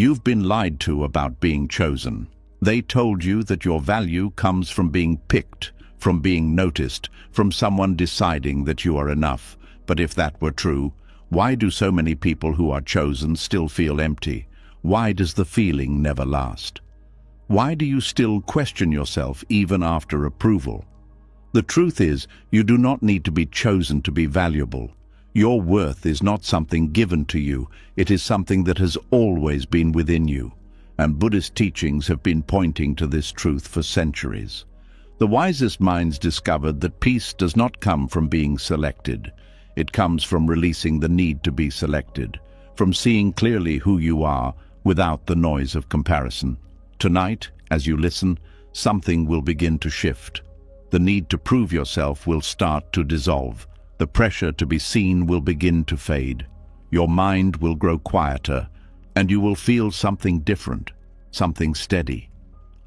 You've been lied to about being chosen. They told you that your value comes from being picked, from being noticed, from someone deciding that you are enough. But if that were true, why do so many people who are chosen still feel empty? Why does the feeling never last? Why do you still question yourself even after approval? The truth is, you do not need to be chosen to be valuable. Your worth is not something given to you, it is something that has always been within you. And Buddhist teachings have been pointing to this truth for centuries. The wisest minds discovered that peace does not come from being selected. It comes from releasing the need to be selected, from seeing clearly who you are without the noise of comparison. Tonight, as you listen, something will begin to shift. The need to prove yourself will start to dissolve. The pressure to be seen will begin to fade. Your mind will grow quieter, and you will feel something different, something steady.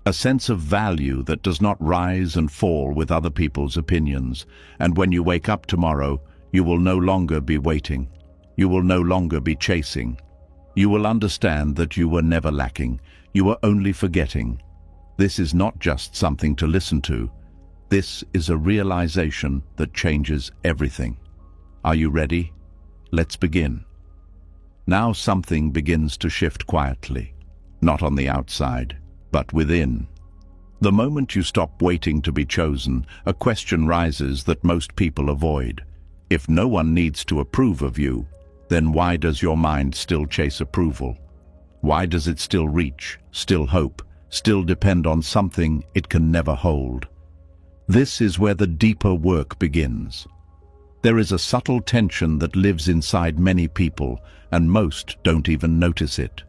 A sense of value that does not rise and fall with other people's opinions. And when you wake up tomorrow, you will no longer be waiting. You will no longer be chasing. You will understand that you were never lacking. You were only forgetting. This is not just something to listen to. This is a realization that changes everything. Are you ready? Let's begin. Now something begins to shift quietly, not on the outside, but within. The moment you stop waiting to be chosen, a question rises that most people avoid. If no one needs to approve of you, then why does your mind still chase approval? Why does it still reach, still hope, still depend on something it can never hold? This is where the deeper work begins. There is a subtle tension that lives inside many people, and most don't even notice it.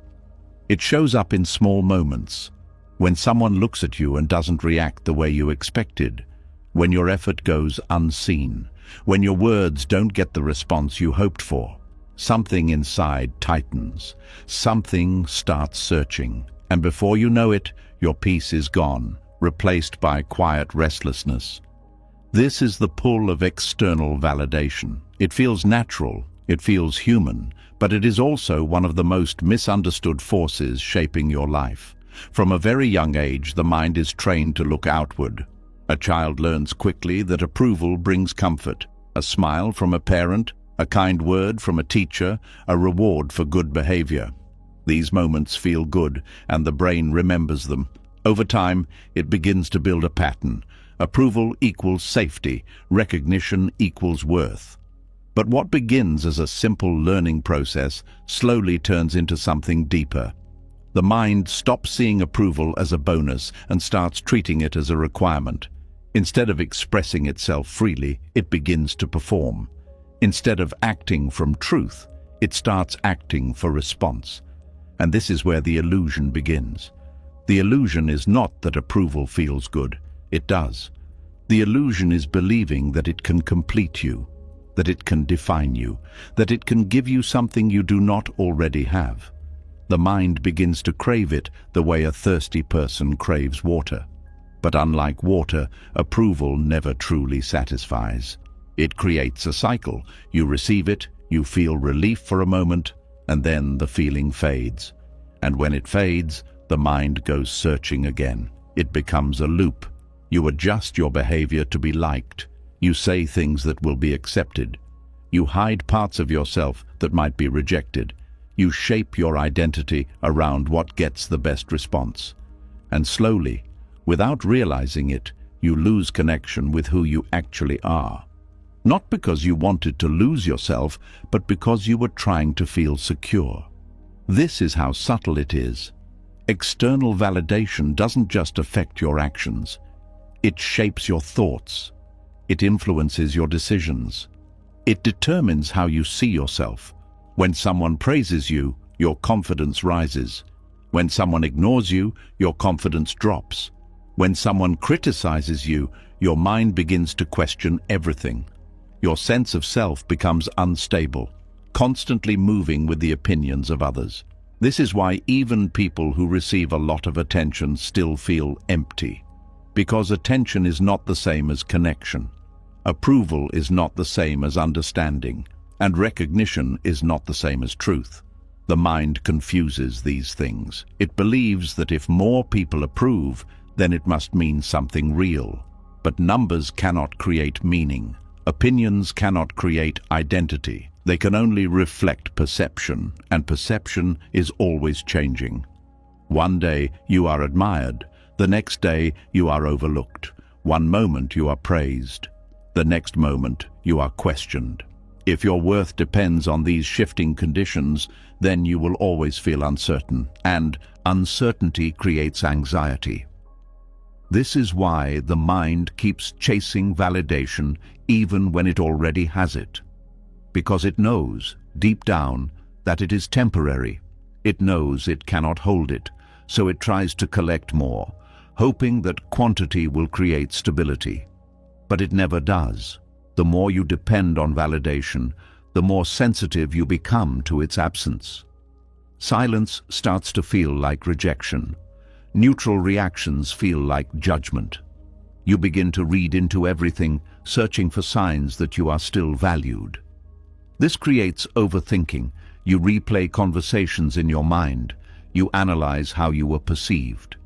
It shows up in small moments, when someone looks at you and doesn't react the way you expected, when your effort goes unseen, when your words don't get the response you hoped for. Something inside tightens, something starts searching, and before you know it, your peace is gone, replaced by quiet restlessness. This is the pull of external validation. It feels natural, it feels human, but it is also one of the most misunderstood forces shaping your life. From a very young age, the mind is trained to look outward. A child learns quickly that approval brings comfort. A smile from a parent, a kind word from a teacher, a reward for good behavior. These moments feel good, and the brain remembers them. Over time, it begins to build a pattern. Approval equals safety, recognition equals worth. But what begins as a simple learning process slowly turns into something deeper. The mind stops seeing approval as a bonus and starts treating it as a requirement. Instead of expressing itself freely, it begins to perform. Instead of acting from truth, it starts acting for response. And this is where the illusion begins. The illusion is not that approval feels good. It does. The illusion is believing that it can complete you, that it can define you, that it can give you something you do not already have. The mind begins to crave it the way a thirsty person craves water. But unlike water, approval never truly satisfies. It creates a cycle. You receive it, you feel relief for a moment, and then the feeling fades. And when it fades, the mind goes searching again. It becomes a loop. You adjust your behavior to be liked. You say things that will be accepted. You hide parts of yourself that might be rejected. You shape your identity around what gets the best response. And slowly, without realizing it, you lose connection with who you actually are. Not because you wanted to lose yourself, but because you were trying to feel secure. This is how subtle it is. External validation doesn't just affect your actions. It shapes your thoughts. It influences your decisions. It determines how you see yourself. When someone praises you, your confidence rises. When someone ignores you, your confidence drops. When someone criticizes you, your mind begins to question everything. Your sense of self becomes unstable, constantly moving with the opinions of others. This is why even people who receive a lot of attention still feel empty. Because attention is not the same as connection. Approval is not the same as understanding. And recognition is not the same as truth. The mind confuses these things. It believes that if more people approve, then it must mean something real. But numbers cannot create meaning. Opinions cannot create identity. They can only reflect perception, and perception is always changing. One day you are admired. The next day you are overlooked. One moment you are praised. The next moment you are questioned. If your worth depends on these shifting conditions, then you will always feel uncertain, and uncertainty creates anxiety. This is why the mind keeps chasing validation even when it already has it. Because it knows, deep down, that it is temporary. It knows it cannot hold it, so it tries to collect more, hoping that quantity will create stability. But it never does. The more you depend on validation, the more sensitive you become to its absence. Silence starts to feel like rejection. Neutral reactions feel like judgment. You begin to read into everything, searching for signs that you are still valued. This creates overthinking. You replay conversations in your mind. You analyze how you were perceived.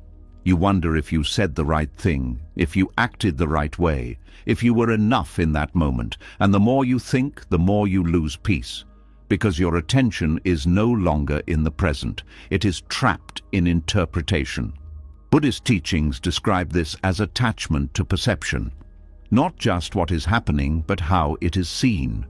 You wonder if you said the right thing, if you acted the right way, if you were enough in that moment. And the more you think, the more you lose peace, because your attention is no longer in the present. It is trapped in interpretation. Buddhist teachings describe this as attachment to perception. Not just what is happening, but how it is seen.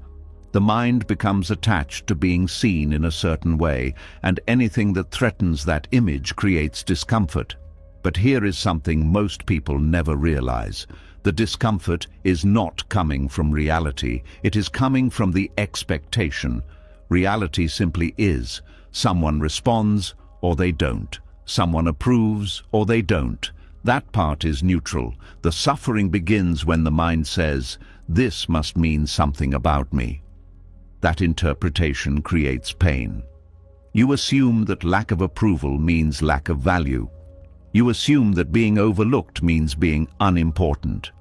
The mind becomes attached to being seen in a certain way, and anything that threatens that image creates discomfort. But here is something most people never realize. The discomfort is not coming from reality. It is coming from the expectation. Reality simply is. Someone responds or they don't. Someone approves or they don't. That part is neutral. The suffering begins when the mind says, "This must mean something about me." That interpretation creates pain. You assume that lack of approval means lack of value. You assume that being overlooked means being unimportant.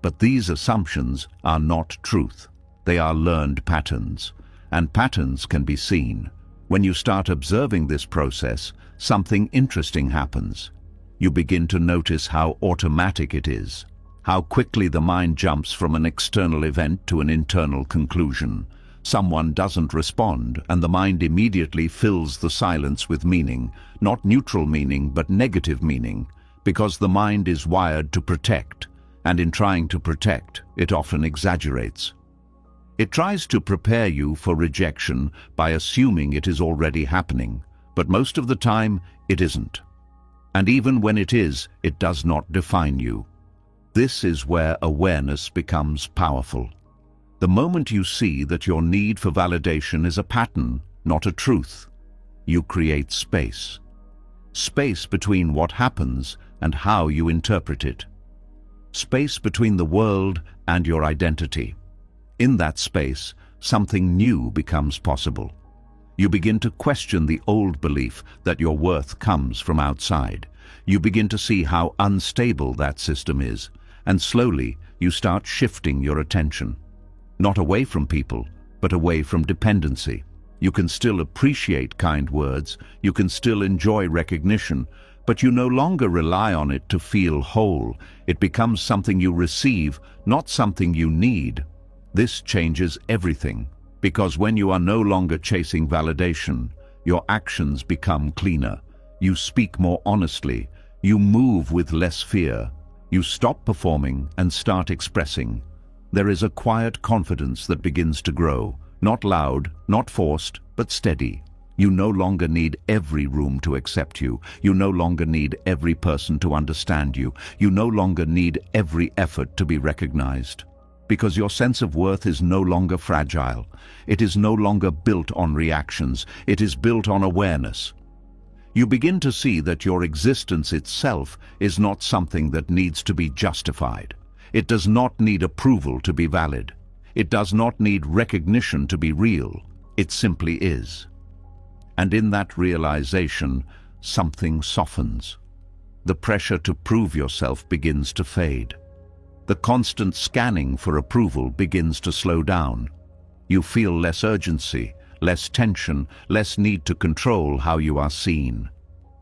But these assumptions are not truth. They are learned patterns, and patterns can be seen. When you start observing this process, something interesting happens. You begin to notice how automatic it is, how quickly the mind jumps from an external event to an internal conclusion. Someone doesn't respond, and the mind immediately fills the silence with meaning, not neutral meaning, but negative meaning, because the mind is wired to protect, and in trying to protect, it often exaggerates. It tries to prepare you for rejection by assuming it is already happening, but most of the time, it isn't. And even when it is, it does not define you. This is where awareness becomes powerful. The moment you see that your need for validation is a pattern, not a truth, you create space. Space between what happens and how you interpret it. Space between the world and your identity. In that space, something new becomes possible. You begin to question the old belief that your worth comes from outside. You begin to see how unstable that system is, and slowly you start shifting your attention. Not away from people, but away from dependency. You can still appreciate kind words, you can still enjoy recognition, but you no longer rely on it to feel whole. It becomes something you receive, not something you need. This changes everything, because when you are no longer chasing validation, your actions become cleaner. You speak more honestly, you move with less fear, you stop performing and start expressing. There is a quiet confidence that begins to grow, not loud, not forced, but steady. You no longer need every room to accept you. You no longer need every person to understand you. You no longer need every effort to be recognized. Because your sense of worth is no longer fragile. It is no longer built on reactions. It is built on awareness. You begin to see that your existence itself is not something that needs to be justified. It does not need approval to be valid. It does not need recognition to be real. It simply is. And in that realization, something softens. The pressure to prove yourself begins to fade. The constant scanning for approval begins to slow down. You feel less urgency, less tension, less need to control how you are seen.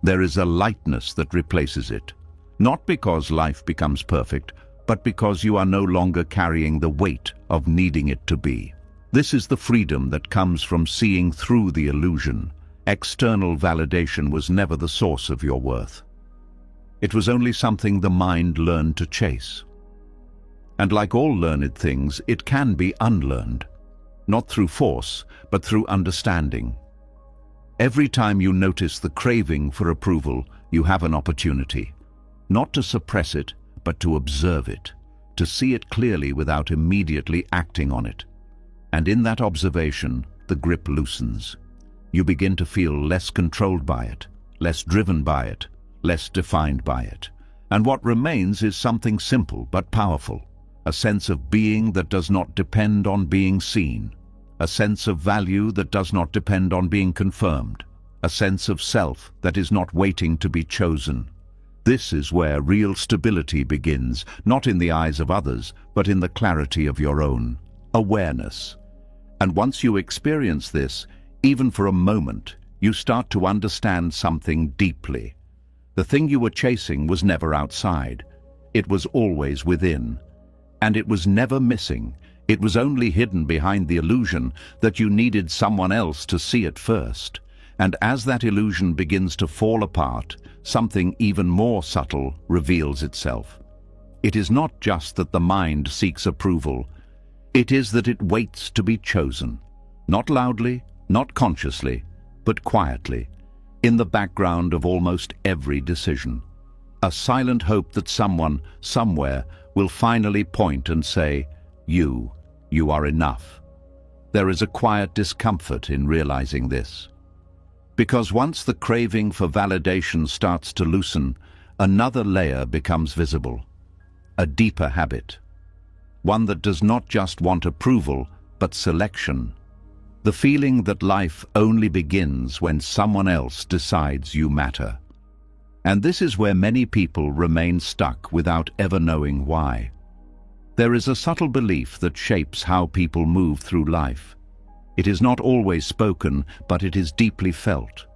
There is a lightness that replaces it. Not because life becomes perfect, but because you are no longer carrying the weight of needing it to be. This is the freedom that comes from seeing through the illusion. External validation was never the source of your worth. It was only something the mind learned to chase. And like all learned things, it can be unlearned. Not through force, but through understanding. Every time you notice the craving for approval, you have an opportunity. Not to suppress it, but to observe it. To see it clearly without immediately acting on it. And in that observation, the grip loosens. You begin to feel less controlled by it, less driven by it, less defined by it. And what remains is something simple but powerful. A sense of being that does not depend on being seen. A sense of value that does not depend on being confirmed. A sense of self that is not waiting to be chosen. This is where real stability begins, not in the eyes of others, but in the clarity of your own awareness. And once you experience this, even for a moment, you start to understand something deeply. The thing you were chasing was never outside. It was always within. And it was never missing. It was only hidden behind the illusion that you needed someone else to see it first. And as that illusion begins to fall apart, something even more subtle reveals itself. It is not just that the mind seeks approval. It is that it waits to be chosen. Not loudly, not consciously, but quietly, in the background of almost every decision. A silent hope that someone, somewhere, will finally point and say, you are enough. There is a quiet discomfort in realizing this. Because once the craving for validation starts to loosen, another layer becomes visible. A deeper habit. One that does not just want approval, but selection. The feeling that life only begins when someone else decides you matter. And this is where many people remain stuck without ever knowing why. There is a subtle belief that shapes how people move through life. It is not always spoken, but it is deeply felt.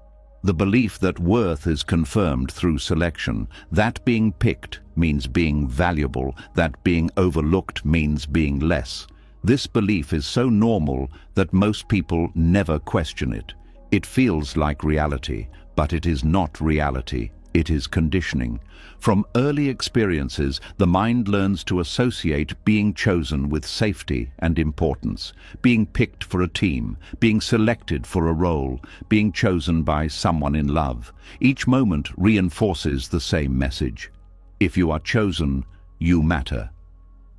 The belief that worth is confirmed through selection, that being picked means being valuable, that being overlooked means being less. This belief is so normal that most people never question it. It feels like reality, but it is not reality. It is conditioning. From early experiences, the mind learns to associate being chosen with safety and importance, being picked for a team, being selected for a role, being chosen by someone in love. Each moment reinforces the same message. If you are chosen, you matter.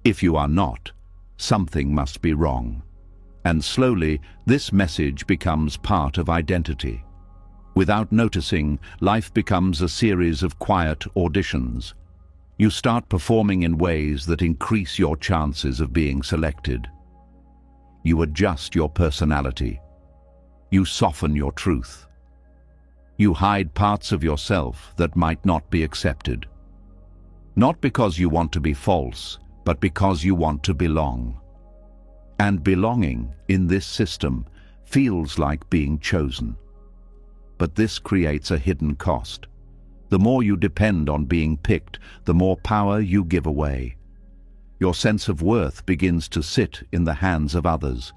If you are not, something must be wrong. And slowly, this message becomes part of identity. Without noticing, life becomes a series of quiet auditions. You start performing in ways that increase your chances of being selected. You adjust your personality. You soften your truth. You hide parts of yourself that might not be accepted. Not because you want to be false, but because you want to belong. And belonging in this system feels like being chosen. But this creates a hidden cost. The more you depend on being picked, the more power you give away. Your sense of worth begins to sit in the hands of others.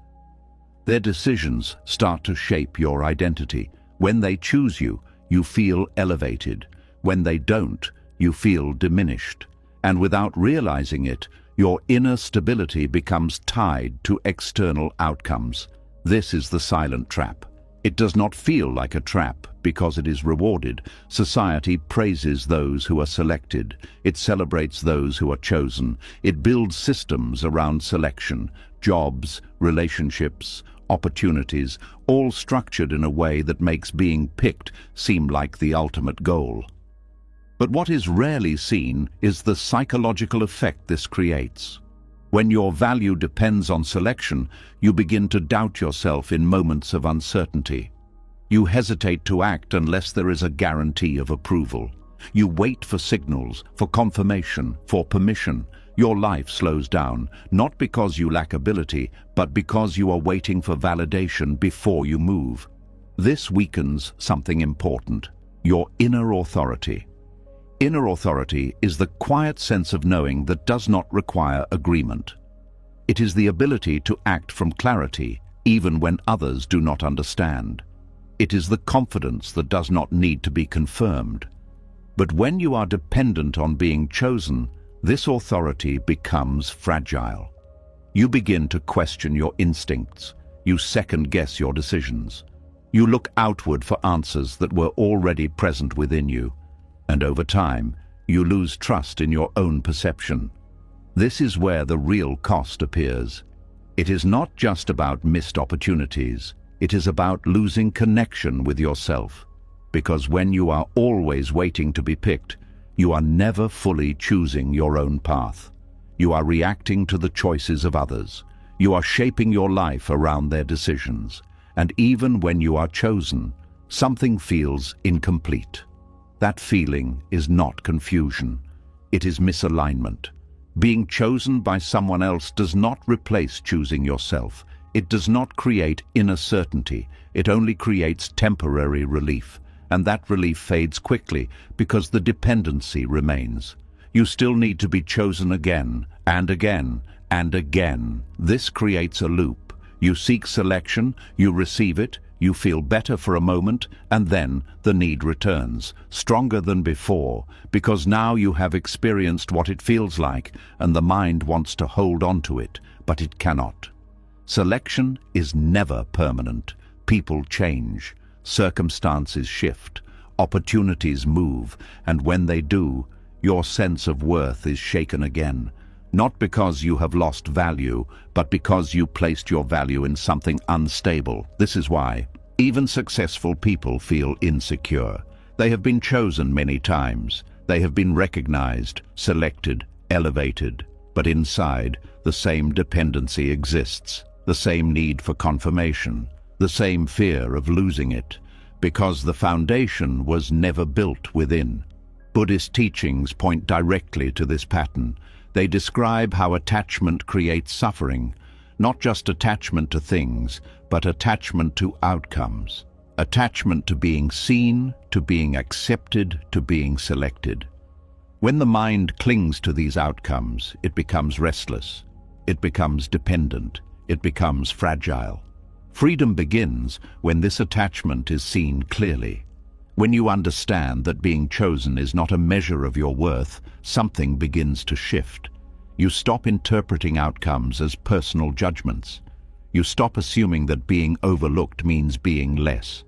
Their decisions start to shape your identity. When they choose you, you feel elevated. When they don't, you feel diminished. And without realizing it, your inner stability becomes tied to external outcomes. This is the silent trap. It does not feel like a trap because it is rewarded. Society praises those who are selected. It celebrates those who are chosen. It builds systems around selection, jobs, relationships, opportunities, all structured in a way that makes being picked seem like the ultimate goal. But what is rarely seen is the psychological effect this creates. When your value depends on selection, you begin to doubt yourself in moments of uncertainty. You hesitate to act unless there is a guarantee of approval. You wait for signals, for confirmation, for permission. Your life slows down, not because you lack ability, but because you are waiting for validation before you move. This weakens something important: your inner authority. Inner authority is the quiet sense of knowing that does not require agreement. It is the ability to act from clarity, even when others do not understand. It is the confidence that does not need to be confirmed. But when you are dependent on being chosen, this authority becomes fragile. You begin to question your instincts. You second-guess your decisions. You look outward for answers that were already present within you. And over time, you lose trust in your own perception. This is where the real cost appears. It is not just about missed opportunities. It is about losing connection with yourself. Because when you are always waiting to be picked, you are never fully choosing your own path. You are reacting to the choices of others. You are shaping your life around their decisions. And even when you are chosen, something feels incomplete. That feeling is not confusion. It is misalignment. Being chosen by someone else does not replace choosing yourself. It does not create inner certainty. It only creates temporary relief. And that relief fades quickly because the dependency remains. You still need to be chosen again and again and again. This creates a loop. You seek selection, you receive it, you feel better for a moment, and then the need returns, stronger than before, because now you have experienced what it feels like, and the mind wants to hold on to it, but it cannot. Selection is never permanent. People change, circumstances shift, opportunities move, and when they do, your sense of worth is shaken again. Not because you have lost value, but because you placed your value in something unstable. This is why even successful people feel insecure. They have been chosen many times. They have been recognized, selected, elevated. But inside, the same dependency exists, the same need for confirmation, the same fear of losing it, because the foundation was never built within. Buddhist teachings point directly to this pattern. They describe how attachment creates suffering, not just attachment to things, but attachment to outcomes. Attachment to being seen, to being accepted, to being selected. When the mind clings to these outcomes, it becomes restless. It becomes dependent. It becomes fragile. Freedom begins when this attachment is seen clearly. When you understand that being chosen is not a measure of your worth, something begins to shift. You stop interpreting outcomes as personal judgments. You stop assuming that being overlooked means being less.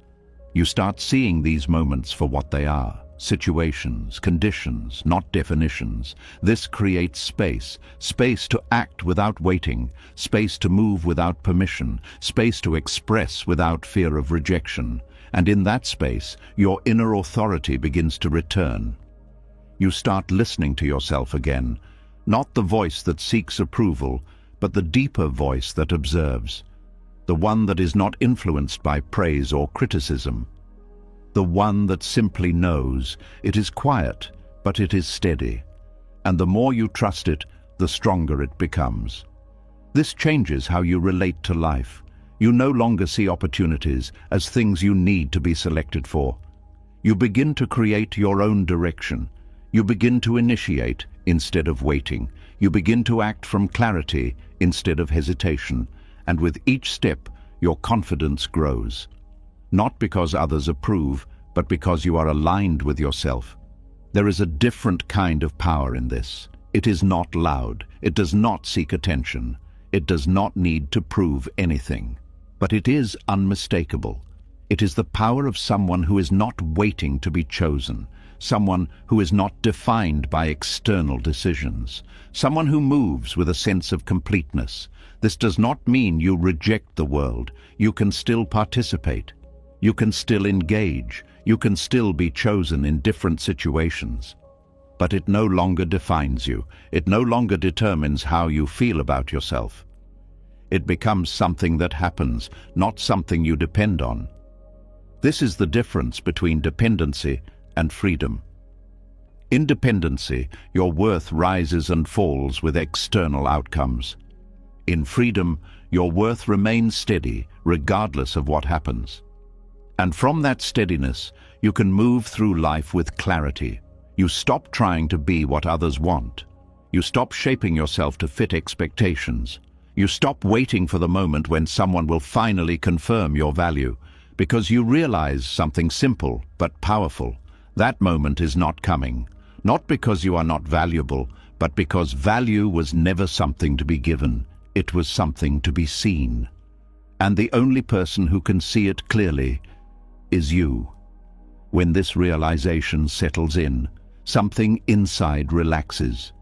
You start seeing these moments for what they are: situations, conditions, not definitions. This creates space, space to act without waiting, space to move without permission, space to express without fear of rejection. And in that space, your inner authority begins to return. You start listening to yourself again, not the voice that seeks approval, but the deeper voice that observes, the one that is not influenced by praise or criticism, the one that simply knows. It is quiet, but it is steady, and the more you trust it, the stronger it becomes. This changes how you relate to life. You no longer see opportunities as things you need to be selected for. You begin to create your own direction. You begin to initiate instead of waiting. You begin to act from clarity instead of hesitation. And with each step, your confidence grows. Not because others approve, but because you are aligned with yourself. There is a different kind of power in this. It is not loud. It does not seek attention. It does not need to prove anything. But it is unmistakable. It is the power of someone who is not waiting to be chosen, someone who is not defined by external decisions, someone who moves with a sense of completeness. This does not mean you reject the world. You can still participate. You can still engage. You can still be chosen in different situations. But it no longer defines you. It no longer determines how you feel about yourself. It becomes something that happens, not something you depend on. This is the difference between dependency and freedom. In dependency, your worth rises and falls with external outcomes. In freedom, your worth remains steady regardless of what happens. And from that steadiness, you can move through life with clarity. You stop trying to be what others want. You stop shaping yourself to fit expectations. You stop waiting for the moment when someone will finally confirm your value, because you realize something simple but powerful. That moment is not coming, not because you are not valuable, but because value was never something to be given. It was something to be seen. And the only person who can see it clearly is you. When this realization settles in, something inside relaxes.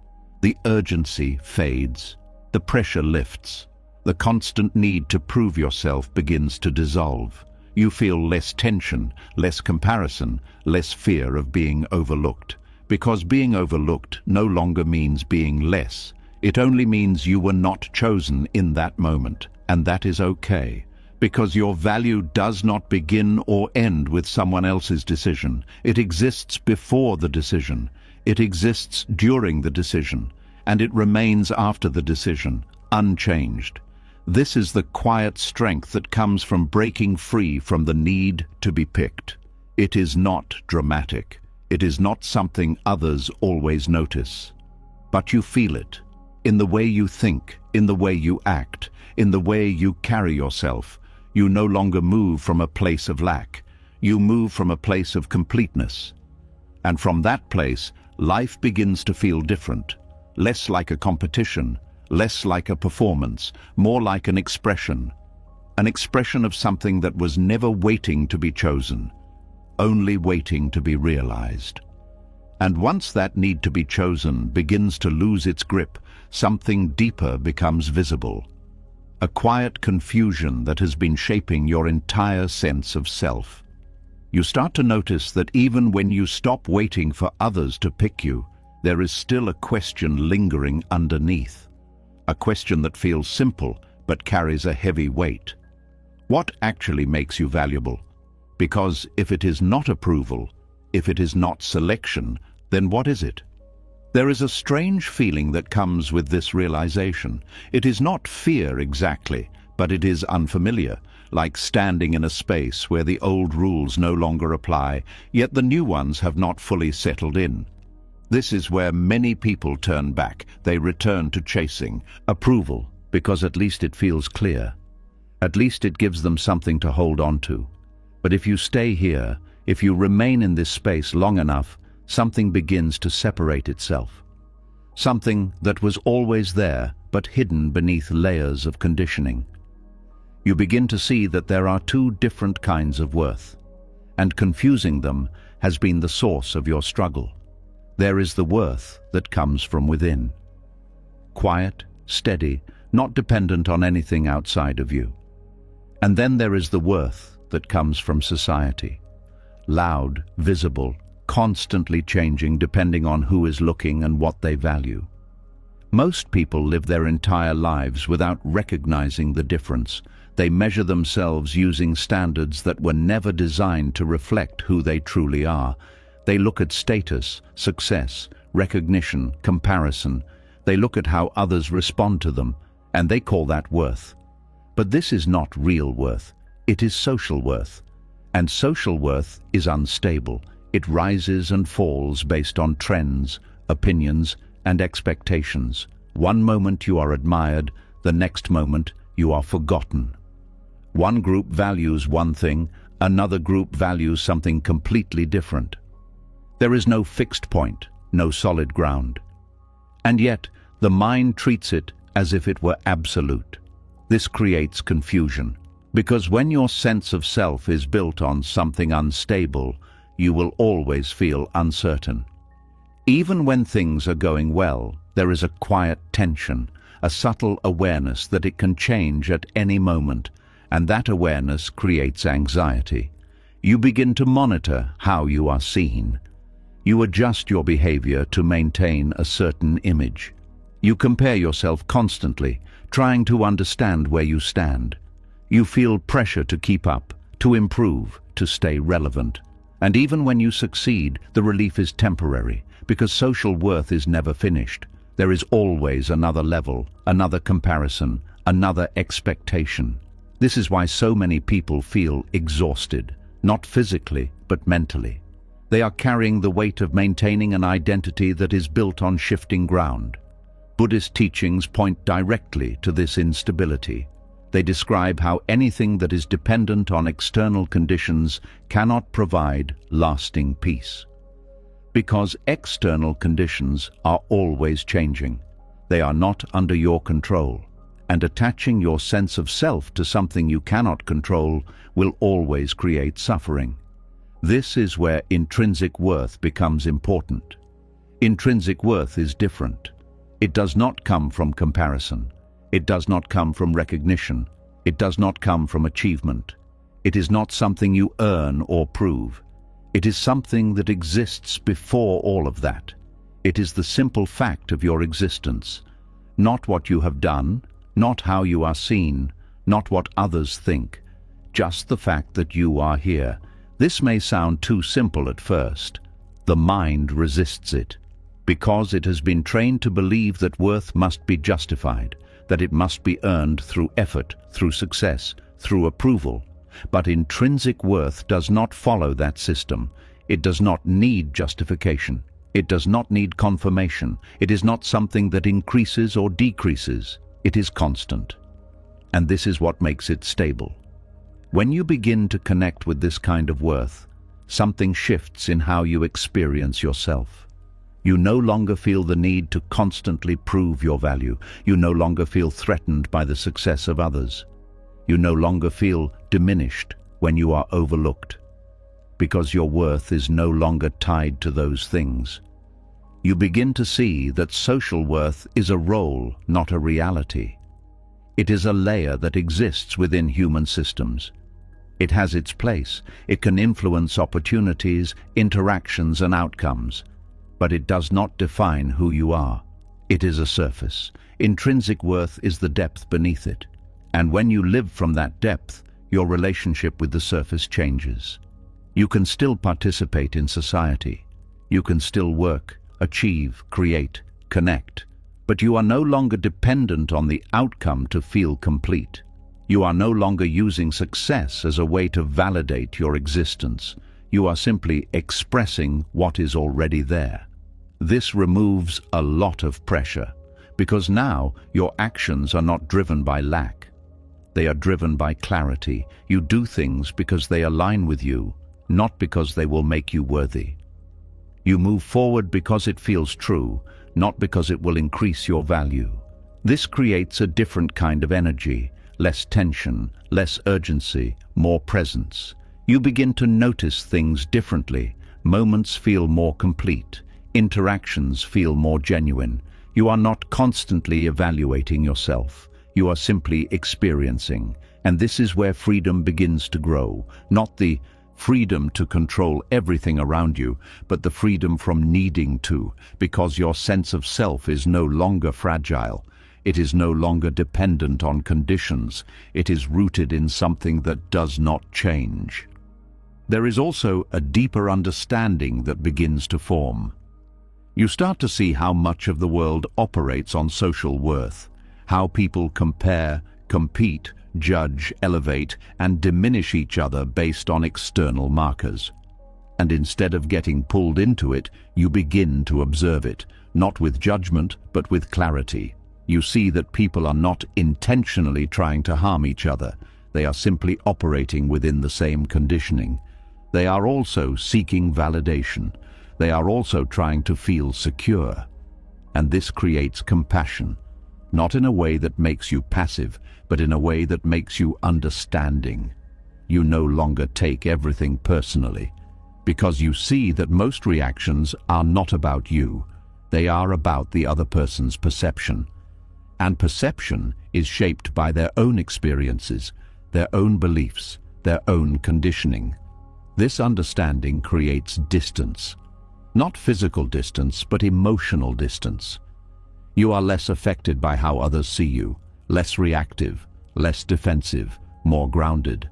The urgency fades. The pressure lifts. The constant need to prove yourself begins to dissolve. You feel less tension, less comparison, less fear of being overlooked. Because being overlooked no longer means being less. It only means you were not chosen in that moment, and that is okay. Because your value does not begin or end with someone else's decision. It exists before the decision. It exists during the decision. And it remains after the decision, unchanged. This is the quiet strength that comes from breaking free from the need to be picked. It is not dramatic. It is not something others always notice. But you feel it, in the way you think, in the way you act, in the way you carry yourself. You no longer move from a place of lack. You move from a place of completeness. And from that place, life begins to feel different. Less like a competition, less like a performance, more like an expression of something that was never waiting to be chosen, only waiting to be realized. And once that need to be chosen begins to lose its grip, something deeper becomes visible. A quiet confusion that has been shaping your entire sense of self. You start to notice that even when you stop waiting for others to pick you, there is still a question lingering underneath. A question that feels simple but carries a heavy weight. What actually makes you valuable? Because if it is not approval, if it is not selection, then what is it? There is a strange feeling that comes with this realization. It is not fear exactly, but it is unfamiliar, like standing in a space where the old rules no longer apply, yet the new ones have not fully settled in. This is where many people turn back. They return to chasing approval, because at least it feels clear. At least it gives them something to hold on to. But if you stay here, if you remain in this space long enough, something begins to separate itself. Something that was always there, but hidden beneath layers of conditioning. You begin to see that there are two different kinds of worth, and confusing them has been the source of your struggle. There is the worth that comes from within. Quiet, steady, not dependent on anything outside of you. And then there is the worth that comes from society. Loud, visible, constantly changing depending on who is looking and what they value. Most people live their entire lives without recognizing the difference. They measure themselves using standards that were never designed to reflect who they truly are. They look at status, success, recognition, comparison. They look at how others respond to them, and they call that worth. But this is not real worth. It is social worth. And social worth is unstable. It rises and falls based on trends, opinions, and expectations. One moment you are admired, the next moment you are forgotten. One group values one thing, another group values something completely different. There is no fixed point, no solid ground. And yet, the mind treats it as if it were absolute. This creates confusion, because when your sense of self is built on something unstable, you will always feel uncertain. Even when things are going well, there is a quiet tension, a subtle awareness that it can change at any moment, and that awareness creates anxiety. You begin to monitor how you are seen. You adjust your behavior to maintain a certain image. You compare yourself constantly, trying to understand where you stand. You feel pressure to keep up, to improve, to stay relevant. And even when you succeed, the relief is temporary, because social worth is never finished. There is always another level, another comparison, another expectation. This is why so many people feel exhausted, not physically, but mentally. They are carrying the weight of maintaining an identity that is built on shifting ground. Buddhist teachings point directly to this instability. They describe how anything that is dependent on external conditions cannot provide lasting peace. Because external conditions are always changing. They are not under your control, and attaching your sense of self to something you cannot control will always create suffering. This is where intrinsic worth becomes important. Intrinsic worth is different. It does not come from comparison. It does not come from recognition. It does not come from achievement. It is not something you earn or prove. It is something that exists before all of that. It is the simple fact of your existence. Not what you have done, not how you are seen, not what others think. Just the fact that you are here. This may sound too simple at first. The mind resists it, because it has been trained to believe that worth must be justified, that it must be earned through effort, through success, through approval. But intrinsic worth does not follow that system. It does not need justification. It does not need confirmation. It is not something that increases or decreases. It is constant. And this is what makes it stable. When you begin to connect with this kind of worth, something shifts in how you experience yourself. You no longer feel the need to constantly prove your value. You no longer feel threatened by the success of others. You no longer feel diminished when you are overlooked, because your worth is no longer tied to those things. You begin to see that social worth is a role, not a reality. It is a layer that exists within human systems. It has its place. It can influence opportunities, interactions, and outcomes. But it does not define who you are. It is a surface. Intrinsic worth is the depth beneath it. And when you live from that depth, your relationship with the surface changes. You can still participate in society. You can still work, achieve, create, connect. But you are no longer dependent on the outcome to feel complete. You are no longer using success as a way to validate your existence. You are simply expressing what is already there. This removes a lot of pressure, because now your actions are not driven by lack. They are driven by clarity. You do things because they align with you, not because they will make you worthy. You move forward because it feels true, not because it will increase your value. This creates a different kind of energy, less tension, less urgency, more presence. You begin to notice things differently. Moments feel more complete. Interactions feel more genuine. You are not constantly evaluating yourself. You are simply experiencing. And this is where freedom begins to grow. Not the freedom to control everything around you, but the freedom from needing to, because your sense of self is no longer fragile. It is no longer dependent on conditions. It is rooted in something that does not change. There is also a deeper understanding that begins to form. You start to see how much of the world operates on social worth, how people compare, compete, judge, elevate, and diminish each other based on external markers. And instead of getting pulled into it, you begin to observe it, not with judgment, but with clarity. You see that people are not intentionally trying to harm each other. They are simply operating within the same conditioning. They are also seeking validation. They are also trying to feel secure. And this creates compassion, not in a way that makes you passive, but in a way that makes you understanding. You no longer take everything personally, because you see that most reactions are not about you. They are about the other person's perception. And perception is shaped by their own experiences, their own beliefs, their own conditioning. This understanding creates distance. Not physical distance, but emotional distance. You are less affected by how others see you, less reactive, less defensive, more grounded.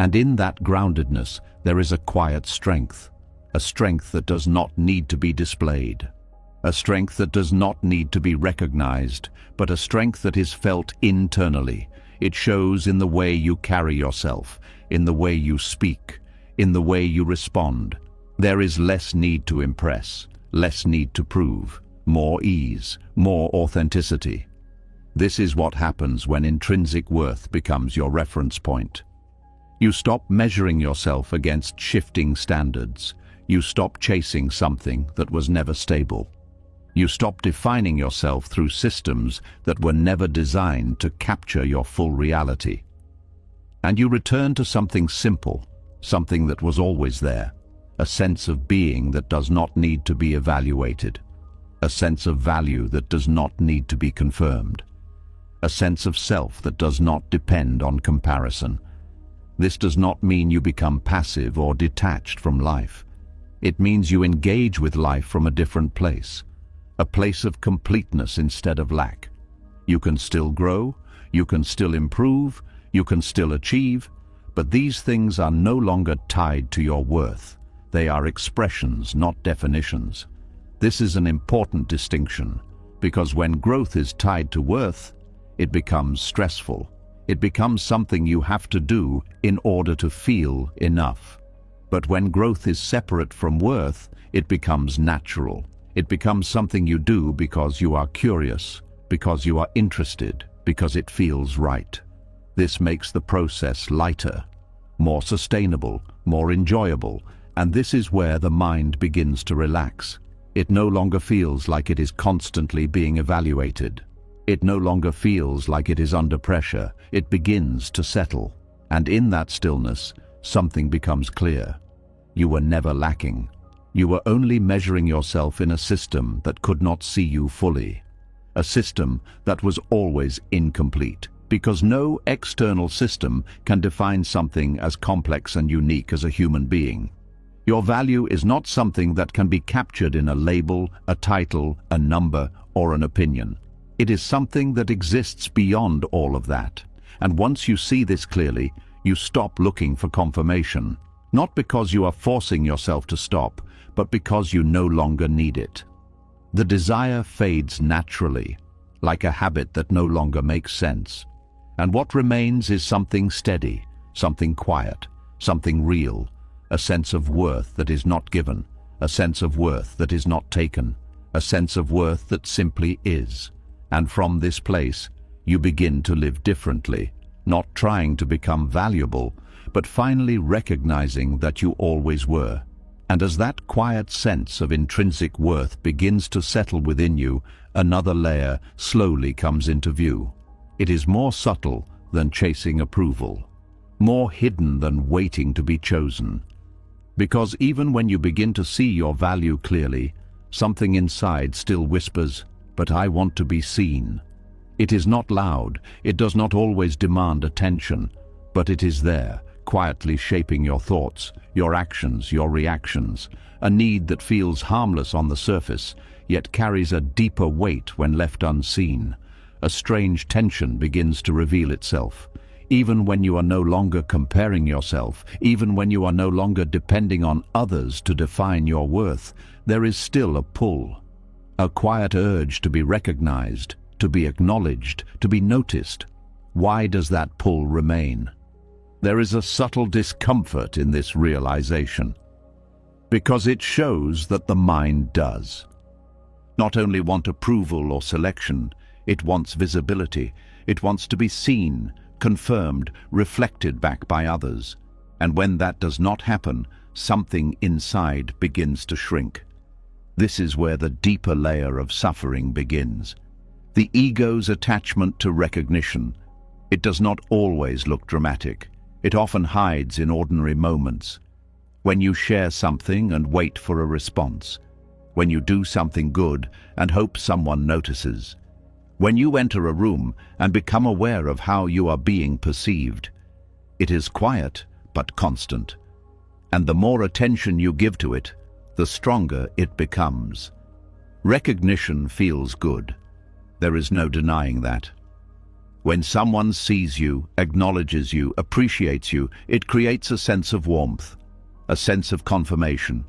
And in that groundedness, there is a quiet strength, a strength that does not need to be displayed, a strength that does not need to be recognized, but a strength that is felt internally. It shows in the way you carry yourself, in the way you speak, in the way you respond. There is less need to impress, less need to prove, more ease, more authenticity. This is what happens when intrinsic worth becomes your reference point. You stop measuring yourself against shifting standards. You stop chasing something that was never stable. You stop defining yourself through systems that were never designed to capture your full reality. And you return to something simple, something that was always there, a sense of being that does not need to be evaluated, a sense of value that does not need to be confirmed, a sense of self that does not depend on comparison. This does not mean you become passive or detached from life. It means you engage with life from a different place, a place of completeness instead of lack. You can still grow, you can still improve, you can still achieve, but these things are no longer tied to your worth. They are expressions, not definitions. This is an important distinction, because when growth is tied to worth, it becomes stressful. It becomes something you have to do in order to feel enough. But when growth is separate from worth, it becomes natural. It becomes something you do because you are curious, because you are interested, because it feels right. This makes the process lighter, more sustainable, more enjoyable, and this is where the mind begins to relax. It no longer feels like it is constantly being evaluated. It no longer feels like it is under pressure. It begins to settle. And in that stillness, something becomes clear. You were never lacking. You were only measuring yourself in a system that could not see you fully. A system that was always incomplete, because no external system can define something as complex and unique as a human being. Your value is not something that can be captured in a label, a title, a number, or an opinion. It is something that exists beyond all of that. And once you see this clearly, you stop looking for confirmation. Not because you are forcing yourself to stop, but because you no longer need it. The desire fades naturally, like a habit that no longer makes sense. And what remains is something steady, something quiet, something real, a sense of worth that is not given, a sense of worth that is not taken, a sense of worth that simply is. And from this place, you begin to live differently, not trying to become valuable, but finally recognizing that you always were. And as that quiet sense of intrinsic worth begins to settle within you, another layer slowly comes into view. It is more subtle than chasing approval, more hidden than waiting to be chosen. Because even when you begin to see your value clearly, something inside still whispers, "But I want to be seen." It is not loud, it does not always demand attention, but it is there, quietly shaping your thoughts, your actions, your reactions, a need that feels harmless on the surface, yet carries a deeper weight when left unseen. A strange tension begins to reveal itself. Even when you are no longer comparing yourself, even when you are no longer depending on others to define your worth, there is still a pull. A quiet urge to be recognized, to be acknowledged, to be noticed. Why does that pull remain? There is a subtle discomfort in this realization, because it shows that the mind does not only want approval or selection, it wants visibility. It wants to be seen, confirmed, reflected back by others. And when that does not happen, something inside begins to shrink. This is where the deeper layer of suffering begins. The ego's attachment to recognition. It does not always look dramatic. It often hides in ordinary moments. When you share something and wait for a response. When you do something good and hope someone notices. When you enter a room and become aware of how you are being perceived. It is quiet but constant. And the more attention you give to it, the stronger it becomes. Recognition feels good. There is no denying that. When someone sees you, acknowledges you, appreciates you, it creates a sense of warmth, a sense of confirmation.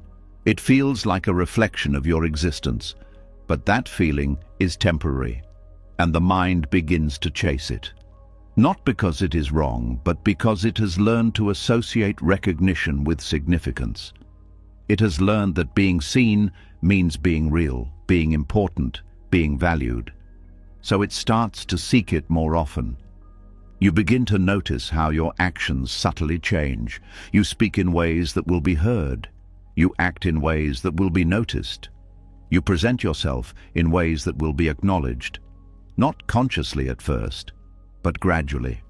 It feels like a reflection of your existence, but that feeling is temporary, and the mind begins to chase it. Not because it is wrong, but because it has learned to associate recognition with significance. It has learned that being seen means being real, being important, being valued. So it starts to seek it more often. You begin to notice how your actions subtly change. You speak in ways that will be heard. You act in ways that will be noticed. You present yourself in ways that will be acknowledged. Not consciously at first, but gradually.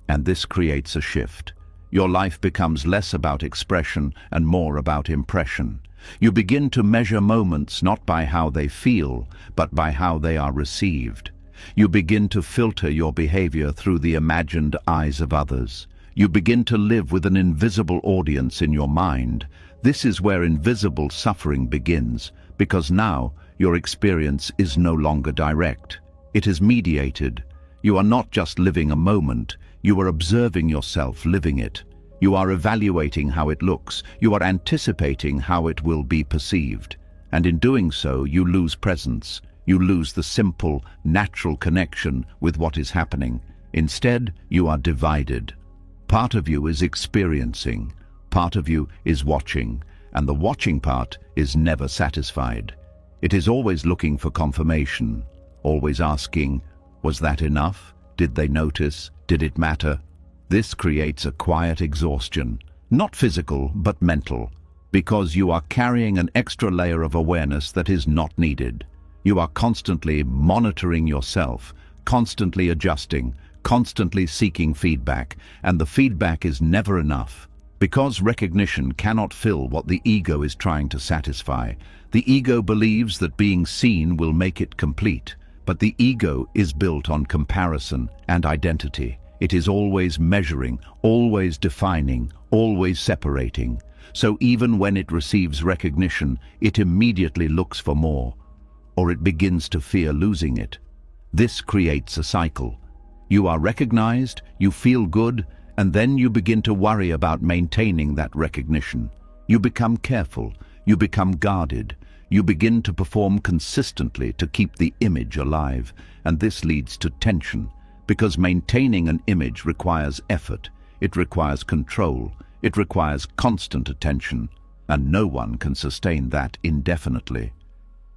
And this creates a shift. Your life becomes less about expression and more about impression. You begin to measure moments not by how they feel, but by how they are received. You begin to filter your behavior through the imagined eyes of others. You begin to live with an invisible audience in your mind. This is where invisible suffering begins, because now your experience is no longer direct. It is mediated. You are not just living a moment, you are observing yourself living it. You are evaluating how it looks. You are anticipating how it will be perceived. And in doing so, you lose presence. You lose the simple, natural connection with what is happening. Instead, you are divided. Part of you is experiencing. Part of you is watching. And the watching part is never satisfied. It is always looking for confirmation. Always asking, was that enough? Did they notice? Did it matter? This creates a quiet exhaustion, not physical, but mental, because you are carrying an extra layer of awareness that is not needed. You are constantly monitoring yourself, constantly adjusting, constantly seeking feedback, and the feedback is never enough. Because recognition cannot fill what the ego is trying to satisfy. The ego believes that being seen will make it complete, but the ego is built on comparison and identity. It is always measuring, always defining, always separating. So even when it receives recognition, it immediately looks for more, or it begins to fear losing it. This creates a cycle. You are recognized, you feel good, and then you begin to worry about maintaining that recognition. You become careful, you become guarded, you begin to perform consistently to keep the image alive, and this leads to tension. Because maintaining an image requires effort, it requires control, it requires constant attention, and no one can sustain that indefinitely.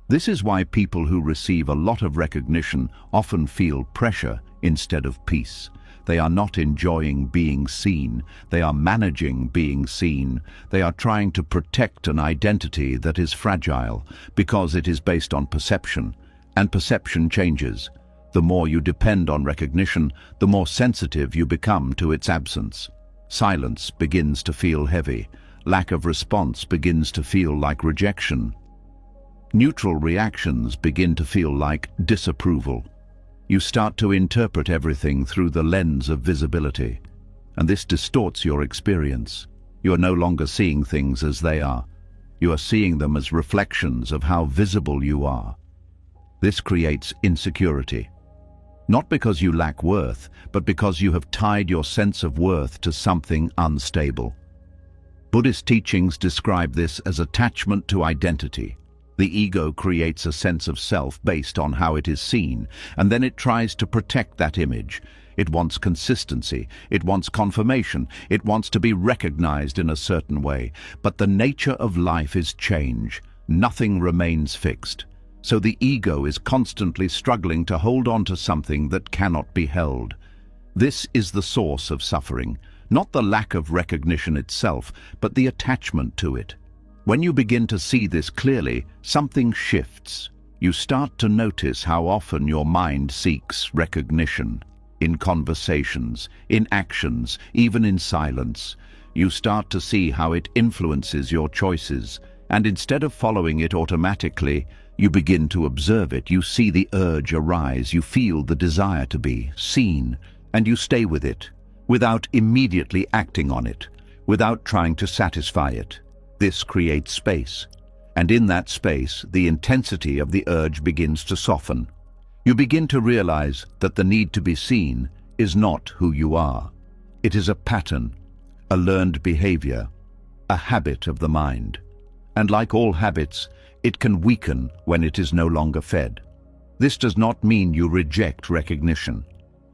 This is why people who receive a lot of recognition often feel pressure instead of peace. They are not enjoying being seen, they are managing being seen. They are trying to protect an identity that is fragile because it is based on perception, and perception changes. The more you depend on recognition, the more sensitive you become to its absence. Silence begins to feel heavy. Lack of response begins to feel like rejection. Neutral reactions begin to feel like disapproval. You start to interpret everything through the lens of visibility, and this distorts your experience. You are no longer seeing things as they are. You are seeing them as reflections of how visible you are. This creates insecurity. Not because you lack worth, but because you have tied your sense of worth to something unstable. Buddhist teachings describe this as attachment to identity. The ego creates a sense of self based on how it is seen, and then it tries to protect that image. It wants consistency, it wants confirmation, it wants to be recognized in a certain way. But the nature of life is change. Nothing remains fixed. So the ego is constantly struggling to hold on to something that cannot be held. This is the source of suffering, not the lack of recognition itself, but the attachment to it. When you begin to see this clearly, something shifts. You start to notice how often your mind seeks recognition. In conversations, in actions, even in silence. You start to see how it influences your choices, and instead of following it automatically, you begin to observe it. You see the urge arise, you feel the desire to be seen, and you stay with it, without immediately acting on it, without trying to satisfy it. This creates space, and in that space, the intensity of the urge begins to soften. You begin to realize that the need to be seen is not who you are. It is a pattern, a learned behavior, a habit of the mind. And like all habits, it can weaken when it is no longer fed. This does not mean you reject recognition.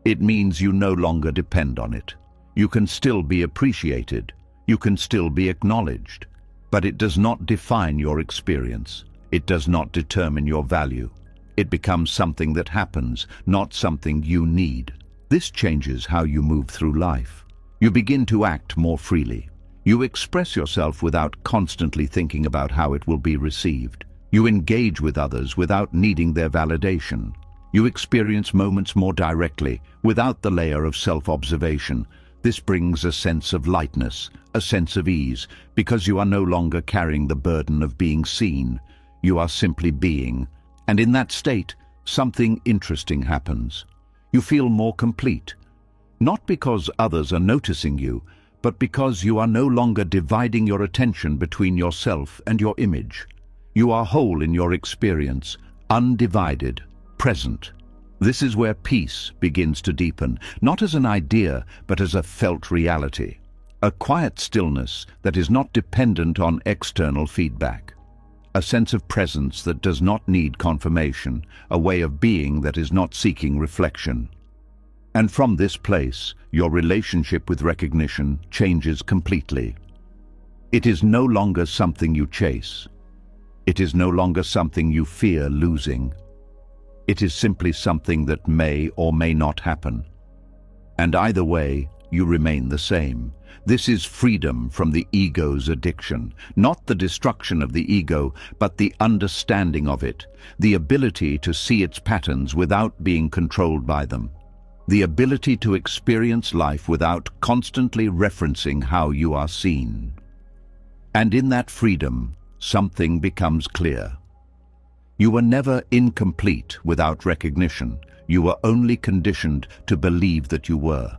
It means you no longer depend on it. You can still be appreciated. You can still be acknowledged. But it does not define your experience. It does not determine your value. It becomes something that happens, not something you need. This changes how you move through life. You begin to act more freely. You express yourself without constantly thinking about how it will be received. You engage with others without needing their validation. You experience moments more directly, without the layer of self-observation. This brings a sense of lightness, a sense of ease, because you are no longer carrying the burden of being seen. You are simply being. And in that state, something interesting happens. You feel more complete. Not because others are noticing you, but because you are no longer dividing your attention between yourself and your image. You are whole in your experience, undivided, present. This is where peace begins to deepen, not as an idea, but as a felt reality. A quiet stillness that is not dependent on external feedback. A sense of presence that does not need confirmation, a way of being that is not seeking reflection. And from this place, your relationship with recognition changes completely. It is no longer something you chase. It is no longer something you fear losing. It is simply something that may or may not happen. And either way, you remain the same. This is freedom from the ego's addiction, not the destruction of the ego, but the understanding of it, the ability to see its patterns without being controlled by them, the ability to experience life without constantly referencing how you are seen. And in that freedom, something becomes clear. You were never incomplete without recognition. You were only conditioned to believe that you were.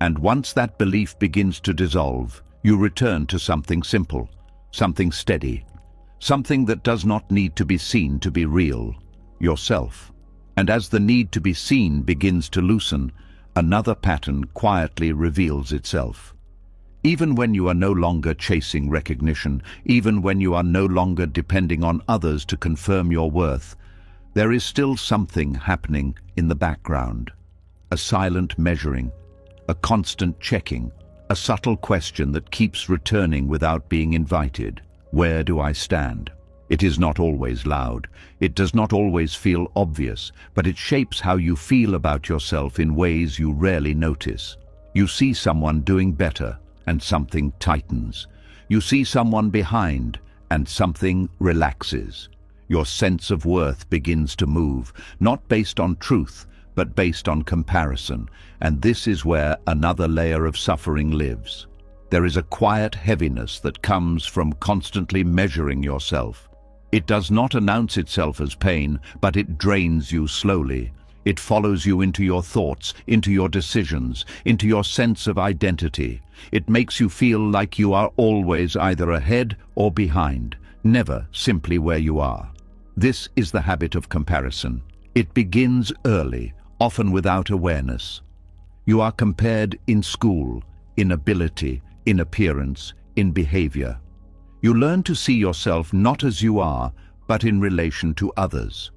And once that belief begins to dissolve, you return to something simple, something steady, something that does not need to be seen to be real, yourself. And as the need to be seen begins to loosen, another pattern quietly reveals itself. Even when you are no longer chasing recognition, even when you are no longer depending on others to confirm your worth, there is still something happening in the background. A silent measuring, a constant checking, a subtle question that keeps returning without being invited. Where do I stand? It is not always loud. It does not always feel obvious, but it shapes how you feel about yourself in ways you rarely notice. You see someone doing better, and something tightens. You see someone behind, and something relaxes. Your sense of worth begins to move, not based on truth, but based on comparison. And this is where another layer of suffering lives. There is a quiet heaviness that comes from constantly measuring yourself. It does not announce itself as pain, but it drains you slowly. It follows you into your thoughts, into your decisions, into your sense of identity. It makes you feel like you are always either ahead or behind, never simply where you are. This is the habit of comparison. It begins early, often without awareness. You are compared in school, in ability, in appearance, in behavior. You learn to see yourself not as you are, but in relation to others.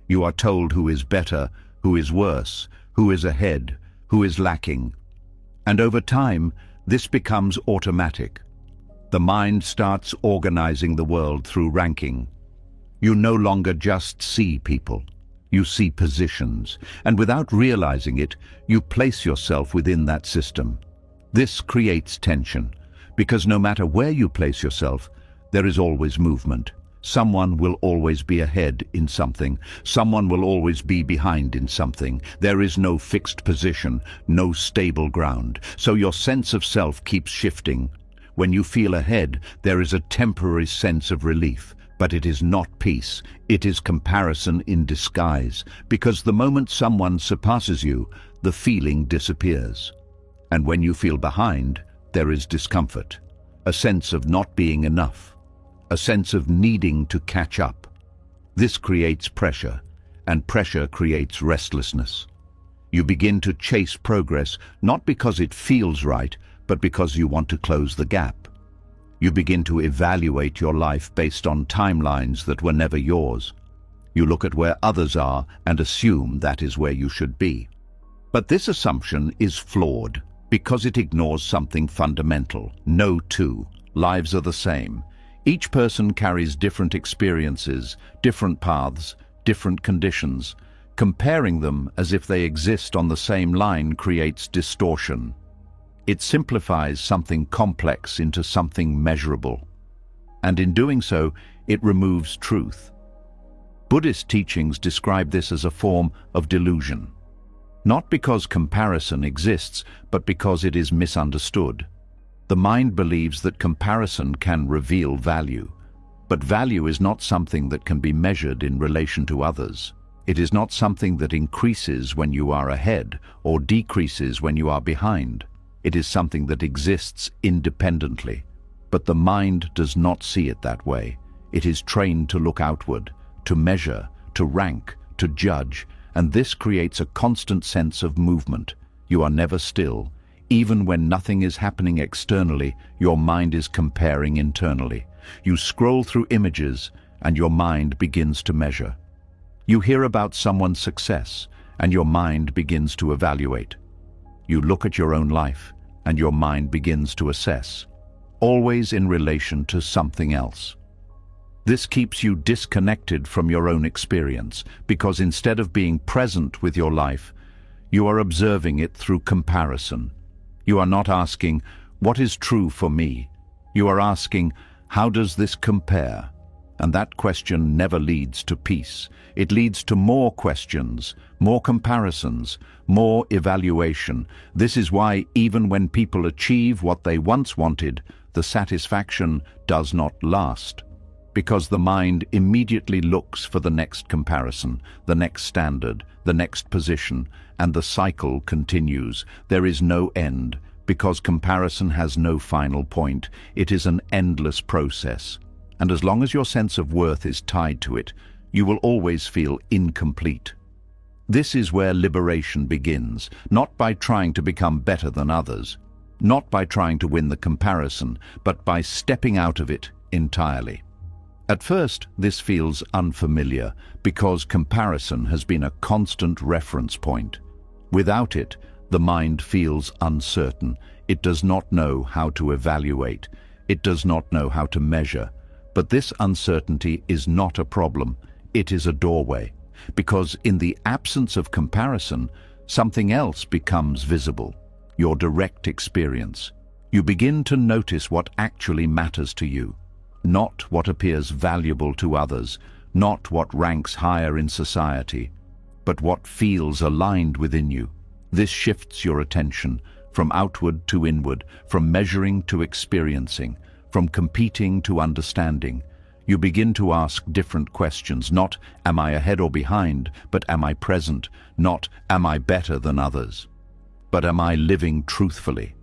You are told who is better, who is worse, who is ahead, who is lacking. And over time, this becomes automatic. The mind starts organizing the world through ranking. You no longer just see people. You see positions, and without realizing it, you place yourself within that system. This creates tension, because no matter where you place yourself, there is always movement. Someone will always be ahead in something. Someone will always be behind in something. There is no fixed position, no stable ground. So your sense of self keeps shifting. When you feel ahead, there is a temporary sense of relief. But it is not peace. It is comparison in disguise. Because the moment someone surpasses you, the feeling disappears. And when you feel behind, there is discomfort. A sense of not being enough. A sense of needing to catch up. This creates pressure, and pressure creates restlessness. You begin to chase progress, not because it feels right, but because you want to close the gap. You begin to evaluate your life based on timelines that were never yours. You look at where others are and assume that is where you should be. But this assumption is flawed because it ignores something fundamental. No two lives are the same. Each person carries different experiences, different paths, different conditions. Comparing them as if they exist on the same line creates distortion. It simplifies something complex into something measurable. And in doing so, it removes truth. Buddhist teachings describe this as a form of delusion. Not because comparison exists, but because it is misunderstood. The mind believes that comparison can reveal value. But value is not something that can be measured in relation to others. It is not something that increases when you are ahead or decreases when you are behind. It is something that exists independently. But the mind does not see it that way. It is trained to look outward, to measure, to rank, to judge, and this creates a constant sense of movement. You are never still. Even when nothing is happening externally, your mind is comparing internally. You scroll through images, and your mind begins to measure. You hear about someone's success, and your mind begins to evaluate. You look at your own life, and your mind begins to assess, always in relation to something else. This keeps you disconnected from your own experience, because instead of being present with your life, you are observing it through comparison. You are not asking, what is true for me? You are asking, how does this compare? And that question never leads to peace. It leads to more questions, more comparisons, more evaluation. This is why even when people achieve what they once wanted, the satisfaction does not last. Because the mind immediately looks for the next comparison, the next standard, the next position, and the cycle continues. There is no end, because comparison has no final point. It is an endless process. And as long as your sense of worth is tied to it, you will always feel incomplete. This is where liberation begins, not by trying to become better than others, not by trying to win the comparison, but by stepping out of it entirely. At first, this feels unfamiliar because comparison has been a constant reference point. Without it, the mind feels uncertain. It does not know how to evaluate. It does not know how to measure. But this uncertainty is not a problem. It is a doorway. Because in the absence of comparison, something else becomes visible. Your direct experience. You begin to notice what actually matters to you. Not what appears valuable to others, not what ranks higher in society, but what feels aligned within you. This shifts your attention from outward to inward, from measuring to experiencing, from competing to understanding. You begin to ask different questions, not am I ahead or behind, but am I present, not am I better than others, but am I living truthfully?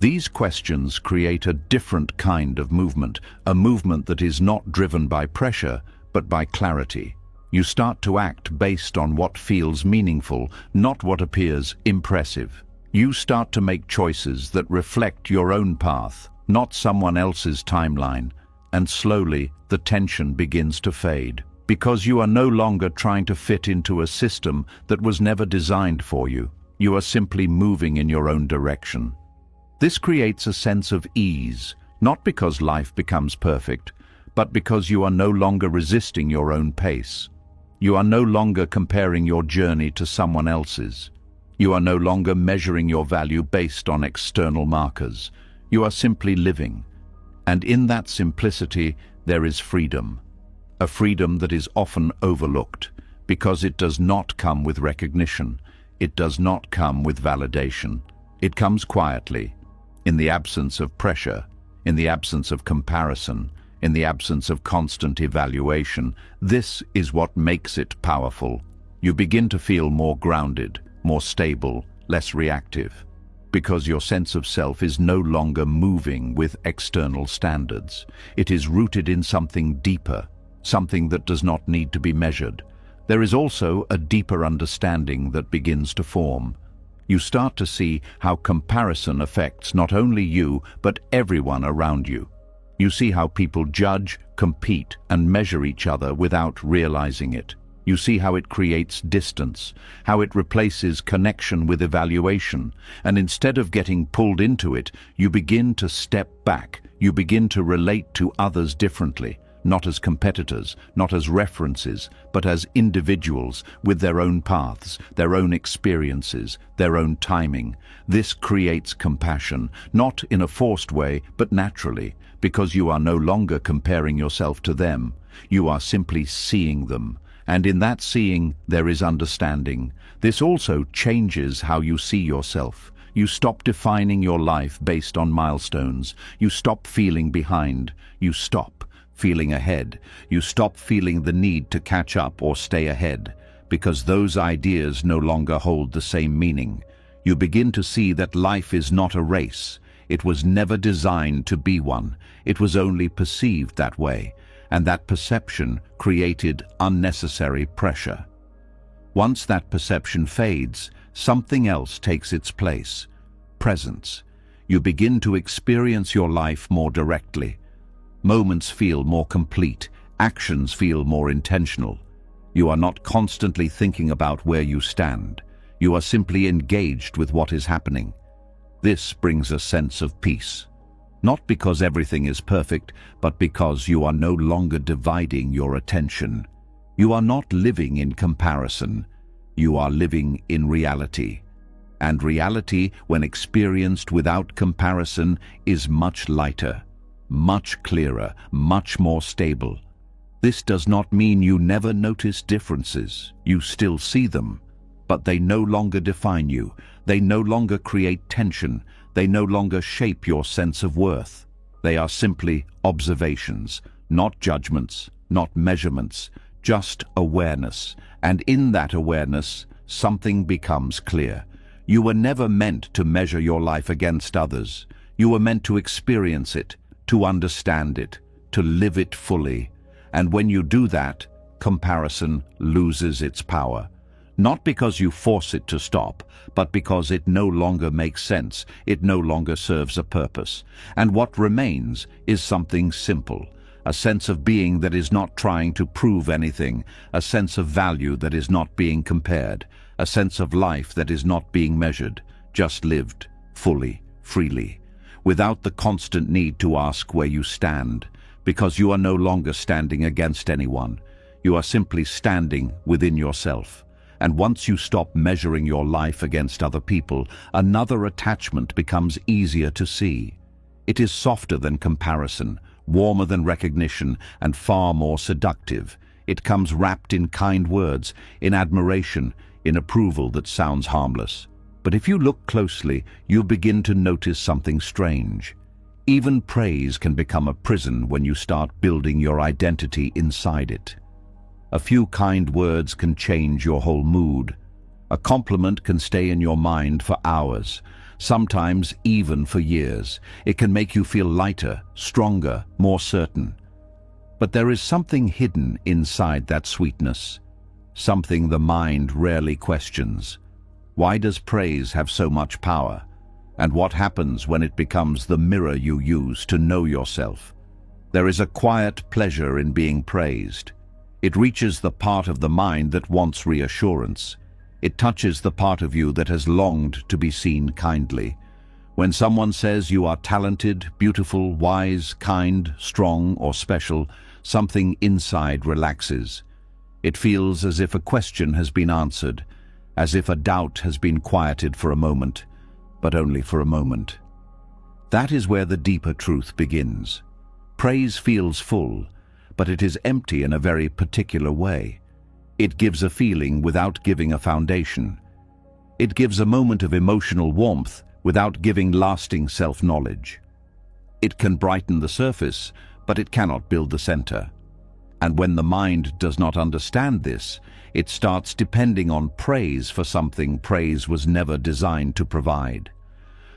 These questions create a different kind of movement, a movement that is not driven by pressure, but by clarity. You start to act based on what feels meaningful, not what appears impressive. You start to make choices that reflect your own path, not someone else's timeline, and slowly the tension begins to fade, because you are no longer trying to fit into a system that was never designed for you. You are simply moving in your own direction. This creates a sense of ease, not because life becomes perfect, but because you are no longer resisting your own pace. You are no longer comparing your journey to someone else's. You are no longer measuring your value based on external markers. You are simply living. And in that simplicity, there is freedom. A freedom that is often overlooked, because it does not come with recognition. It does not come with validation. It comes quietly, in the absence of pressure, in the absence of comparison, in the absence of constant evaluation. This is what makes it powerful. You begin to feel more grounded, more stable, less reactive, because your sense of self is no longer moving with external standards. It is rooted in something deeper, something that does not need to be measured, There is also a deeper understanding that begins to form. You start to see how comparison affects not only you, but everyone around you. You see how people judge, compete, and measure each other without realizing it. You see how it creates distance, how it replaces connection with evaluation, and instead of getting pulled into it, you begin to step back. You begin to relate to others differently, not as competitors, not as references, but as individuals with their own paths, their own experiences, their own timing. This creates compassion, not in a forced way, but naturally, because you are no longer comparing yourself to them. You are simply seeing them. And in that seeing, there is understanding. This also changes how you see yourself. You stop defining your life based on milestones. You stop feeling behind. You stop feeling ahead. You stop feeling the need to catch up or stay ahead, because those ideas no longer hold the same meaning. You begin to see that life is not a race. It was never designed to be one. It was only perceived that way, and that perception created unnecessary pressure. Once that perception fades, something else takes its place: presence. You begin to experience your life more directly. Moments feel more complete, actions feel more intentional. You are not constantly thinking about where you stand. You are simply engaged with what is happening. This brings a sense of peace. Not because everything is perfect, but because you are no longer dividing your attention. You are not living in comparison. You are living in reality. And reality, when experienced without comparison, is much lighter, much clearer, much more stable. This does not mean you never notice differences. You still see them, but they no longer define you. They no longer create tension. They no longer shape your sense of worth. They are simply observations, not judgments, not measurements, just awareness. And in that awareness, something becomes clear. You were never meant to measure your life against others. You were meant to experience it, to understand it, to live it fully. And when you do that, comparison loses its power. Not because you force it to stop, but because it no longer makes sense, it no longer serves a purpose. And what remains is something simple, a sense of being that is not trying to prove anything, a sense of value that is not being compared, a sense of life that is not being measured, just lived, fully, freely, without the constant need to ask where you stand, because you are no longer standing against anyone. You are simply standing within yourself. And once you stop measuring your life against other people, another attachment becomes easier to see. It is softer than comparison, warmer than recognition, and far more seductive. It comes wrapped in kind words, in admiration, in approval that sounds harmless. But if you look closely, you begin to notice something strange. Even praise can become a prison when you start building your identity inside it. A few kind words can change your whole mood. A compliment can stay in your mind for hours, sometimes even for years. It can make you feel lighter, stronger, more certain. But there is something hidden inside that sweetness, something the mind rarely questions. Why does praise have so much power? And what happens when it becomes the mirror you use to know yourself? There is a quiet pleasure in being praised. It reaches the part of the mind that wants reassurance. It touches the part of you that has longed to be seen kindly. When someone says you are talented, beautiful, wise, kind, strong, or special, something inside relaxes. It feels as if a question has been answered, as if a doubt has been quieted for a moment, but only for a moment. That is where the deeper truth begins. Praise feels full, but it is empty in a very particular way. It gives a feeling without giving a foundation. It gives a moment of emotional warmth without giving lasting self-knowledge. It can brighten the surface, but it cannot build the center. And when the mind does not understand this, it starts depending on praise for something praise was never designed to provide.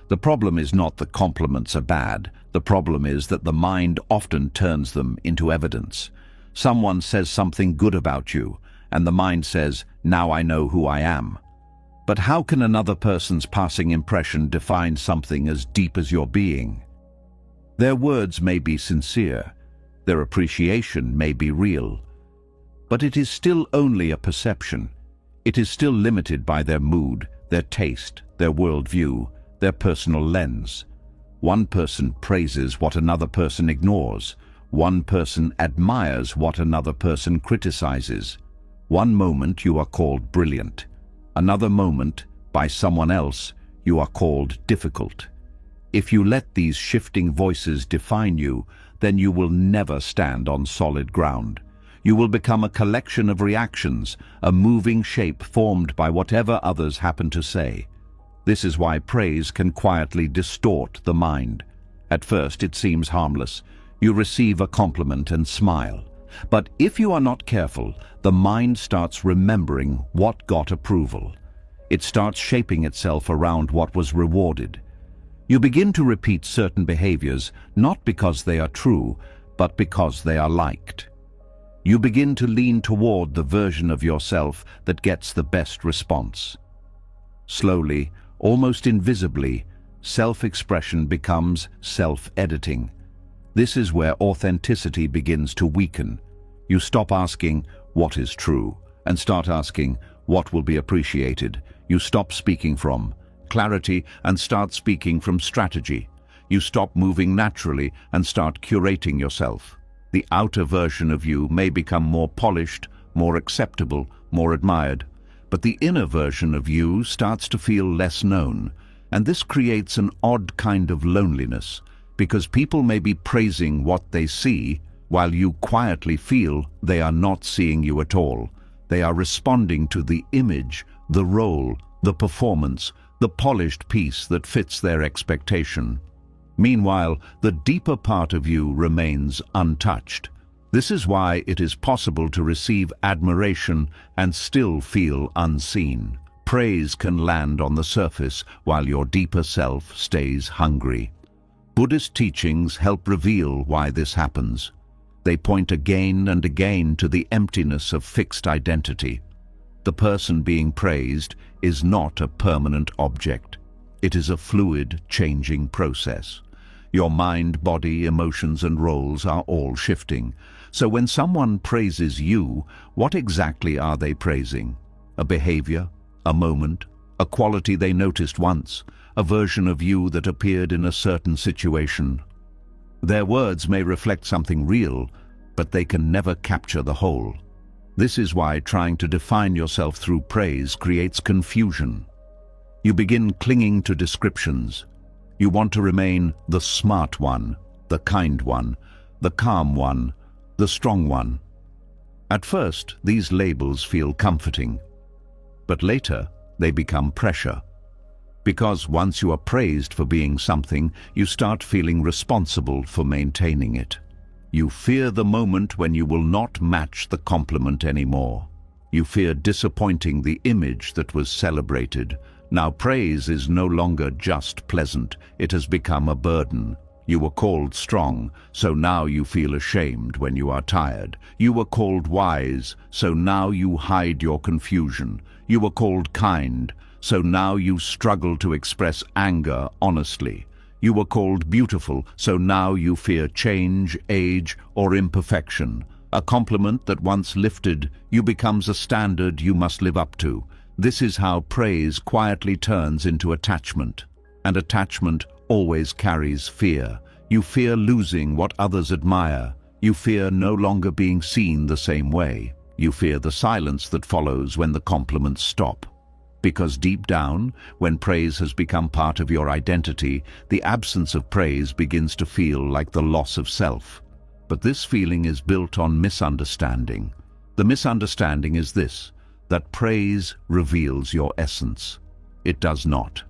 The problem is not that compliments are bad. The problem is that the mind often turns them into evidence. Someone says something good about you, and the mind says, "Now I know who I am." But how can another person's passing impression define something as deep as your being? Their words may be sincere, their appreciation may be real, but it is still only a perception. It is still limited by their mood, their taste, their worldview, their personal lens. One person praises what another person ignores. One person admires what another person criticizes. One moment you are called brilliant. Another moment, by someone else, you are called difficult. If you let these shifting voices define you, then you will never stand on solid ground. You will become a collection of reactions, a moving shape formed by whatever others happen to say. This is why praise can quietly distort the mind. At first it seems harmless. You receive a compliment and smile. But if you are not careful, the mind starts remembering what got approval. It starts shaping itself around what was rewarded. You begin to repeat certain behaviors, not because they are true, but because they are liked. You begin to lean toward the version of yourself that gets the best response. Slowly, almost invisibly, self-expression becomes self-editing. This is where authenticity begins to weaken. You stop asking, "What is true?" and start asking, "What will be appreciated?" You stop speaking from clarity and start speaking from strategy. You stop moving naturally and start curating yourself. The outer version of you may become more polished, more acceptable, more admired, but the inner version of you starts to feel less known, and this creates an odd kind of loneliness, because people may be praising what they see, while you quietly feel they are not seeing you at all. They are responding to the image, the role, the performance, the polished piece that fits their expectation. Meanwhile, the deeper part of you remains untouched. This is why it is possible to receive admiration and still feel unseen. Praise can land on the surface while your deeper self stays hungry. Buddhist teachings help reveal why this happens. They point again and again to the emptiness of fixed identity. The person being praised is not a permanent object. It is a fluid, changing process. Your mind, body, emotions, and roles are all shifting. So when someone praises you, what exactly are they praising? A behavior, a moment, a quality they noticed once, a version of you that appeared in a certain situation. Their words may reflect something real, but they can never capture the whole. This is why trying to define yourself through praise creates confusion. You begin clinging to descriptions. You want to remain the smart one, the kind one, the calm one, the strong one. At first, these labels feel comforting, but later they become pressure. Because once you are praised for being something, you start feeling responsible for maintaining it. You fear the moment when you will not match the compliment anymore. You fear disappointing the image that was celebrated. Now praise is no longer just pleasant, it has become a burden. You were called strong, so now you feel ashamed when you are tired. You were called wise, so now you hide your confusion. You were called kind, so now you struggle to express anger honestly. You were called beautiful, so now you fear change, age, or imperfection. A compliment that once lifted you becomes a standard you must live up to. This is how praise quietly turns into attachment. And attachment always carries fear. You fear losing what others admire. You fear no longer being seen the same way. You fear the silence that follows when the compliments stop. Because deep down, when praise has become part of your identity, the absence of praise begins to feel like the loss of self. But this feeling is built on misunderstanding. The misunderstanding is this, that praise reveals your essence. It does not.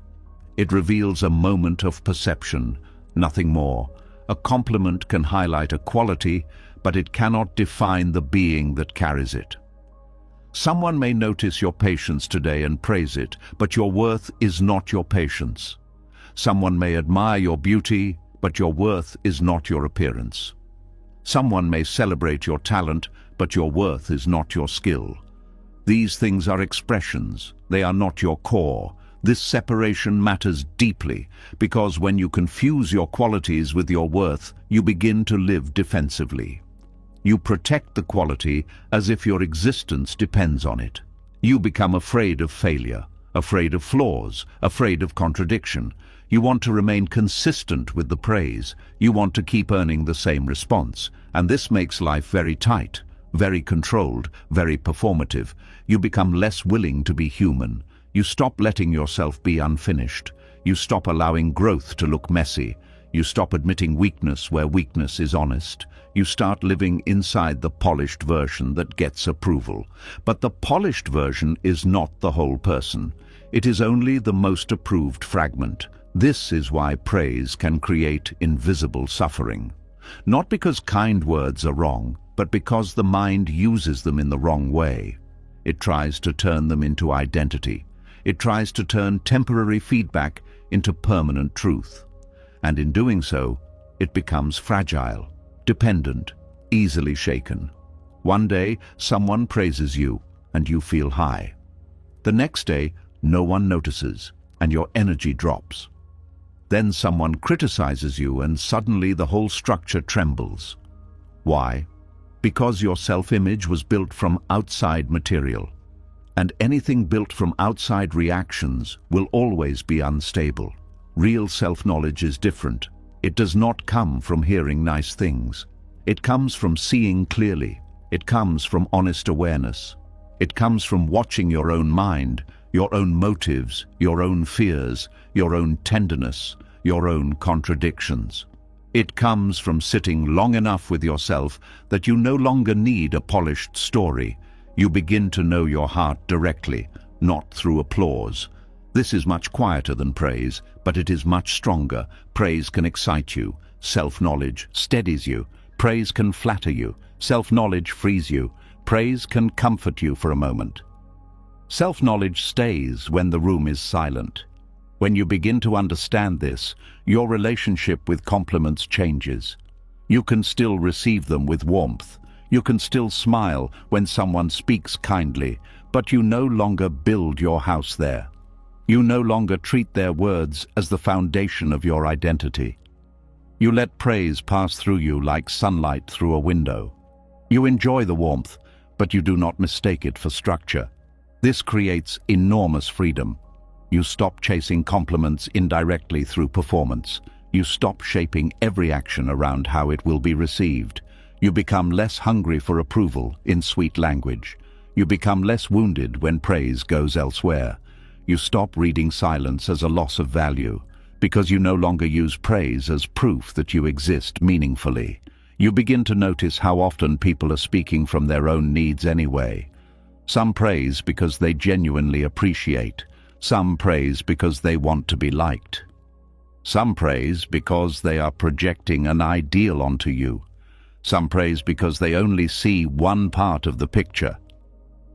It reveals a moment of perception, nothing more. A compliment can highlight a quality, but it cannot define the being that carries it. Someone may notice your patience today and praise it, but your worth is not your patience. Someone may admire your beauty, but your worth is not your appearance. Someone may celebrate your talent, but your worth is not your skill. These things are expressions. They are not your core. This separation matters deeply because when you confuse your qualities with your worth, you begin to live defensively. You protect the quality as if your existence depends on it. You become afraid of failure, afraid of flaws, afraid of contradiction. You want to remain consistent with the praise. You want to keep earning the same response. And this makes life very tight, very controlled, very performative. You become less willing to be human. You stop letting yourself be unfinished. You stop allowing growth to look messy. You stop admitting weakness where weakness is honest. You start living inside the polished version that gets approval. But the polished version is not the whole person. It is only the most approved fragment. This is why praise can create invisible suffering. Not because kind words are wrong, but because the mind uses them in the wrong way. It tries to turn them into identity. It tries to turn temporary feedback into permanent truth. And in doing so, it becomes fragile, dependent, easily shaken. One day, someone praises you, and you feel high. The next day, no one notices, and your energy drops. Then someone criticizes you, and suddenly the whole structure trembles. Why? Because your self-image was built from outside material. And anything built from outside reactions will always be unstable. Real self-knowledge is different. It does not come from hearing nice things. It comes from seeing clearly. It comes from honest awareness. It comes from watching your own mind, your own motives, your own fears, your own tenderness, your own contradictions. It comes from sitting long enough with yourself that you no longer need a polished story. You begin to know your heart directly, not through applause. This is much quieter than praise, but it is much stronger. Praise can excite you. Self-knowledge steadies you. Praise can flatter you. Self-knowledge frees you. Praise can comfort you for a moment. Self-knowledge stays when the room is silent. When you begin to understand this, your relationship with compliments changes. You can still receive them with warmth. You can still smile when someone speaks kindly, but you no longer build your house there. You no longer treat their words as the foundation of your identity. You let praise pass through you like sunlight through a window. You enjoy the warmth, but you do not mistake it for structure. This creates enormous freedom. You stop chasing compliments indirectly through performance. You stop shaping every action around how it will be received. You become less hungry for approval in sweet language. You become less wounded when praise goes elsewhere. You stop reading silence as a loss of value, because you no longer use praise as proof that you exist meaningfully. You begin to notice how often people are speaking from their own needs anyway. Some praise because they genuinely appreciate. Some praise because they want to be liked. Some praise because they are projecting an ideal onto you. Some praise because they only see one part of the picture.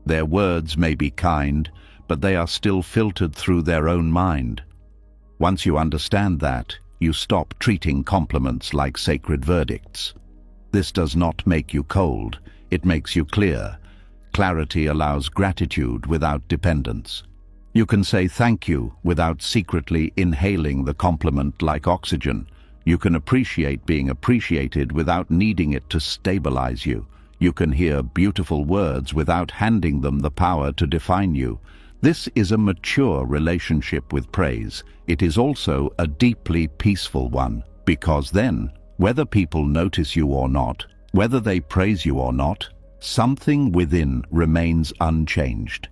Their words may be kind, but they are still filtered through their own mind. Once you understand that, you stop treating compliments like sacred verdicts. This does not make you cold, it makes you clear. Clarity allows gratitude without dependence. You can say thank you without secretly inhaling the compliment like oxygen. You can appreciate being appreciated without needing it to stabilize you. You can hear beautiful words without handing them the power to define you. This is a mature relationship with praise. It is also a deeply peaceful one, because then, whether people notice you or not, whether they praise you or not, something within remains unchanged.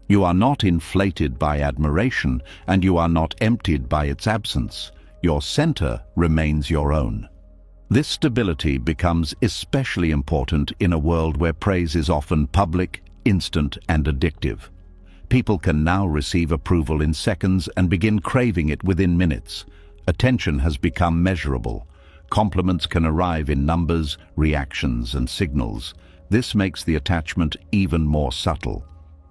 You are not inflated by admiration, and you are not emptied by its absence. Your center remains your own. This stability becomes especially important in a world where praise is often public, instant, and addictive. People can now receive approval in seconds and begin craving it within minutes. Attention has become measurable. Compliments can arrive in numbers, reactions, and signals. This makes the attachment even more subtle.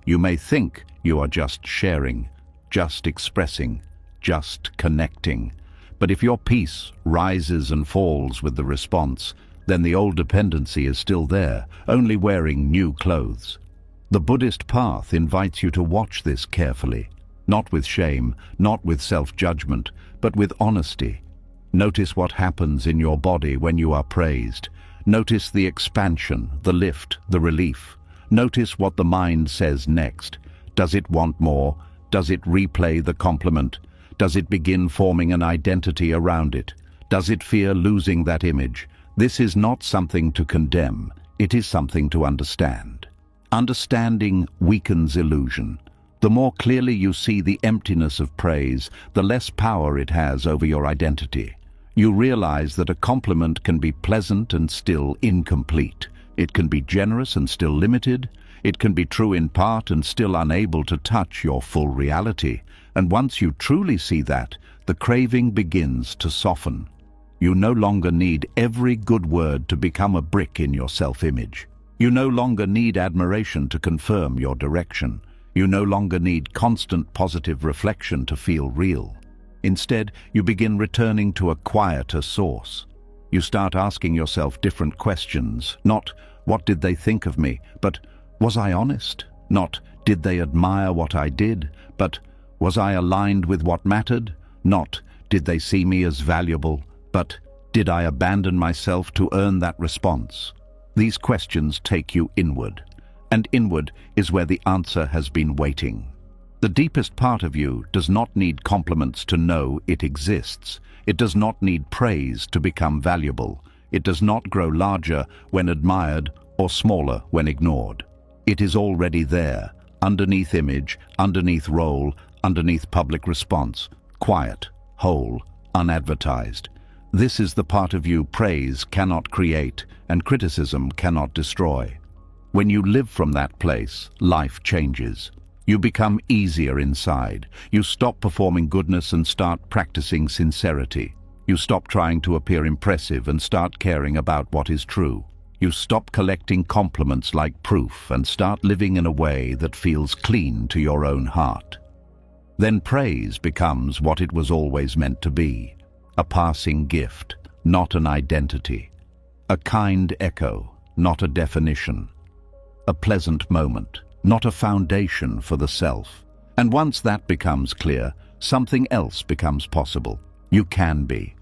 You may think you are just sharing, just expressing, just connecting. But if your peace rises and falls with the response, then the old dependency is still there, only wearing new clothes. The Buddhist path invites you to watch this carefully, not with shame, not with self-judgment, but with honesty. Notice what happens in your body when you are praised. Notice the expansion, the lift, the relief. Notice what the mind says next. Does it want more? Does it replay the compliment? Does it begin forming an identity around it? Does it fear losing that image? This is not something to condemn. It is something to understand. Understanding weakens illusion. The more clearly you see the emptiness of praise, the less power it has over your identity. You realize that a compliment can be pleasant and still incomplete. It can be generous and still limited. It can be true in part and still unable to touch your full reality. And once you truly see that, the craving begins to soften. You no longer need every good word to become a brick in your self-image. You no longer need admiration to confirm your direction. You no longer need constant positive reflection to feel real. Instead, you begin returning to a quieter source. You start asking yourself different questions, not "what did they think of me?" but "was I honest?" Not "did they admire what I did?" but "was I aligned with what mattered?" Not "did they see me as valuable?" but "did I abandon myself to earn that response?" These questions take you inward, and inward is where the answer has been waiting. The deepest part of you does not need compliments to know it exists. It does not need praise to become valuable. It does not grow larger when admired or smaller when ignored. It is already there, underneath image, underneath role, underneath public response, quiet, whole, unadvertised. This is the part of you praise cannot create and criticism cannot destroy. When you live from that place, life changes. You become easier inside. You stop performing goodness and start practicing sincerity. You stop trying to appear impressive and start caring about what is true. You stop collecting compliments like proof and start living in a way that feels clean to your own heart. Then praise becomes what it was always meant to be, a passing gift, not an identity, a kind echo, not a definition, a pleasant moment, not a foundation for the self. And once that becomes clear, something else becomes possible. You can be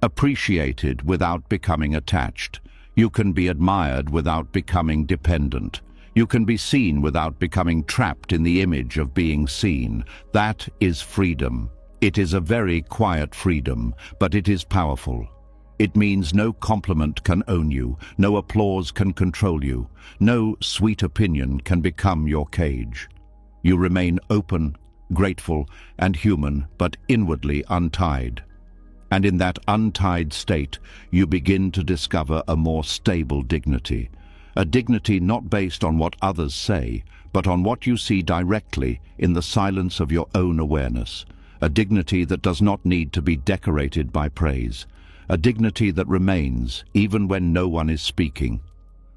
appreciated without becoming attached. You can be admired without becoming dependent. You can be seen without becoming trapped in the image of being seen. That is freedom. It is a very quiet freedom, but it is powerful. It means no compliment can own you, no applause can control you, no sweet opinion can become your cage. You remain open, grateful, and human, but inwardly untied. And in that untied state, you begin to discover a more stable dignity. A dignity not based on what others say, but on what you see directly in the silence of your own awareness. A dignity that does not need to be decorated by praise. A dignity that remains even when no one is speaking.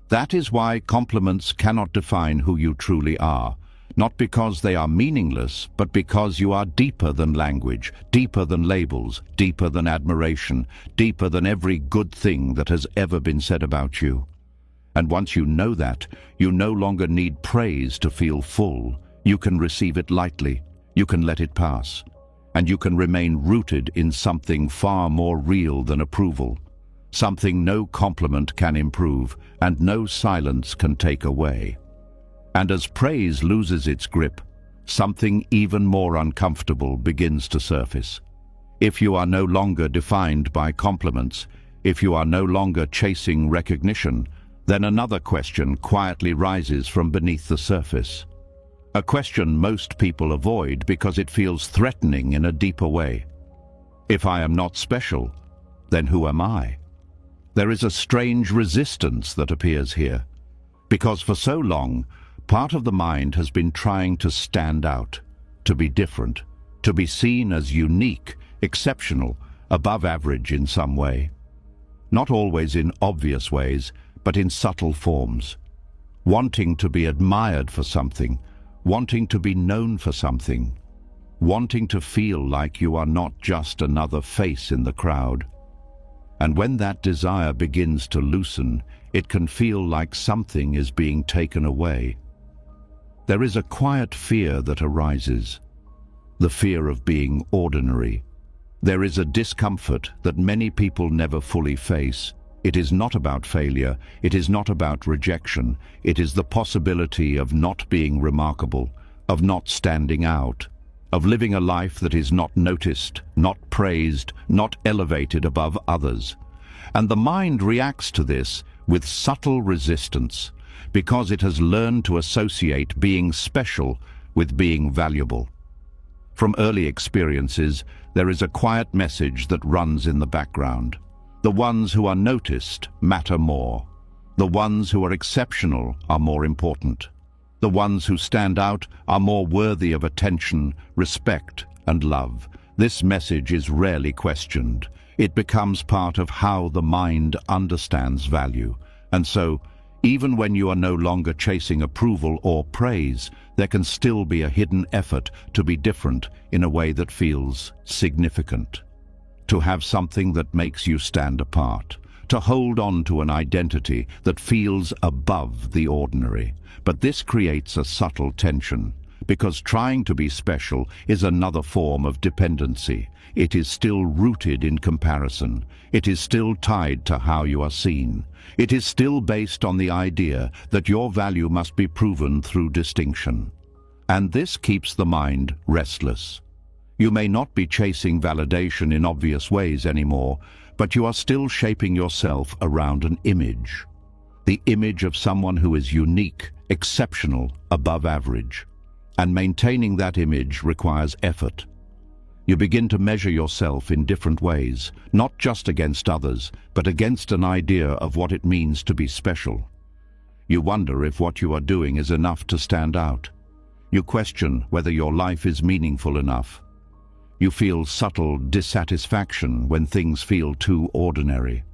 That is why compliments cannot define who you truly are, not because they are meaningless, but because you are deeper than language, deeper than labels, deeper than admiration, deeper than every good thing that has ever been said about you. And once you know that, you no longer need praise to feel full. You can receive it lightly, you can let it pass. And you can remain rooted in something far more real than approval, something no compliment can improve and no silence can take away. And as praise loses its grip, something even more uncomfortable begins to surface. If you are no longer defined by compliments, if you are no longer chasing recognition, then another question quietly rises from beneath the surface. A question most people avoid because it feels threatening in a deeper way. If I am not special, then who am I? There is a strange resistance that appears here, because for so long, part of the mind has been trying to stand out, to be different, to be seen as unique, exceptional, above average in some way. Not always in obvious ways, but in subtle forms. Wanting to be admired for something, wanting to be known for something, wanting to feel like you are not just another face in the crowd. And when that desire begins to loosen, it can feel like something is being taken away. there is a quiet fear that arises. The fear of being ordinary. There is a discomfort that many people never fully face. It is not about failure, it is not about rejection, it is the possibility of not being remarkable, of not standing out, of living a life that is not noticed, not praised, not elevated above others. And the mind reacts to this with subtle resistance, because it has learned to associate being special with being valuable. From early experiences, there is a quiet message that runs in the background. The ones who are noticed matter more. The ones who are exceptional are more important. The ones who stand out are more worthy of attention, respect, and love. This message is rarely questioned. It becomes part of how the mind understands value. And so, even when you are no longer chasing approval or praise, there can still be a hidden effort to be different in a way that feels significant. To have something that makes you stand apart. To hold on to an identity that feels above the ordinary. But this creates a subtle tension, because trying to be special is another form of dependency. It is still rooted in comparison. It is still tied to how you are seen. It is still based on the idea that your value must be proven through distinction. And this keeps the mind restless. You may not be chasing validation in obvious ways anymore, but you are still shaping yourself around an image. The image of someone who is unique, exceptional, above average. And maintaining that image requires effort. You begin to measure yourself in different ways, not just against others, but against an idea of what it means to be special. You wonder if what you are doing is enough to stand out. You question whether your life is meaningful enough. You feel subtle dissatisfaction when things feel too ordinary,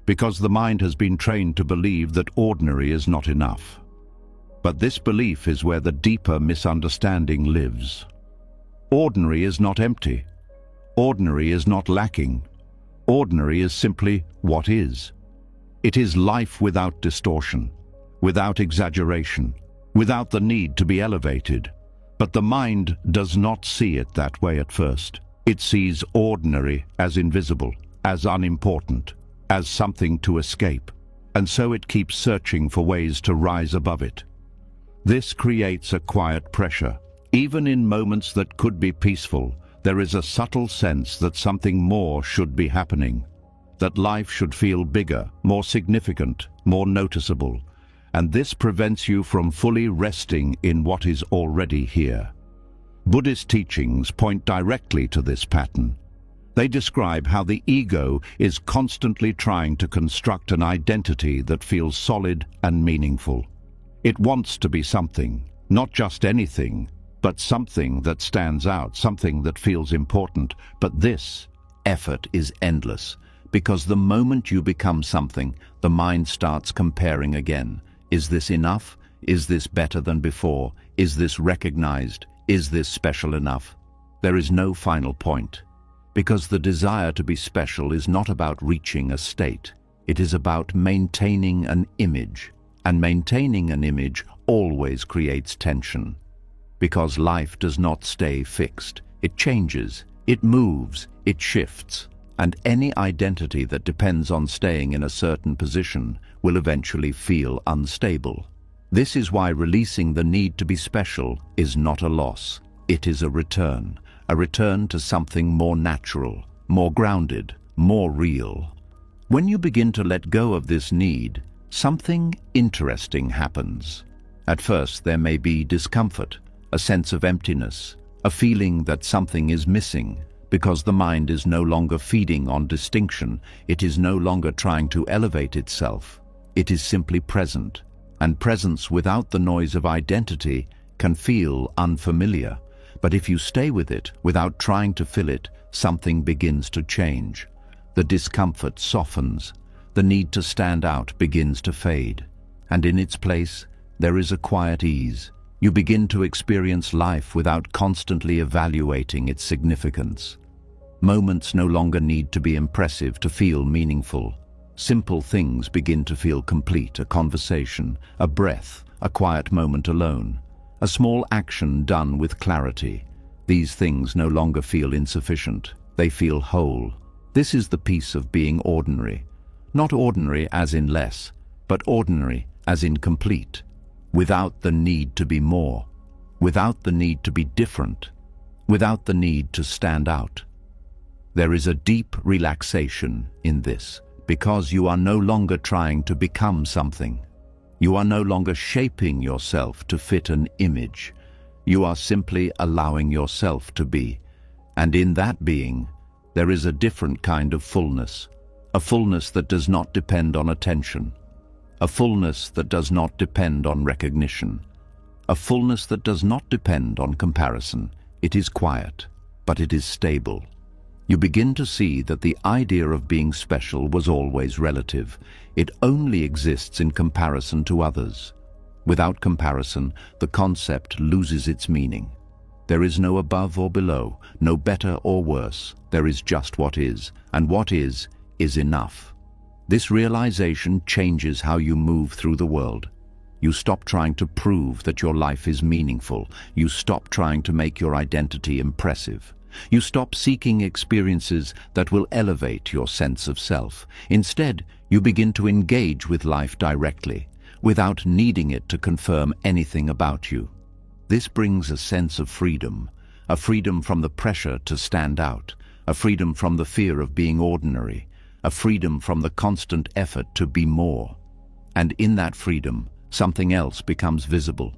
because the mind has been trained to believe that ordinary is not enough. But this belief is where the deeper misunderstanding lives. Ordinary is not empty. Ordinary is not lacking. Ordinary is simply what is. It is life without distortion, without exaggeration, without the need to be elevated. But the mind does not see it that way at first. It sees ordinary as invisible, as unimportant, as something to escape. And so it keeps searching for ways to rise above it. This creates a quiet pressure. Even in moments that could be peaceful, there is a subtle sense that something more should be happening, that life should feel bigger, more significant, more noticeable, and this prevents you from fully resting in what is already here. Buddhist teachings point directly to this pattern. They describe how the ego is constantly trying to construct an identity that feels solid and meaningful. It wants to be something, not just anything, but something that stands out, something that feels important. But this effort is endless, because the moment you become something, the mind starts comparing again. Is this enough? Is this better than before? Is this recognized? Is this special enough? There is no final point, because the desire to be special is not about reaching a state. It is about maintaining an image, and maintaining an image always creates tension. Because life does not stay fixed. It changes, it moves, it shifts, and any identity that depends on staying in a certain position will eventually feel unstable. This is why releasing the need to be special is not a loss. It is a return to something more natural, more grounded, more real. When you begin to let go of this need, something interesting happens. At first, there may be discomfort, a sense of emptiness, a feeling that something is missing, because the mind is no longer feeding on distinction. It is no longer trying to elevate itself. It is simply present, and presence without the noise of identity can feel unfamiliar. But if you stay with it, without trying to fill it, something begins to change. The discomfort softens, the need to stand out begins to fade, and in its place, there is a quiet ease. You begin to experience life without constantly evaluating its significance. Moments no longer need to be impressive to feel meaningful. Simple things begin to feel complete: a conversation, a breath, a quiet moment alone. a small action done with clarity. These things no longer feel insufficient. They feel whole. This is the peace of being ordinary. Not ordinary as in less, but ordinary as in complete, without the need to be more, without the need to be different, without the need to stand out. There is a deep relaxation in this, because you are no longer trying to become something. You are no longer shaping yourself to fit an image. You are simply allowing yourself to be. And in that being, there is a different kind of fullness, a fullness that does not depend on attention, a fullness that does not depend on recognition, a fullness that does not depend on comparison. It is quiet, but it is stable. You begin to see that the idea of being special was always relative. It only exists in comparison to others. Without comparison, the concept loses its meaning. There is no above or below, no better or worse. There is just what is, and what is enough. This realization changes how you move through the world. You stop trying to prove that your life is meaningful. You stop trying to make your identity impressive. You stop seeking experiences that will elevate your sense of self. Instead, you begin to engage with life directly, without needing it to confirm anything about you. This brings a sense of freedom, a freedom from the pressure to stand out, a freedom from the fear of being ordinary, a freedom from the constant effort to be more. And in that freedom, something else becomes visible.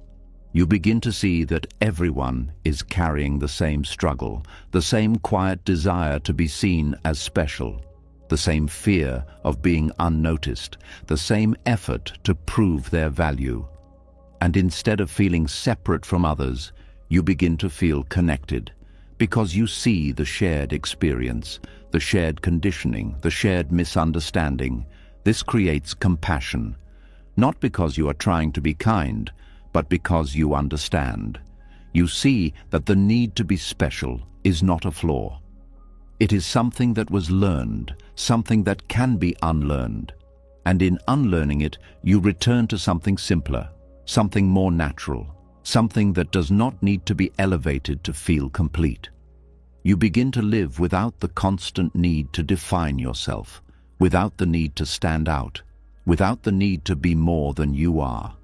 You begin to see that everyone is carrying the same struggle, the same quiet desire to be seen as special, the same fear of being unnoticed, the same effort to prove their value. And instead of feeling separate from others, you begin to feel connected, because you see the shared experience, the shared conditioning, the shared misunderstanding. This creates compassion, not because you are trying to be kind, but because you understand. You see that the need to be special is not a flaw. It is something that was learned, something that can be unlearned. And in unlearning it, you return to something simpler, something more natural, something that does not need to be elevated to feel complete. You begin to live without the constant need to define yourself, without the need to stand out, without the need to be more than you are.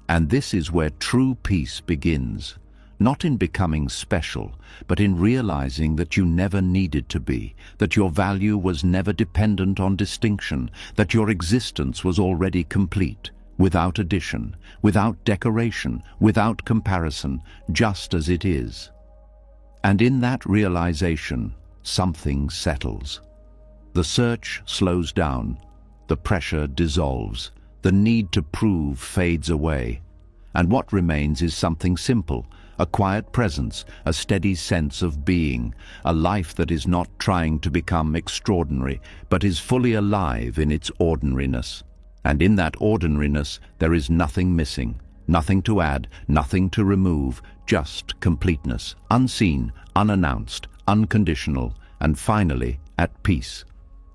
And this is where true peace begins, not in becoming special, but in realizing that you never needed to be, that your value was never dependent on distinction, that your existence was already complete, without addition, without decoration, without comparison, just as it is. And in that realization, something settles. The search slows down, the pressure dissolves, the need to prove fades away, and what remains is something simple, a quiet presence, a steady sense of being, a life that is not trying to become extraordinary, but is fully alive in its ordinariness. And in that ordinariness there is nothing missing, nothing to add, nothing to remove, just completeness, unseen, unannounced, unconditional, and finally at peace.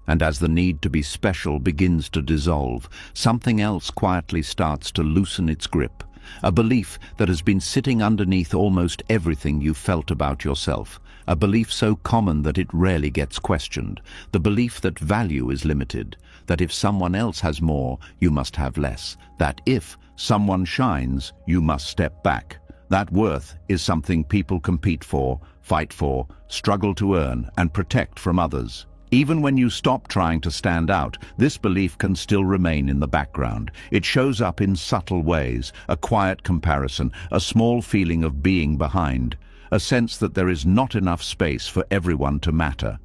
And as the need to be special begins to dissolve, something else quietly starts to loosen its grip, a belief that has been sitting underneath almost everything you felt about yourself, a belief so common that it rarely gets questioned, the belief that value is limited, that if someone else has more, you must have less, that if someone shines, you must step back. That worth is something people compete for, fight for, struggle to earn, and protect from others. Even when you stop trying to stand out, this belief can still remain in the background. It shows up in subtle ways, a quiet comparison, a small feeling of being behind, a sense that there is not enough space for everyone to matter.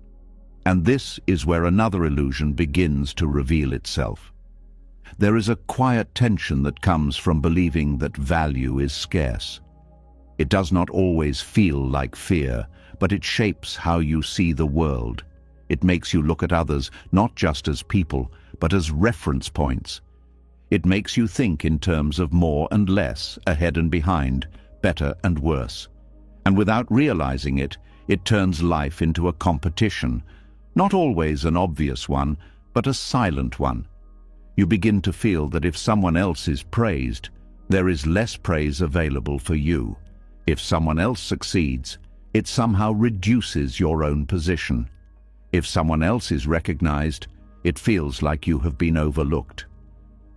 And this is where another illusion begins to reveal itself. There is a quiet tension that comes from believing that value is scarce. It does not always feel like fear, but it shapes how you see the world. It makes you look at others not just as people, but as reference points. It makes you think in terms of more and less, ahead and behind, better and worse. And without realizing it, it turns life into a competition, not always an obvious one, but a silent one. You begin to feel that if someone else is praised, There is less praise available for you. If someone else succeeds, it somehow reduces your own position. If someone else is recognized, it feels like you have been overlooked.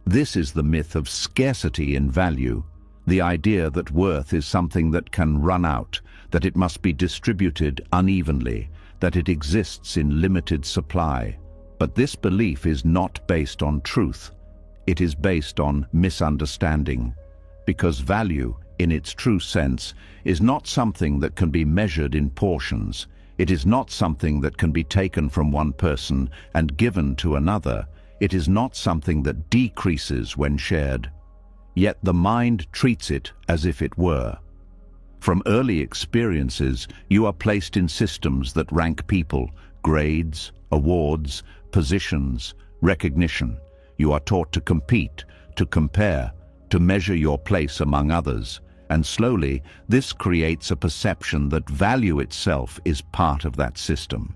This is the myth of scarcity in value, the idea that worth is something that can run out, that it must be distributed unevenly, that it exists in limited supply. But this belief is not based on truth. It is based on misunderstanding, because value, in its true sense, is not something that can be measured in portions. It is not something that can be taken from one person and given to another. It is not something that decreases when shared. Yet the mind treats it as if it were. From early experiences, you are placed in systems that rank people, grades, awards, positions, recognition. You are taught to compete, to compare, to measure your place among others. And slowly, this creates a perception that value itself is part of that system.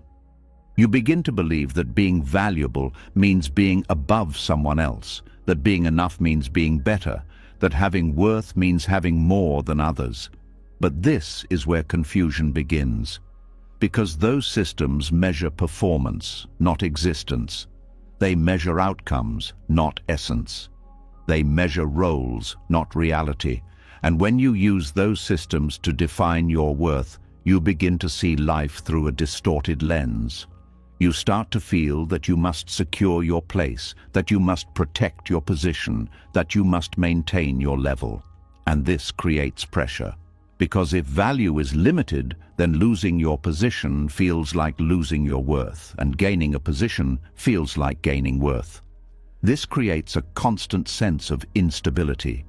You begin to believe that being valuable means being above someone else, that being enough means being better, that having worth means having more than others. But this is where confusion begins, because those systems measure performance, not existence. They measure outcomes, not essence. They measure roles, not reality. And when you use those systems to define your worth, you begin to see life through a distorted lens. You start to feel that you must secure your place, that you must protect your position, that you must maintain your level. And this creates pressure. Because if value is limited, then losing your position feels like losing your worth, and gaining a position feels like gaining worth. This creates a constant sense of instability.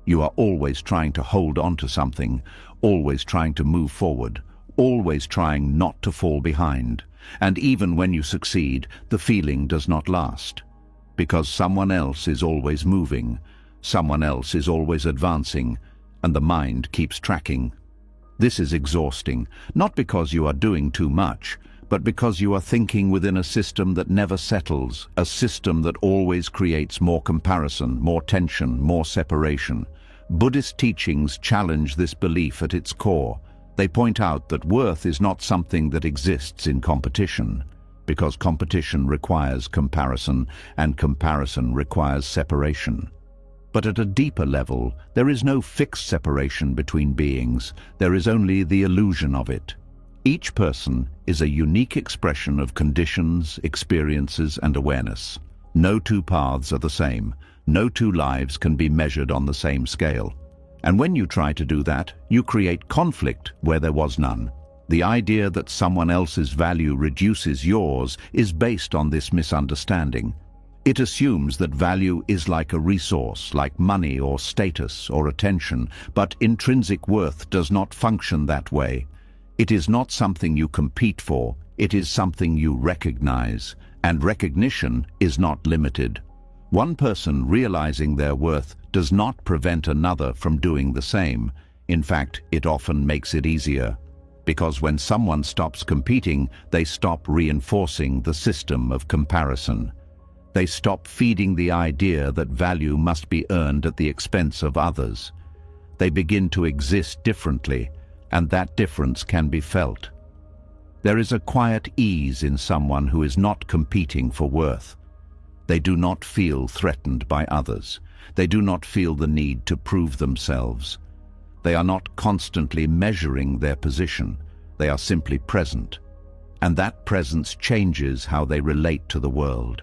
You are always trying to hold on to something, always trying to move forward, always trying not to fall behind. And even when you succeed, the feeling does not last. Because someone else is always moving, someone else is always advancing, and the mind keeps tracking. This is exhausting, not because you are doing too much, but because you are thinking within a system that never settles, a system that always creates more comparison, more tension, more separation. Buddhist teachings challenge this belief at its core. They point out that worth is not something that exists in competition, because competition requires comparison, and comparison requires separation. But at a deeper level, there is no fixed separation between beings. There is only the illusion of it. Each person is a unique expression of conditions, experiences, and awareness. No two paths are the same. No two lives can be measured on the same scale. And when you try to do that, you create conflict where there was none. The idea that someone else's value reduces yours is based on this misunderstanding. It assumes that value is like a resource, like money or status or attention, but intrinsic worth does not function that way. It is not something you compete for, it is something you recognize, and recognition is not limited. One person realizing their worth does not prevent another from doing the same. In fact, it often makes it easier. Because when someone stops competing, they stop reinforcing the system of comparison. They stop feeding the idea that value must be earned at the expense of others. They begin to exist differently, and that difference can be felt. There is a quiet ease in someone who is not competing for worth. They do not feel threatened by others. They do not feel the need to prove themselves. They are not constantly measuring their position. They are simply present. And that presence changes how they relate to the world.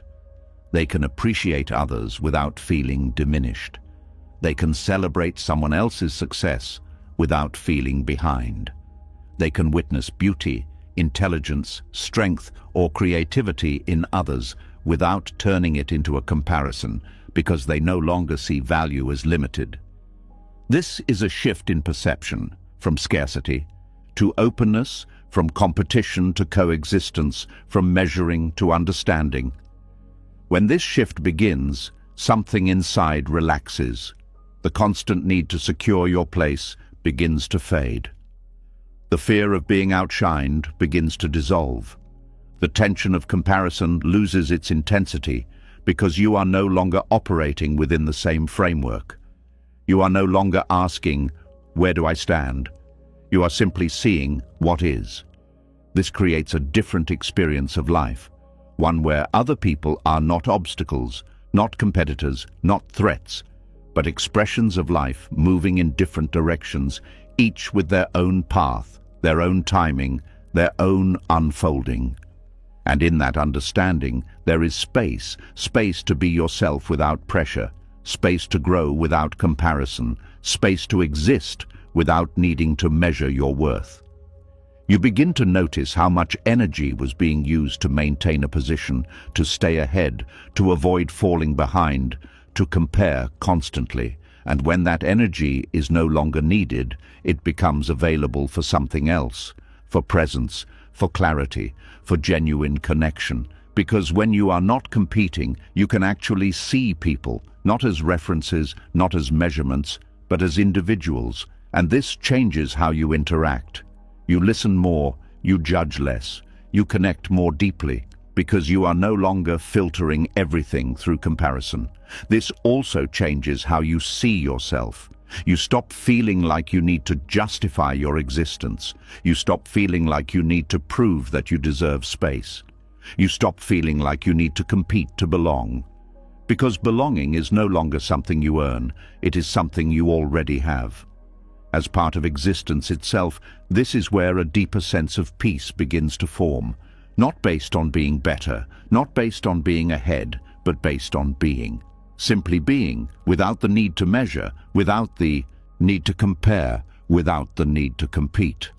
They can appreciate others without feeling diminished. They can celebrate someone else's success without feeling behind. They can witness beauty, intelligence, strength, or creativity in others without turning it into a comparison, because they no longer see value as limited. This is a shift in perception, from scarcity to openness, from competition to coexistence, from measuring to understanding. When this shift begins, something inside relaxes. The constant need to secure your place begins to fade. The fear of being outshined begins to dissolve. The tension of comparison loses its intensity because you are no longer operating within the same framework. You are no longer asking, "Where do I stand?" You are simply seeing what is. This creates a different experience of life, one where other people are not obstacles, not competitors, not threats, but expressions of life moving in different directions, each with their own path, their own timing, their own unfolding. And in that understanding, there is space to be yourself without pressure, space to grow without comparison, space to exist without needing to measure your worth. You begin to notice how much energy was being used to maintain a position, to stay ahead, to avoid falling behind, to compare constantly. And when that energy is no longer needed, it becomes available for something else, for presence, for clarity, for genuine connection. Because when you are not competing, you can actually see people, not as references, not as measurements, but as individuals. And this changes how you interact. You listen more, you judge less, you connect more deeply, because you are no longer filtering everything through comparison. This also changes how you see yourself. You stop feeling like you need to justify your existence. You stop feeling like you need to prove that you deserve space. You stop feeling like you need to compete to belong. Because belonging is no longer something you earn, it is something you already have. As part of existence itself, this is where a deeper sense of peace begins to form, not based on being better, not based on being ahead, but based on being. Simply being, without the need to measure, without the need to compare, without the need to compete.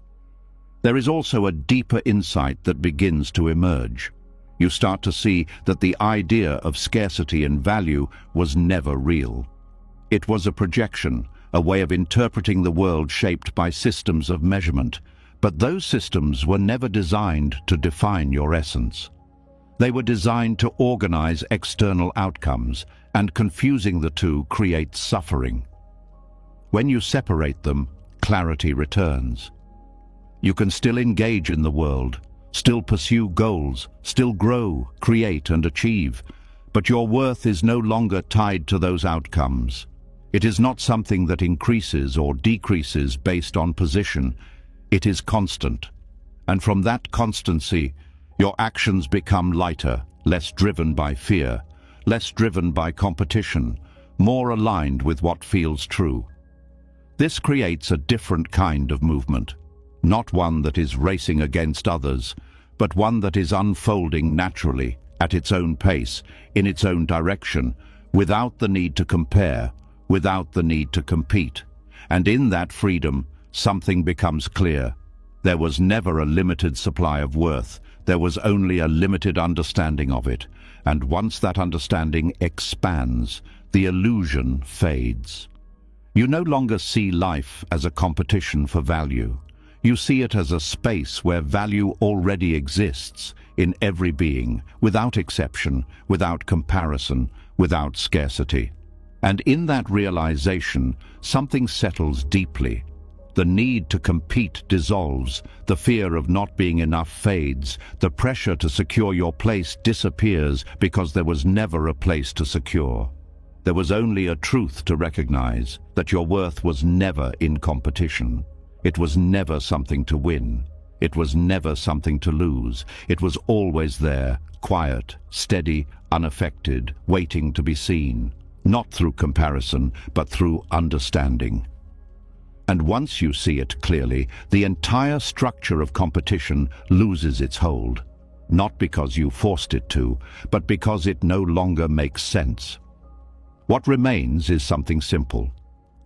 There is also a deeper insight that begins to emerge. You start to see that the idea of scarcity and value was never real. It was a projection, a way of interpreting the world shaped by systems of measurement. But those systems were never designed to define your essence. They were designed to organize external outcomes, and confusing the two creates suffering. When you separate them, clarity returns. You can still engage in the world, still pursue goals, still grow, create and achieve, but your worth is no longer tied to those outcomes. It is not something that increases or decreases based on position. It is constant. And from that constancy, your actions become lighter, less driven by fear, less driven by competition, more aligned with what feels true. This creates a different kind of movement, not one that is racing against others, but one that is unfolding naturally, at its own pace, in its own direction, without the need to compare, without the need to compete. And in that freedom, something becomes clear. There was never a limited supply of worth. There was only a limited understanding of it. And once that understanding expands, the illusion fades. You no longer see life as a competition for value. You see it as a space where value already exists in every being, without exception, without comparison, without scarcity. And in that realization, something settles deeply. The need to compete dissolves, the fear of not being enough fades, the pressure to secure your place disappears because there was never a place to secure. There was only a truth to recognize, that your worth was never in competition. It was never something to win. It was never something to lose. It was always there, quiet, steady, unaffected, waiting to be seen. Not through comparison, but through understanding. And once you see it clearly, the entire structure of competition loses its hold. Not because you forced it to, but because it no longer makes sense. What remains is something simple.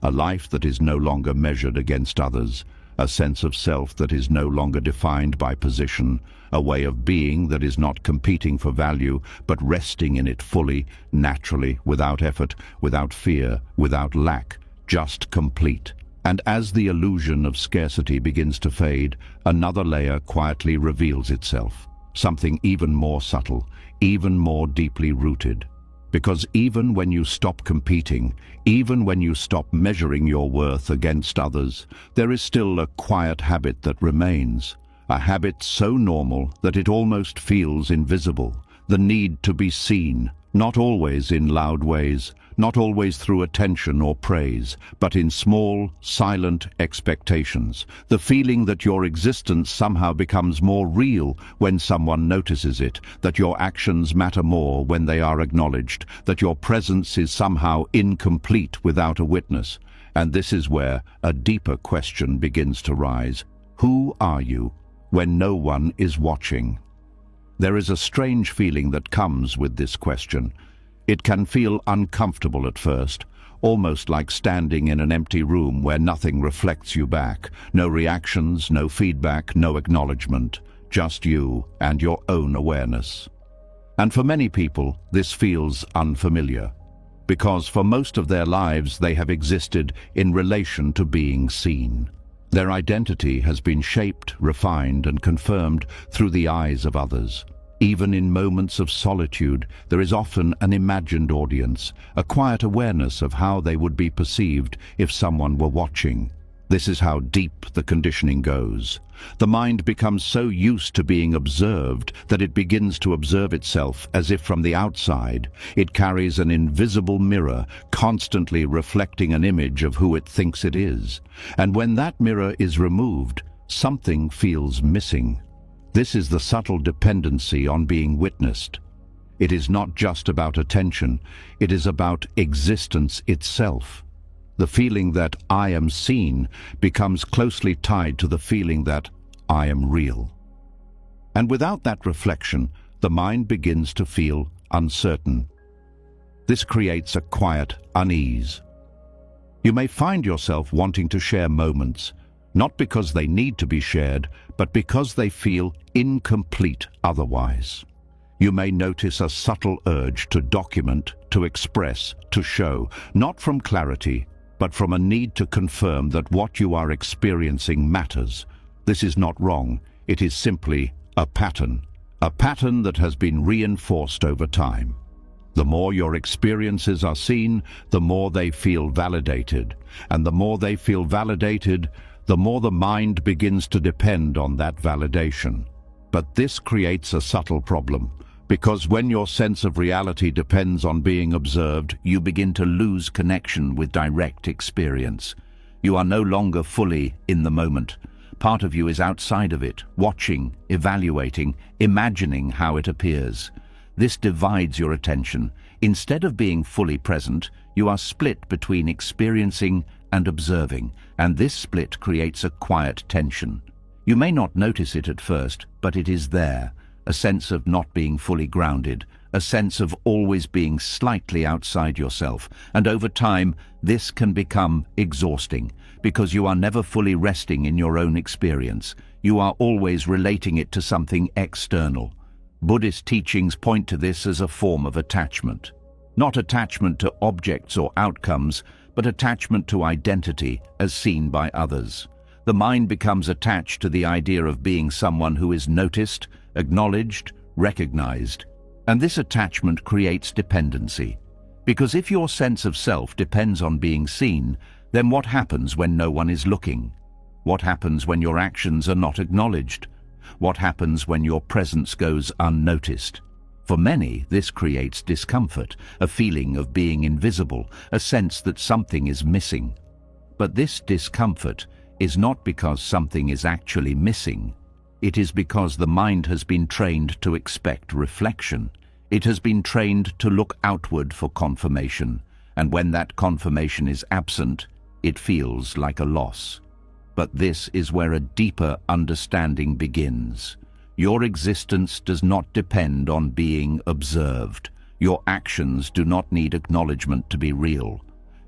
A life that is no longer measured against others, a sense of self that is no longer defined by position, a way of being that is not competing for value, but resting in it fully, naturally, without effort, without fear, without lack, just complete. And as the illusion of scarcity begins to fade, another layer quietly reveals itself, something even more subtle, even more deeply rooted. Because even when you stop competing, even when you stop measuring your worth against others, there is still a quiet habit that remains. A habit so normal that it almost feels invisible. the need to be seen, not always in loud ways, not always through attention or praise, but in small, silent expectations. The feeling that your existence somehow becomes more real when someone notices it, that your actions matter more when they are acknowledged, that your presence is somehow incomplete without a witness. And this is where a deeper question begins to rise. Who are you when no one is watching? There is a strange feeling that comes with this question. It can feel uncomfortable at first, almost like standing in an empty room where nothing reflects you back. No reactions, no feedback, no acknowledgement, just you and your own awareness. And for many people, this feels unfamiliar, because for most of their lives they have existed in relation to being seen. Their identity has been shaped, refined, and confirmed through the eyes of others. Even in moments of solitude, there is often an imagined audience, a quiet awareness of how they would be perceived if someone were watching. This is how deep the conditioning goes. The mind becomes so used to being observed that it begins to observe itself as if from the outside. It carries an invisible mirror, constantly reflecting an image of who it thinks it is. And when that mirror is removed, something feels missing. This is the subtle dependency on being witnessed. It is not just about attention, it is about existence itself. The feeling that I am seen becomes closely tied to the feeling that I am real. And without that reflection, the mind begins to feel uncertain. This creates a quiet unease. You may find yourself wanting to share moments, not because they need to be shared, but because they feel incomplete otherwise. You may notice a subtle urge to document, to express, to show, not from clarity, but from a need to confirm that what you are experiencing matters. This is not wrong, it is simply a pattern that has been reinforced over time. The more your experiences are seen, the more they feel validated, and the more they feel validated, the more the mind begins to depend on that validation. But this creates a subtle problem, because when your sense of reality depends on being observed, you begin to lose connection with direct experience. You are no longer fully in the moment. Part of you is outside of it, watching, evaluating, imagining how it appears. This divides your attention. Instead of being fully present, you are split between experiencing and observing, and this split creates a quiet tension. You may not notice it at first, but it is there. A sense of not being fully grounded, a sense of always being slightly outside yourself, and over time this can become exhausting because you are never fully resting in your own experience. You are always relating it to something external. Buddhist teachings point to this as a form of attachment. Not attachment to objects or outcomes, but attachment to identity as seen by others. The mind becomes attached to the idea of being someone who is noticed, acknowledged, recognized. And this attachment creates dependency. Because if your sense of self depends on being seen, then what happens when no one is looking? What happens when your actions are not acknowledged? What happens when your presence goes unnoticed? For many, this creates discomfort, a feeling of being invisible, a sense that something is missing. But this discomfort is not because something is actually missing. It is because the mind has been trained to expect reflection. It has been trained to look outward for confirmation, and when that confirmation is absent, it feels like a loss. But this is where a deeper understanding begins. Your existence does not depend on being observed. Your actions do not need acknowledgement to be real.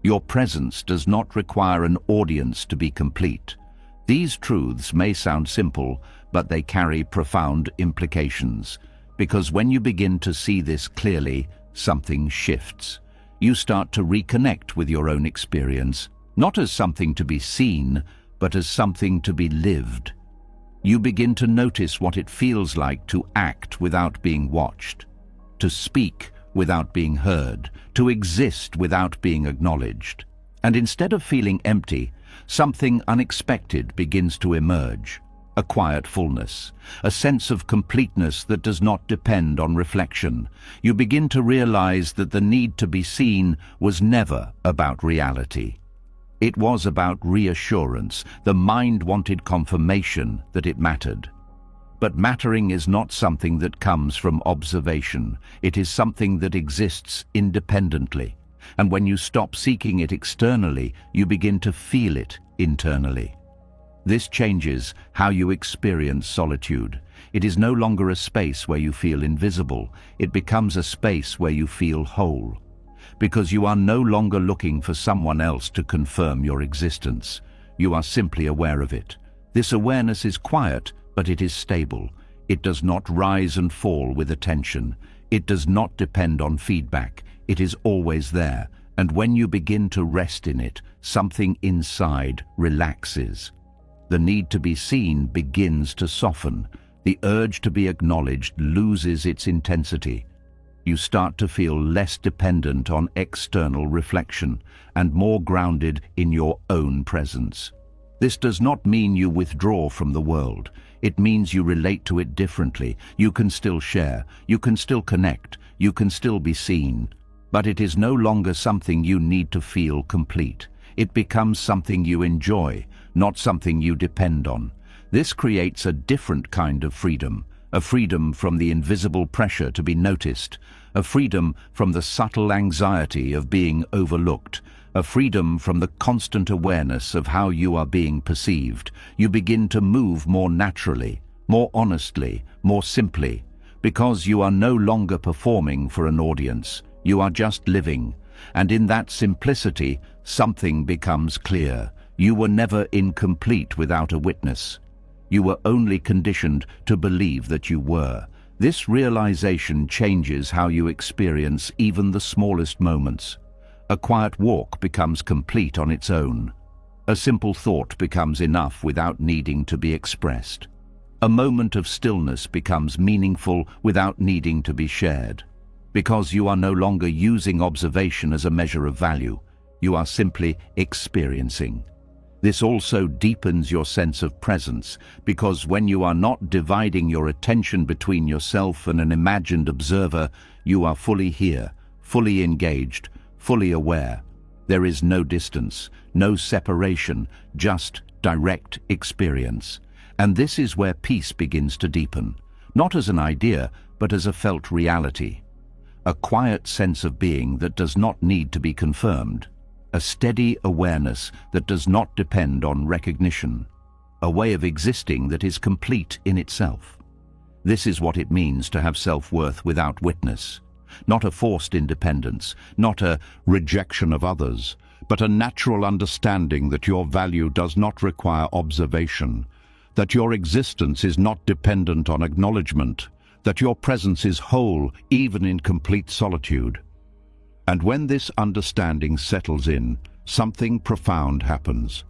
Your presence does not require an audience to be complete. These truths may sound simple, but they carry profound implications. Because when you begin to see this clearly, something shifts. You start to reconnect with your own experience, not as something to be seen, but as something to be lived. You begin to notice what it feels like to act without being watched, to speak without being heard, to exist without being acknowledged. And instead of feeling empty, something unexpected begins to emerge. a quiet fullness, a sense of completeness that does not depend on reflection. You begin to realize that the need to be seen was never about reality. It was about reassurance. The mind wanted confirmation that it mattered. But mattering is not something that comes from observation. It is something that exists independently. And when you stop seeking it externally, you begin to feel it internally. This changes how you experience solitude. It is no longer a space where you feel invisible. It becomes a space where you feel whole. Because you are no longer looking for someone else to confirm your existence. You are simply aware of it. This awareness is quiet, but it is stable. It does not rise and fall with attention. It does not depend on feedback. It is always there. And when you begin to rest in it, something inside relaxes. The need to be seen begins to soften. The urge to be acknowledged loses its intensity. You start to feel less dependent on external reflection and more grounded in your own presence. This does not mean you withdraw from the world. It means you relate to it differently. You can still share, you can still connect, you can still be seen. But it is no longer something you need to feel complete. It becomes something you enjoy, not something you depend on. This creates a different kind of freedom, a freedom from the invisible pressure to be noticed, a freedom from the subtle anxiety of being overlooked, a freedom from the constant awareness of how you are being perceived. You begin to move more naturally, more honestly, more simply, because you are no longer performing for an audience. You are just living, and in that simplicity, something becomes clear. You were never incomplete without a witness. You were only conditioned to believe that you were. This realization changes how you experience even the smallest moments. A quiet walk becomes complete on its own. A simple thought becomes enough without needing to be expressed. A moment of stillness becomes meaningful without needing to be shared. Because you are no longer using observation as a measure of value. You are simply experiencing. This also deepens your sense of presence, because when you are not dividing your attention between yourself and an imagined observer, you are fully here, fully engaged, fully aware. There is no distance, no separation, just direct experience. And this is where peace begins to deepen, not as an idea, but as a felt reality. A quiet sense of being that does not need to be confirmed. A steady awareness that does not depend on recognition. A way of existing that is complete in itself. This is what it means to have self-worth without witness. Not a forced independence, not a rejection of others, but a natural understanding that your value does not require observation, that your existence is not dependent on acknowledgement, that your presence is whole even in complete solitude. And when this understanding settles in, something profound happens.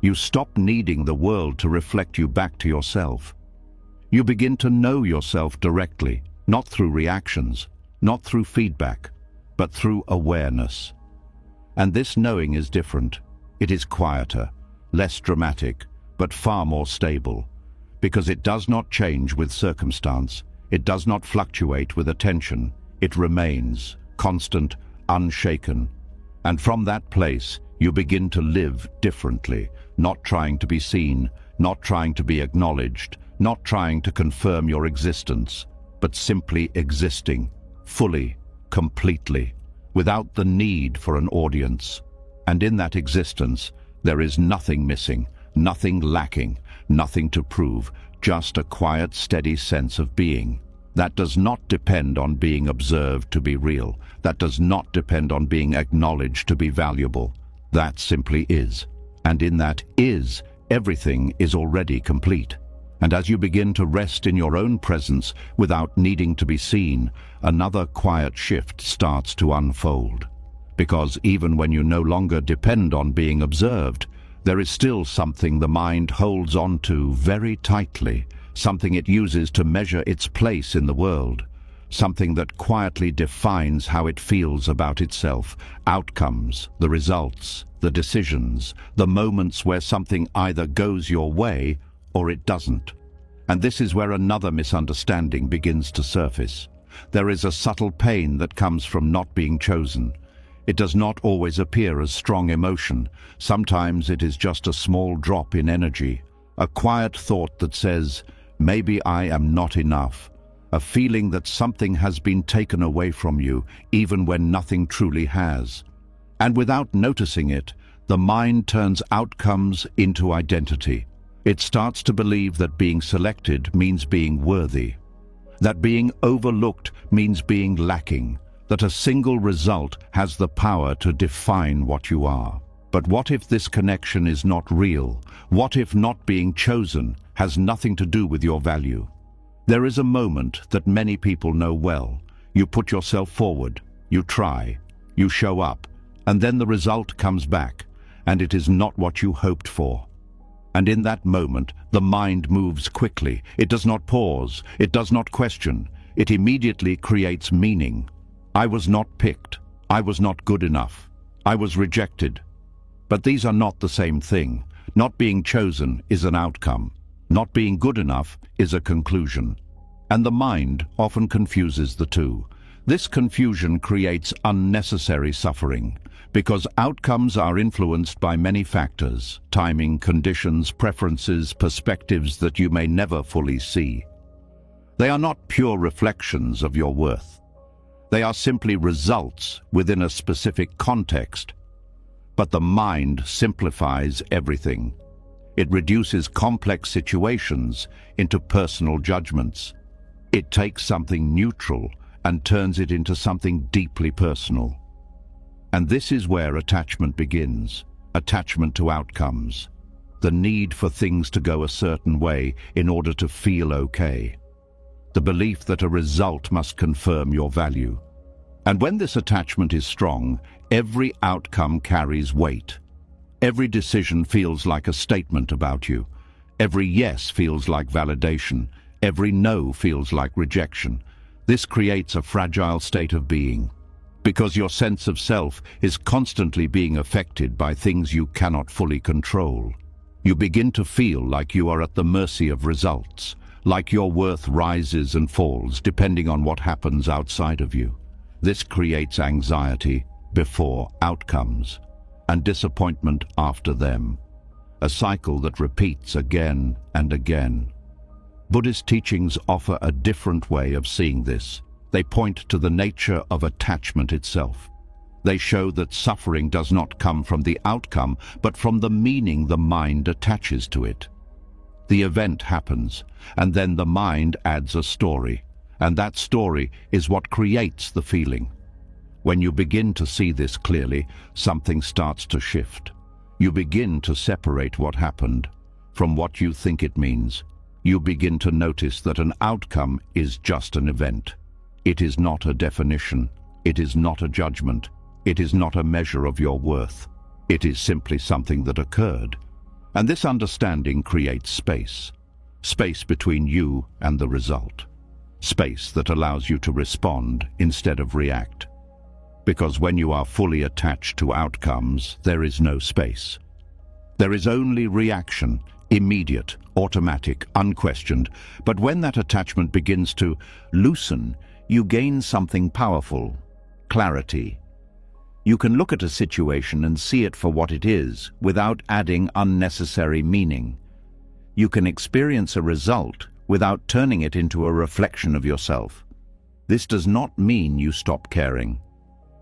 You stop needing the world to reflect you back to yourself. You begin to know yourself directly, not through reactions, not through feedback, but through awareness. And this knowing is different. It is quieter, less dramatic, but far more stable, because it does not change with circumstance. It does not fluctuate with attention. It remains constant, unshaken. And from that place, you begin to live differently, not trying to be seen, not trying to be acknowledged, not trying to confirm your existence, but simply existing, fully, completely, without the need for an audience. And in that existence, there is nothing missing, nothing lacking, nothing to prove, just a quiet, steady sense of being. That does not depend on being observed to be real. That does not depend on being acknowledged to be valuable. That simply is. And in that is, everything is already complete. And as you begin to rest in your own presence without needing to be seen, another quiet shift starts to unfold. Because even when you no longer depend on being observed, there is still something the mind holds on to very tightly, something it uses to measure its place in the world, something that quietly defines how it feels about itself, outcomes, the results, the decisions, the moments where something either goes your way or it doesn't. And this is where another misunderstanding begins to surface. There is a subtle pain that comes from not being chosen. It does not always appear as strong emotion. Sometimes it is just a small drop in energy, a quiet thought that says, maybe I am not enough, a feeling that something has been taken away from you, even when nothing truly has. And without noticing it, the mind turns outcomes into identity. It starts to believe that being selected means being worthy, that being overlooked means being lacking, that a single result has the power to define what you are. But what if this connection is not real? What if not being chosen has nothing to do with your value? There is a moment that many people know well. You put yourself forward, you try, you show up, and then the result comes back, and it is not what you hoped for. And in that moment, the mind moves quickly. It does not pause. It does not question. It immediately creates meaning. I was not picked. I was not good enough. I was rejected. But these are not the same thing. Not being chosen is an outcome. Not being good enough is a conclusion. And the mind often confuses the two. This confusion creates unnecessary suffering, because outcomes are influenced by many factors: timing, conditions, preferences, perspectives that you may never fully see. They are not pure reflections of your worth. They are simply results within a specific context. But the mind simplifies everything. It reduces complex situations into personal judgments. It takes something neutral and turns it into something deeply personal. And this is where attachment begins. Attachment to outcomes. The need for things to go a certain way in order to feel okay. The belief that a result must confirm your value. And when this attachment is strong, every outcome carries weight. Every decision feels like a statement about you. Every yes feels like validation. Every no feels like rejection. This creates a fragile state of being, because your sense of self is constantly being affected by things you cannot fully control. You begin to feel like you are at the mercy of results, like your worth rises and falls depending on what happens outside of you. This creates anxiety before outcomes, and disappointment after them, a cycle that repeats again and again. Buddhist teachings offer a different way of seeing this. They point to the nature of attachment itself. They show that suffering does not come from the outcome, but from the meaning the mind attaches to it. The event happens, and then the mind adds a story, and that story is what creates the feeling. When you begin to see this clearly, something starts to shift. You begin to separate what happened from what you think it means. You begin to notice that an outcome is just an event. It is not a definition. It is not a judgment. It is not a measure of your worth. It is simply something that occurred. And this understanding creates space. Space between you and the result. Space that allows you to respond instead of react. Because when you are fully attached to outcomes, there is no space. There is only reaction, immediate, automatic, unquestioned. But when that attachment begins to loosen, you gain something powerful: clarity. You can look at a situation and see it for what it is, without adding unnecessary meaning. You can experience a result without turning it into a reflection of yourself. This does not mean you stop caring.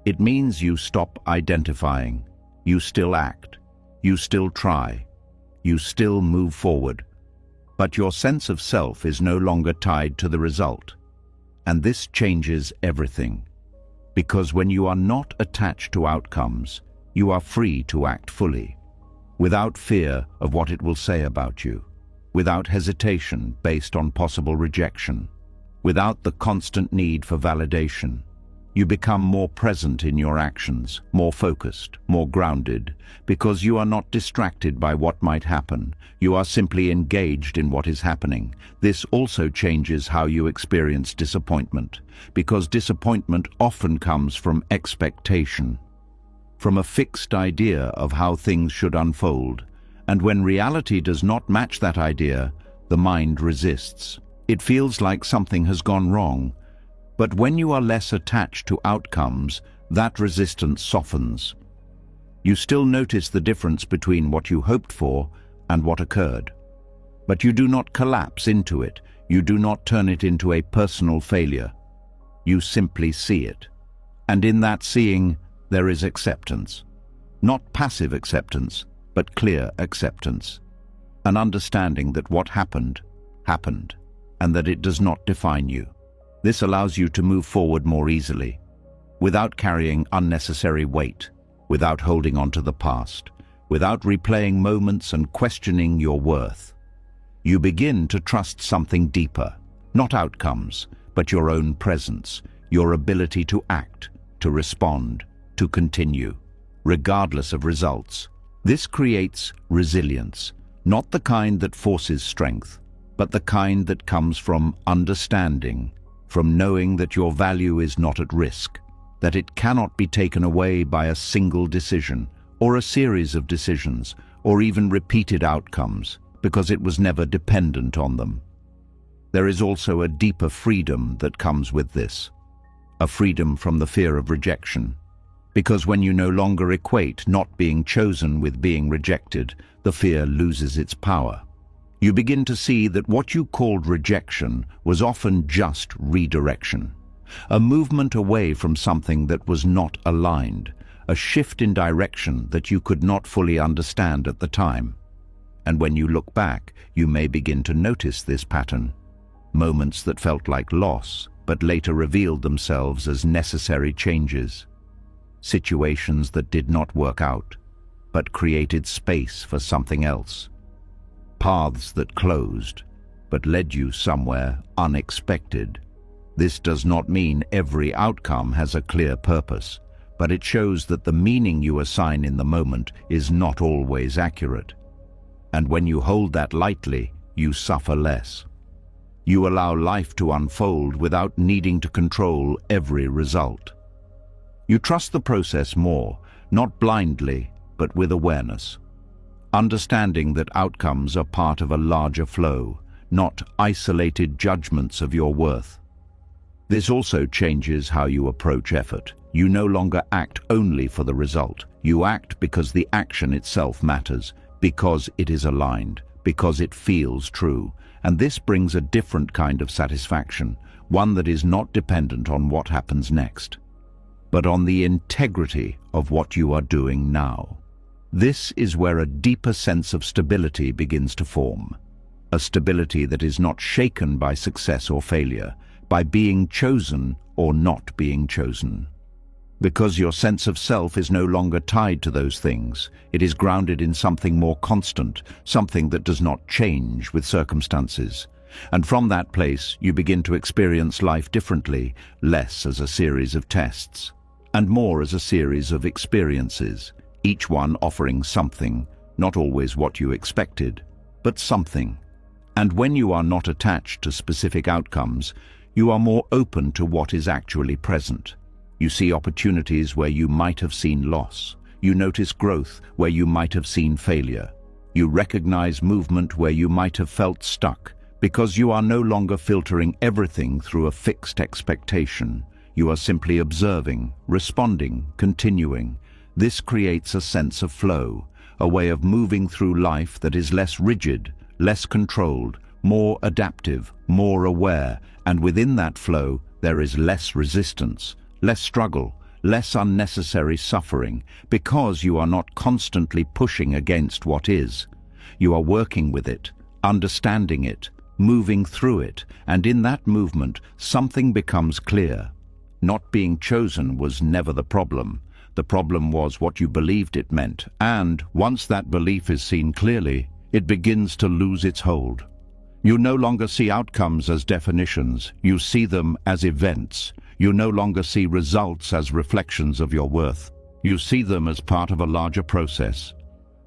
It means you stop identifying. You still act. You still try. You still move forward. But your sense of self is no longer tied to the result. And this changes everything. Because when you are not attached to outcomes, you are free to act fully, without fear of what it will say about you, without hesitation based on possible rejection, without the constant need for validation. You become more present in your actions, more focused, more grounded, because you are not distracted by what might happen. You are simply engaged in what is happening. This also changes how you experience disappointment, because disappointment often comes from expectation, from a fixed idea of how things should unfold. And when reality does not match that idea, the mind resists. It feels like something has gone wrong. But when you are less attached to outcomes, that resistance softens. You still notice the difference between what you hoped for and what occurred. But you do not collapse into it. You do not turn it into a personal failure. You simply see it. And in that seeing, there is acceptance. Not passive acceptance, but clear acceptance. An understanding that what happened, happened, and that it does not define you. This allows you to move forward more easily, without carrying unnecessary weight, without holding on to the past, without replaying moments and questioning your worth. You begin to trust something deeper, not outcomes, but your own presence, your ability to act, to respond, to continue, regardless of results. This creates resilience, not the kind that forces strength, but the kind that comes from understanding, from knowing that your value is not at risk, that it cannot be taken away by a single decision, or a series of decisions, or even repeated outcomes, because it was never dependent on them. There is also a deeper freedom that comes with this, a freedom from the fear of rejection. Because when you no longer equate not being chosen with being rejected, the fear loses its power. You begin to see that what you called rejection was often just redirection, a movement away from something that was not aligned, a shift in direction that you could not fully understand at the time. And when you look back, you may begin to notice this pattern. Moments that felt like loss, but later revealed themselves as necessary changes. Situations that did not work out, but created space for something else. Paths that closed, but led you somewhere unexpected. This does not mean every outcome has a clear purpose, but it shows that the meaning you assign in the moment is not always accurate. And when you hold that lightly, you suffer less. You allow life to unfold without needing to control every result. You trust the process more, not blindly, but with awareness. Understanding that outcomes are part of a larger flow, not isolated judgments of your worth. This also changes how you approach effort. You no longer act only for the result. You act because the action itself matters, because it is aligned, because it feels true. And this brings a different kind of satisfaction, one that is not dependent on what happens next, but on the integrity of what you are doing now. This is where a deeper sense of stability begins to form. A stability that is not shaken by success or failure, by being chosen or not being chosen. Because your sense of self is no longer tied to those things, it is grounded in something more constant, something that does not change with circumstances. And from that place, you begin to experience life differently, less as a series of tests, and more as a series of experiences, each one offering something, not always what you expected, but something. And when you are not attached to specific outcomes, you are more open to what is actually present. You see opportunities where you might have seen loss. You notice growth where you might have seen failure. You recognize movement where you might have felt stuck, because you are no longer filtering everything through a fixed expectation. You are simply observing, responding, continuing. This creates a sense of flow, a way of moving through life that is less rigid, less controlled, more adaptive, more aware, and within that flow, there is less resistance, less struggle, less unnecessary suffering, because you are not constantly pushing against what is. You are working with it, understanding it, moving through it, and in that movement, something becomes clear. Not being chosen was never the problem. The problem was what you believed it meant, and once that belief is seen clearly, it begins to lose its hold. You no longer see outcomes as definitions, you see them as events. You no longer see results as reflections of your worth. You see them as part of a larger process.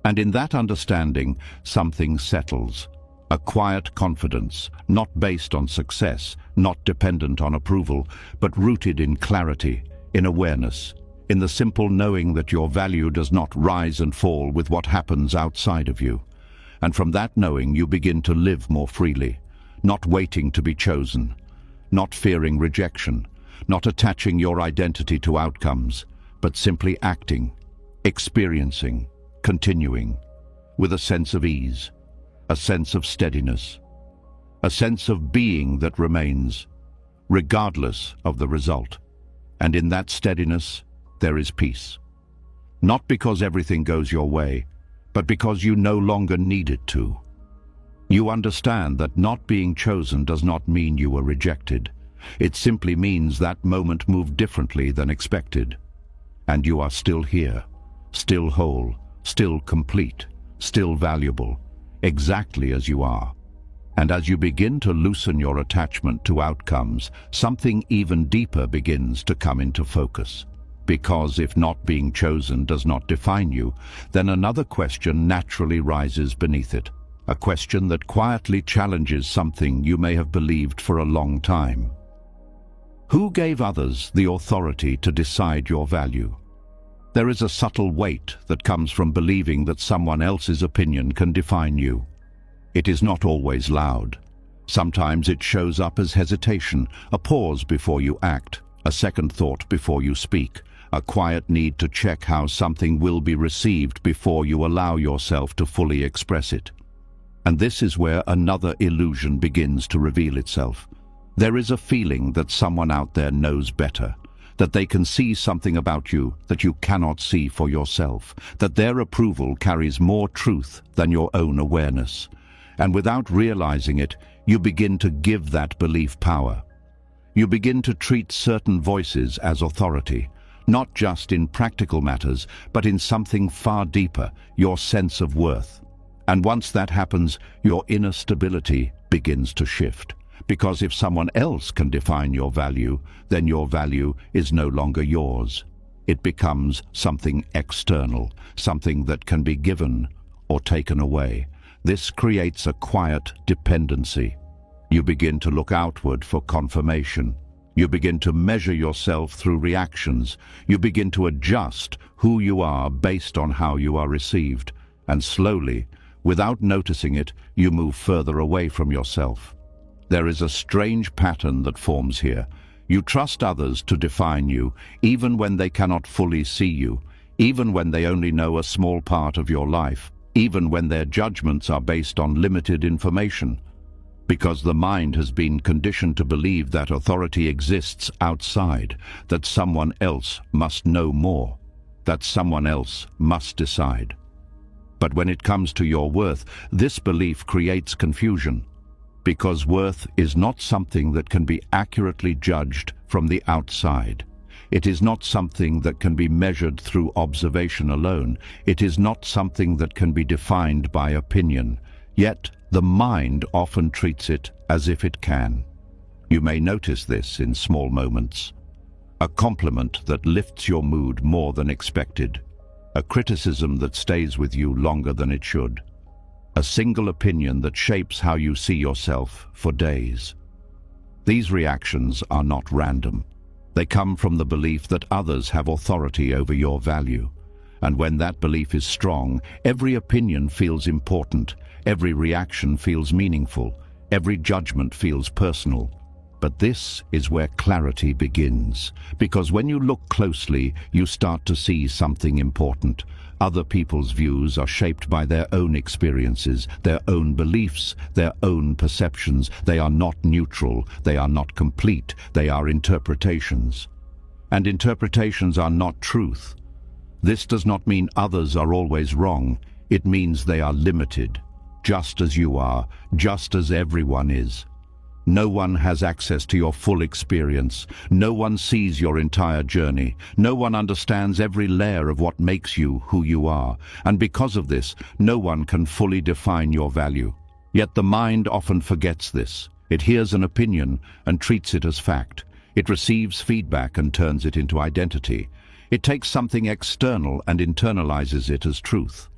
And in that understanding, something settles. A quiet confidence, not based on success, not dependent on approval, but rooted in clarity, in awareness, in the simple knowing that your value does not rise and fall with what happens outside of you. And from that knowing, you begin to live more freely, not waiting to be chosen, not fearing rejection, not attaching your identity to outcomes, but simply acting, experiencing, continuing, with a sense of ease, a sense of steadiness, a sense of being that remains, regardless of the result. And in that steadiness, there is peace. Not because everything goes your way, but because you no longer need it to. You understand that not being chosen does not mean you were rejected. It simply means that moment moved differently than expected. And you are still here, still whole, still complete, still valuable, exactly as you are. And as you begin to loosen your attachment to outcomes, something even deeper begins to come into focus. Because if not being chosen does not define you, then another question naturally rises beneath it. A question that quietly challenges something you may have believed for a long time. Who gave others the authority to decide your value? There is a subtle weight that comes from believing that someone else's opinion can define you. It is not always loud. Sometimes it shows up as hesitation, a pause before you act, a second thought before you speak, a quiet need to check how something will be received before you allow yourself to fully express it. And this is where another illusion begins to reveal itself. There is a feeling that someone out there knows better, that they can see something about you that you cannot see for yourself, that their approval carries more truth than your own awareness. And without realizing it, you begin to give that belief power. You begin to treat certain voices as authority, not just in practical matters, but in something far deeper, your sense of worth. And once that happens, your inner stability begins to shift. Because if someone else can define your value, then your value is no longer yours. It becomes something external, something that can be given or taken away. This creates a quiet dependency. You begin to look outward for confirmation. You begin to measure yourself through reactions. You begin to adjust who you are based on how you are received. And slowly, without noticing it, you move further away from yourself. There is a strange pattern that forms here. You trust others to define you, even when they cannot fully see you, even when they only know a small part of your life, even when their judgments are based on limited information. Because the mind has been conditioned to believe that authority exists outside, that someone else must know more, that someone else must decide. But when it comes to your worth, this belief creates confusion. Because worth is not something that can be accurately judged from the outside. It is not something that can be measured through observation alone. It is not something that can be defined by opinion. Yet, the mind often treats it as if it can. You may notice this in small moments. A compliment that lifts your mood more than expected. A criticism that stays with you longer than it should. A single opinion that shapes how you see yourself for days. These reactions are not random. They come from the belief that others have authority over your value. And when that belief is strong, every opinion feels important, every reaction feels meaningful, every judgment feels personal. But this is where clarity begins, because when you look closely, you start to see something important. Other people's views are shaped by their own experiences, their own beliefs, their own perceptions. They are not neutral, they are not complete, they are interpretations. And interpretations are not truth. This does not mean others are always wrong. It means they are limited, just as you are, just as everyone is. No one has access to your full experience. No one sees your entire journey. No one understands every layer of what makes you who you are. And because of this, no one can fully define your value. Yet the mind often forgets this. It hears an opinion and treats it as fact. It receives feedback and turns it into identity. It takes something external and internalizes it as truth.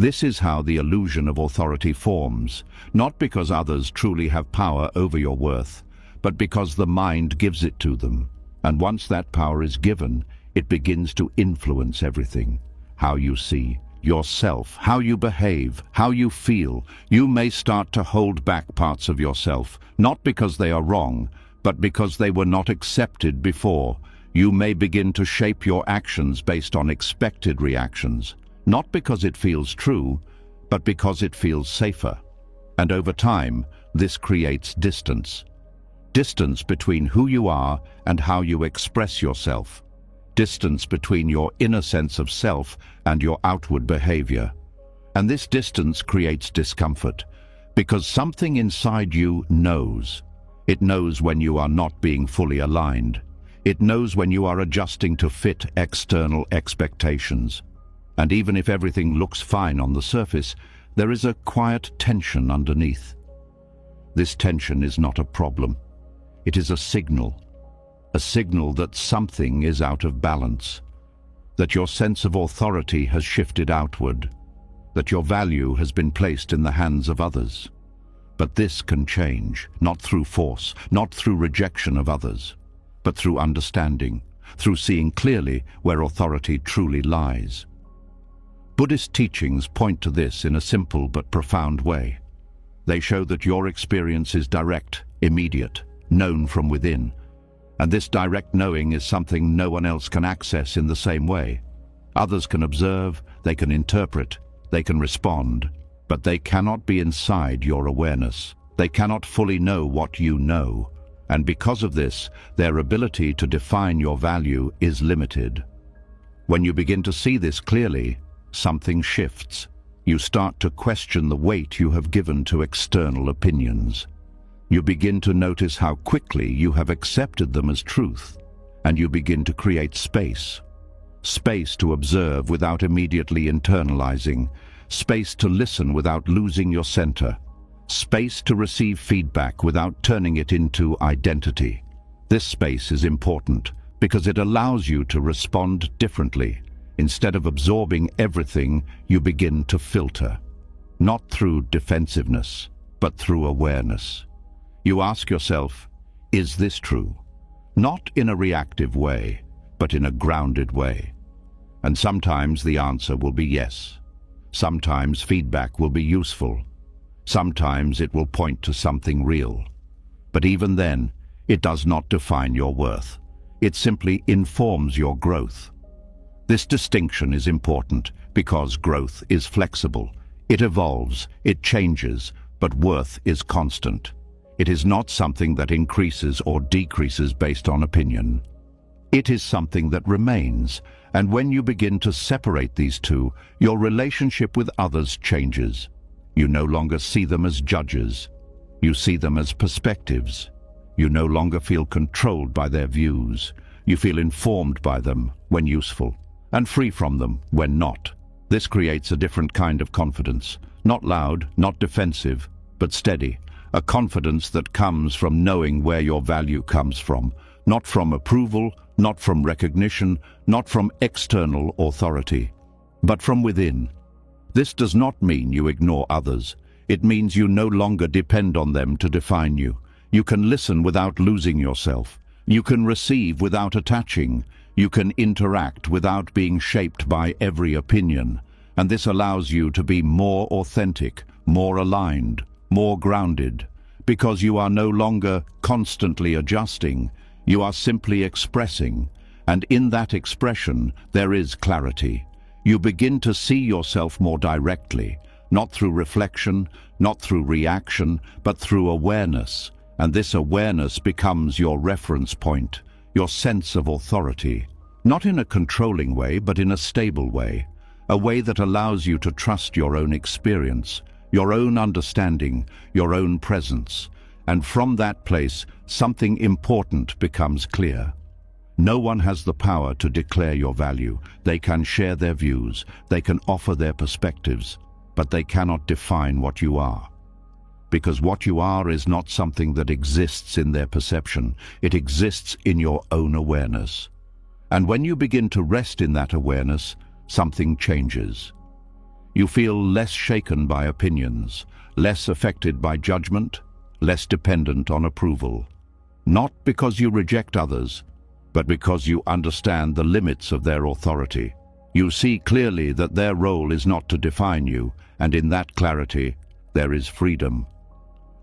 This is how the illusion of authority forms, not because others truly have power over your worth, but because the mind gives it to them. And once that power is given, it begins to influence everything. How you see, yourself, how you behave, how you feel, you may start to hold back parts of yourself, not because they are wrong, but because they were not accepted before. You may begin to shape your actions based on expected reactions, not because it feels true, but because it feels safer. And over time, this creates distance. Distance between who you are and how you express yourself. Distance between your inner sense of self and your outward behavior. And this distance creates discomfort, because something inside you knows. It knows when you are not being fully aligned. It knows when you are adjusting to fit external expectations. And even if everything looks fine on the surface, there is a quiet tension underneath. This tension is not a problem. It is a signal that something is out of balance, that your sense of authority has shifted outward, that your value has been placed in the hands of others. But this can change, not through force, not through rejection of others, but through understanding, through seeing clearly where authority truly lies. Buddhist teachings point to this in a simple but profound way. They show that your experience is direct, immediate, known from within. And this direct knowing is something no one else can access in the same way. Others can observe, they can interpret, they can respond, but they cannot be inside your awareness. They cannot fully know what you know. And because of this, their ability to define your value is limited. When you begin to see this clearly, something shifts. You start to question the weight you have given to external opinions. You begin to notice how quickly you have accepted them as truth, and you begin to create space. Space to observe without immediately internalizing, space to listen without losing your center, space to receive feedback without turning it into identity. This space is important because it allows you to respond differently. Instead of absorbing everything, you begin to filter, not through defensiveness, but through awareness. You ask yourself, is this true? Not in a reactive way, but in a grounded way. And sometimes the answer will be yes. Sometimes feedback will be useful. Sometimes it will point to something real. But even then, it does not define your worth. It simply informs your growth. This distinction is important because growth is flexible. It evolves, it changes, but worth is constant. It is not something that increases or decreases based on opinion. It is something that remains, and when you begin to separate these two, your relationship with others changes. You no longer see them as judges. You see them as perspectives. You no longer feel controlled by their views. You feel informed by them when useful, and free from them when not. This creates a different kind of confidence, not loud, not defensive, but steady, a confidence that comes from knowing where your value comes from, not from approval, not from recognition, not from external authority, but from within. This does not mean you ignore others. It means you no longer depend on them to define you. You can listen without losing yourself. You can receive without attaching. You can interact without being shaped by every opinion, and this allows you to be more authentic, more aligned, more grounded, because you are no longer constantly adjusting, you are simply expressing, and in that expression there is clarity. You begin to see yourself more directly, not through reflection, not through reaction, but through awareness, and this awareness becomes your reference point, your sense of authority, not in a controlling way, but in a stable way, a way that allows you to trust your own experience, your own understanding, your own presence. And from that place, something important becomes clear. No one has the power to declare your value. They can share their views, they can offer their perspectives, but they cannot define what you are. Because what you are is not something that exists in their perception. It exists in your own awareness. And when you begin to rest in that awareness, something changes. You feel less shaken by opinions, less affected by judgment, less dependent on approval. Not because you reject others, but because you understand the limits of their authority. You see clearly that their role is not to define you, and in that clarity, there is freedom.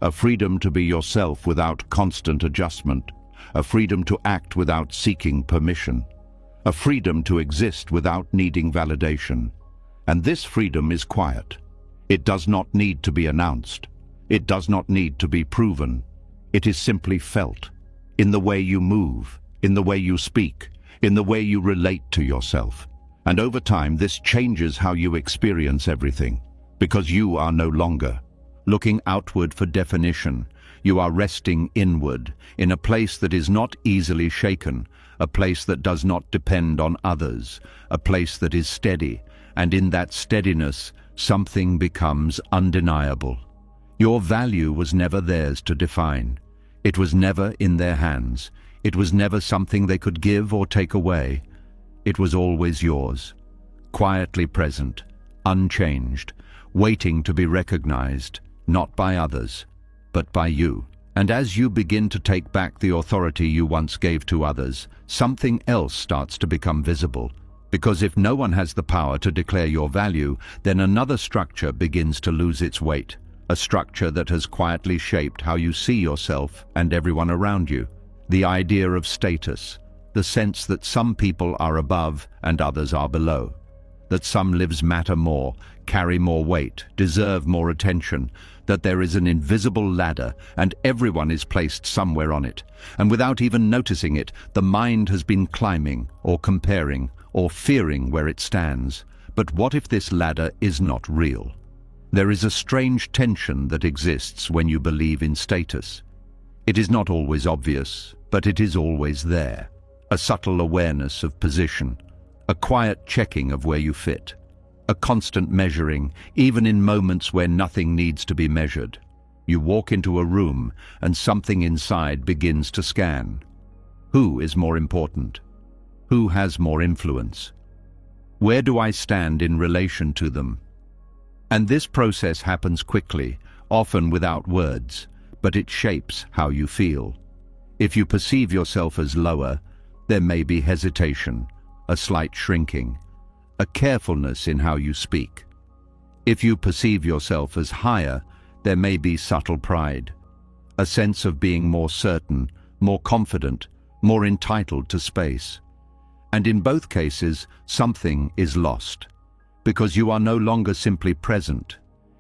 A freedom to be yourself without constant adjustment, a freedom to act without seeking permission, a freedom to exist without needing validation. And this freedom is quiet. It does not need to be announced. It does not need to be proven. It is simply felt, in the way you move, in the way you speak, in the way you relate to yourself. And over time, this changes how you experience everything, because you are no longer looking outward for definition. You are resting inward, in a place that is not easily shaken, a place that does not depend on others, a place that is steady, and in that steadiness, something becomes undeniable. Your value was never theirs to define. It was never in their hands. It was never something they could give or take away. It was always yours, quietly present, unchanged, waiting to be recognized, not by others, but by you. And as you begin to take back the authority you once gave to others, something else starts to become visible. Because if no one has the power to declare your value, then another structure begins to lose its weight. A structure that has quietly shaped how you see yourself and everyone around you. The idea of status, the sense that some people are above and others are below. That some lives matter more, carry more weight, deserve more attention, that there is an invisible ladder and everyone is placed somewhere on it. And without even noticing it, the mind has been climbing or comparing or fearing where it stands. But what if this ladder is not real? There is a strange tension that exists when you believe in status. It is not always obvious, but it is always there. A subtle awareness of position, a quiet checking of where you fit, a constant measuring, even in moments where nothing needs to be measured. You walk into a room and something inside begins to scan. Who is more important? Who has more influence? Where do I stand in relation to them? And this process happens quickly, often without words, but it shapes how you feel. If you perceive yourself as lower, there may be hesitation, a slight shrinking, a carefulness in how you speak. If you perceive yourself as higher, there may be subtle pride, a sense of being more certain, more confident, more entitled to space. And in both cases, something is lost, because you are no longer simply present,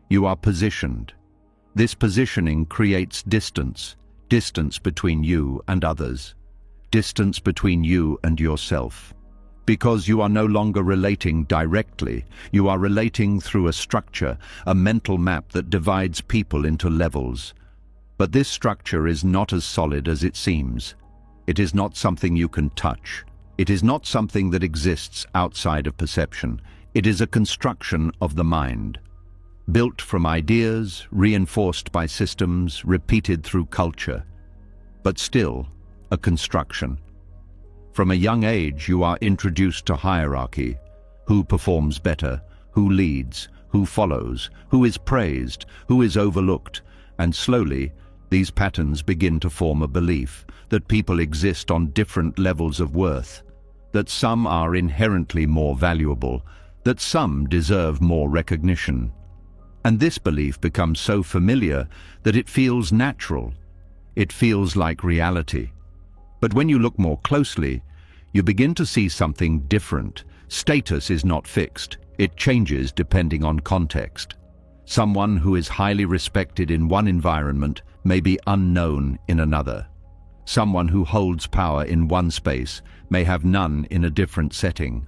you are positioned. This positioning creates distance, distance between you and others, distance between you and yourself. Because you are no longer relating directly, you are relating through a structure, a mental map that divides people into levels. But this structure is not as solid as it seems. It is not something you can touch. It is not something that exists outside of perception. It is a construction of the mind, built from ideas, reinforced by systems, repeated through culture, but still a construction. From a young age, you are introduced to hierarchy: who performs better, who leads, who follows, who is praised, who is overlooked, and slowly, these patterns begin to form a belief that people exist on different levels of worth, that some are inherently more valuable, that some deserve more recognition. And this belief becomes so familiar that it feels natural. It feels like reality. But when you look more closely, you begin to see something different. Status is not fixed. It changes depending on context. Someone who is highly respected in one environment may be unknown in another. Someone who holds power in one space may have none in a different setting.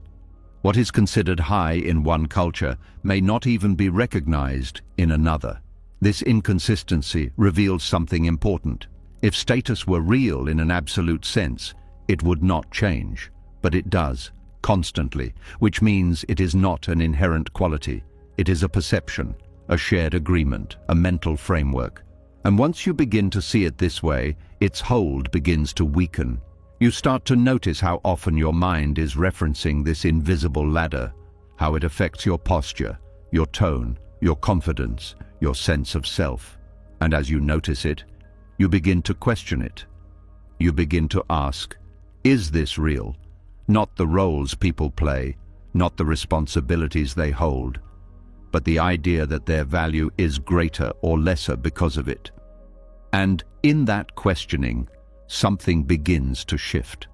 What is considered high in one culture may not even be recognized in another. This inconsistency reveals something important. If status were real in an absolute sense, it would not change, but it does, constantly, which means it is not an inherent quality. It is a perception, a shared agreement, a mental framework. And once you begin to see it this way, its hold begins to weaken. You start to notice how often your mind is referencing this invisible ladder, how it affects your posture, your tone, your confidence, your sense of self. And as you notice it, you begin to question it. You begin to ask, is this real? Not the roles people play, not the responsibilities they hold, but the idea that their value is greater or lesser because of it. And in that questioning, something begins to shift.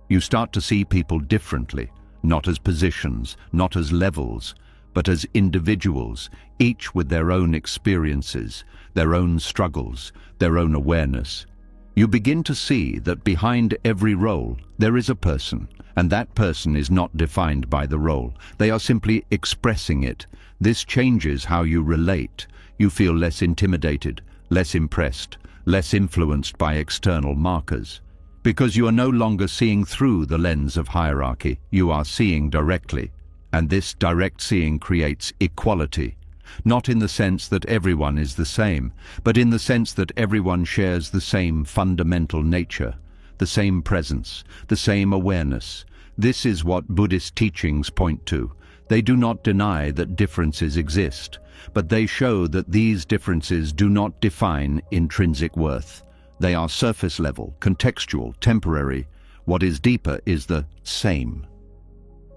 You start to see people differently, not as positions, not as levels, but as individuals, each with their own experiences, their own struggles, their own awareness. You begin to see that behind every role there is a person, and that person is not defined by the role. They are simply expressing it. This changes how you relate. You feel less intimidated, less impressed, less influenced by external markers. Because you are no longer seeing through the lens of hierarchy, you are seeing directly. And this direct seeing creates equality, not in the sense that everyone is the same, but in the sense that everyone shares the same fundamental nature, the same presence, the same awareness. This is what Buddhist teachings point to. They do not deny that differences exist, but they show that these differences do not define intrinsic worth. They are surface level, contextual, temporary. What is deeper is the same.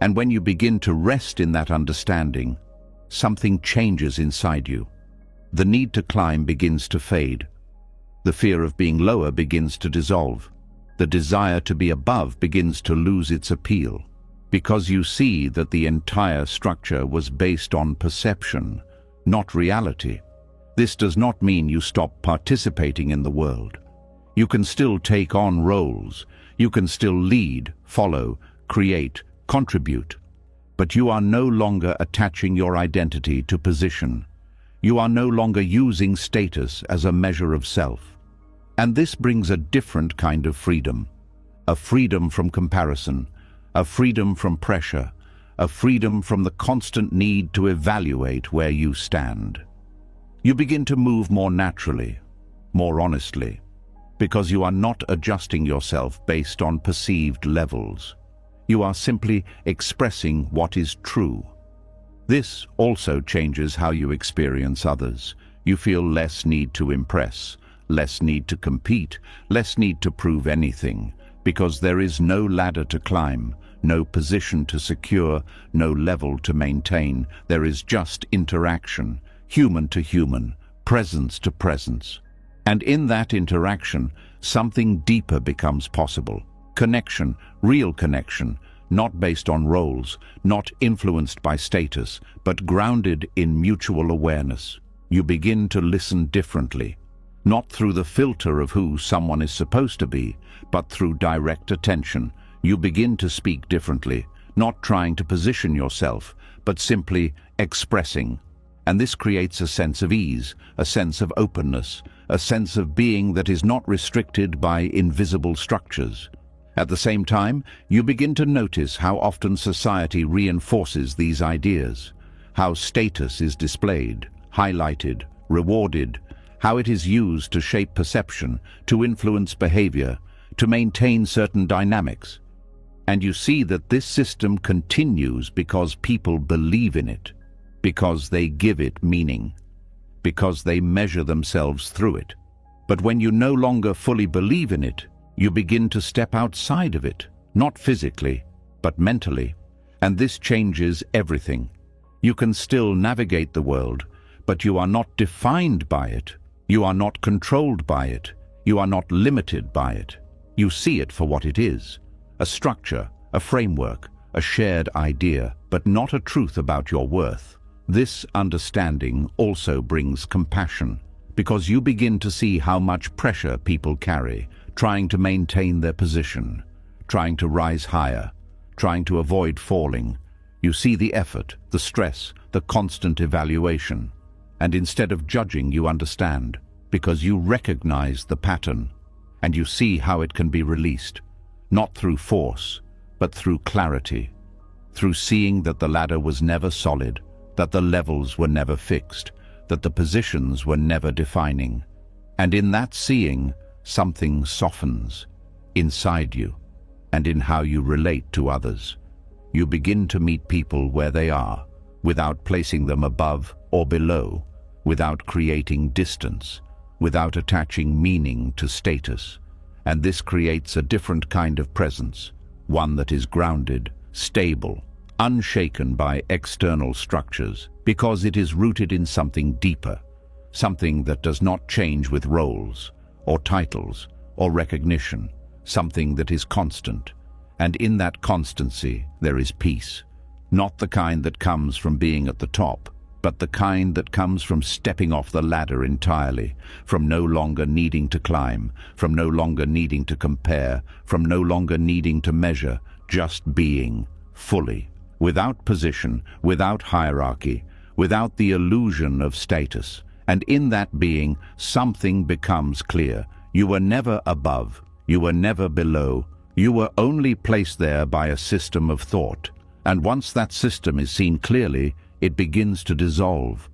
And when you begin to rest in that understanding, something changes inside you. The need to climb begins to fade. The fear of being lower begins to dissolve. The desire to be above begins to lose its appeal, because you see that the entire structure was based on perception, not reality. This does not mean you stop participating in the world. You can still take on roles. You can still lead, follow, create, contribute. But you are no longer attaching your identity to position. You are no longer using status as a measure of self. And this brings a different kind of freedom. A freedom from comparison, a freedom from pressure, a freedom from the constant need to evaluate where you stand. You begin to move more naturally, more honestly, because you are not adjusting yourself based on perceived levels. You are simply expressing what is true. This also changes how you experience others. You feel less need to impress, less need to compete, less need to prove anything, because there is no ladder to climb, no position to secure, no level to maintain. There is just interaction, human to human, presence to presence. And in that interaction, something deeper becomes possible. Connection, real connection, not based on roles, not influenced by status, but grounded in mutual awareness. You begin to listen differently, not through the filter of who someone is supposed to be, but through direct attention. You begin to speak differently, not trying to position yourself, but simply expressing. And this creates a sense of ease, a sense of openness, a sense of being that is not restricted by invisible structures. At the same time, you begin to notice how often society reinforces these ideas, how status is displayed, highlighted, rewarded, how it is used to shape perception, to influence behavior, to maintain certain dynamics. And you see that this system continues because people believe in it, because they give it meaning, because they measure themselves through it. But when you no longer fully believe in it, you begin to step outside of it, not physically, but mentally. And this changes everything. You can still navigate the world, but you are not defined by it. You are not controlled by it. You are not limited by it. You see it for what it is, a structure, a framework, a shared idea, but not a truth about your worth. This understanding also brings compassion, because you begin to see how much pressure people carry, trying to maintain their position, trying to rise higher, trying to avoid falling. You see the effort, the stress, the constant evaluation. And instead of judging, you understand, because you recognize the pattern, and you see how it can be released, not through force, but through clarity, through seeing that the ladder was never solid, that the levels were never fixed, that the positions were never defining. And in that seeing, something softens inside you and in how you relate to others. You begin to meet people where they are, without placing them above or below, without creating distance, without attaching meaning to status. And this creates a different kind of presence, one that is grounded, stable, unshaken by external structures, because it is rooted in something deeper, something that does not change with roles, or titles, or recognition, something that is constant. And in that constancy there is peace, not the kind that comes from being at the top, but the kind that comes from stepping off the ladder entirely, from no longer needing to climb, from no longer needing to compare, from no longer needing to measure, just being, fully, without position, without hierarchy, without the illusion of status. And in that being, something becomes clear. You were never above, you were never below, you were only placed there by a system of thought. And once that system is seen clearly, it begins to dissolve.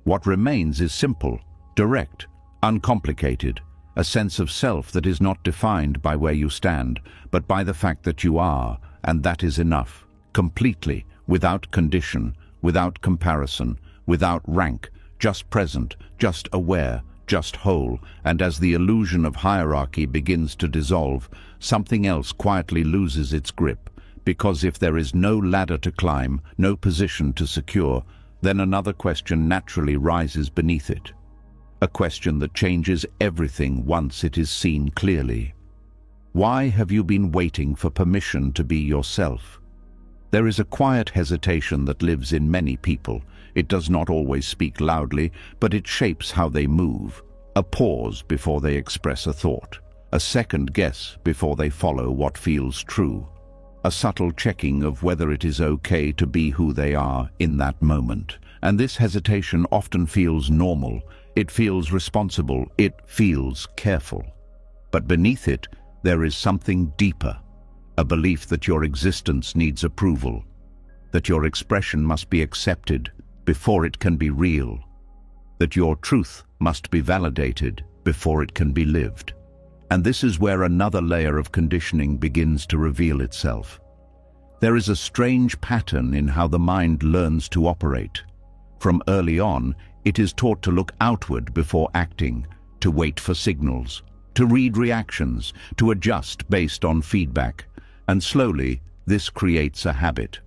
What remains is simple, direct, uncomplicated, a sense of self that is not defined by where you stand, but by the fact that you are, and that is enough, completely, without condition, without comparison, without rank, just present, just aware, just whole. And as the illusion of hierarchy begins to dissolve, something else quietly loses its grip. Because if there is no ladder to climb, no position to secure, then another question naturally rises beneath it. A question that changes everything once it is seen clearly. Why have you been waiting for permission to be yourself? There is a quiet hesitation that lives in many people. It does not always speak loudly, but it shapes how they move. A pause before they express a thought. A second guess before they follow what feels true. A subtle checking of whether it is okay to be who they are in that moment. And this hesitation often feels normal. It feels responsible. It feels careful. But beneath it, there is something deeper. A belief that your existence needs approval. That your expression must be accepted before it can be real. That your truth must be validated before it can be lived. And this is where another layer of conditioning begins to reveal itself. There is a strange pattern in how the mind learns to operate. From early on, it is taught to look outward before acting, to wait for signals, to read reactions, to adjust based on feedback. And slowly, this creates a habit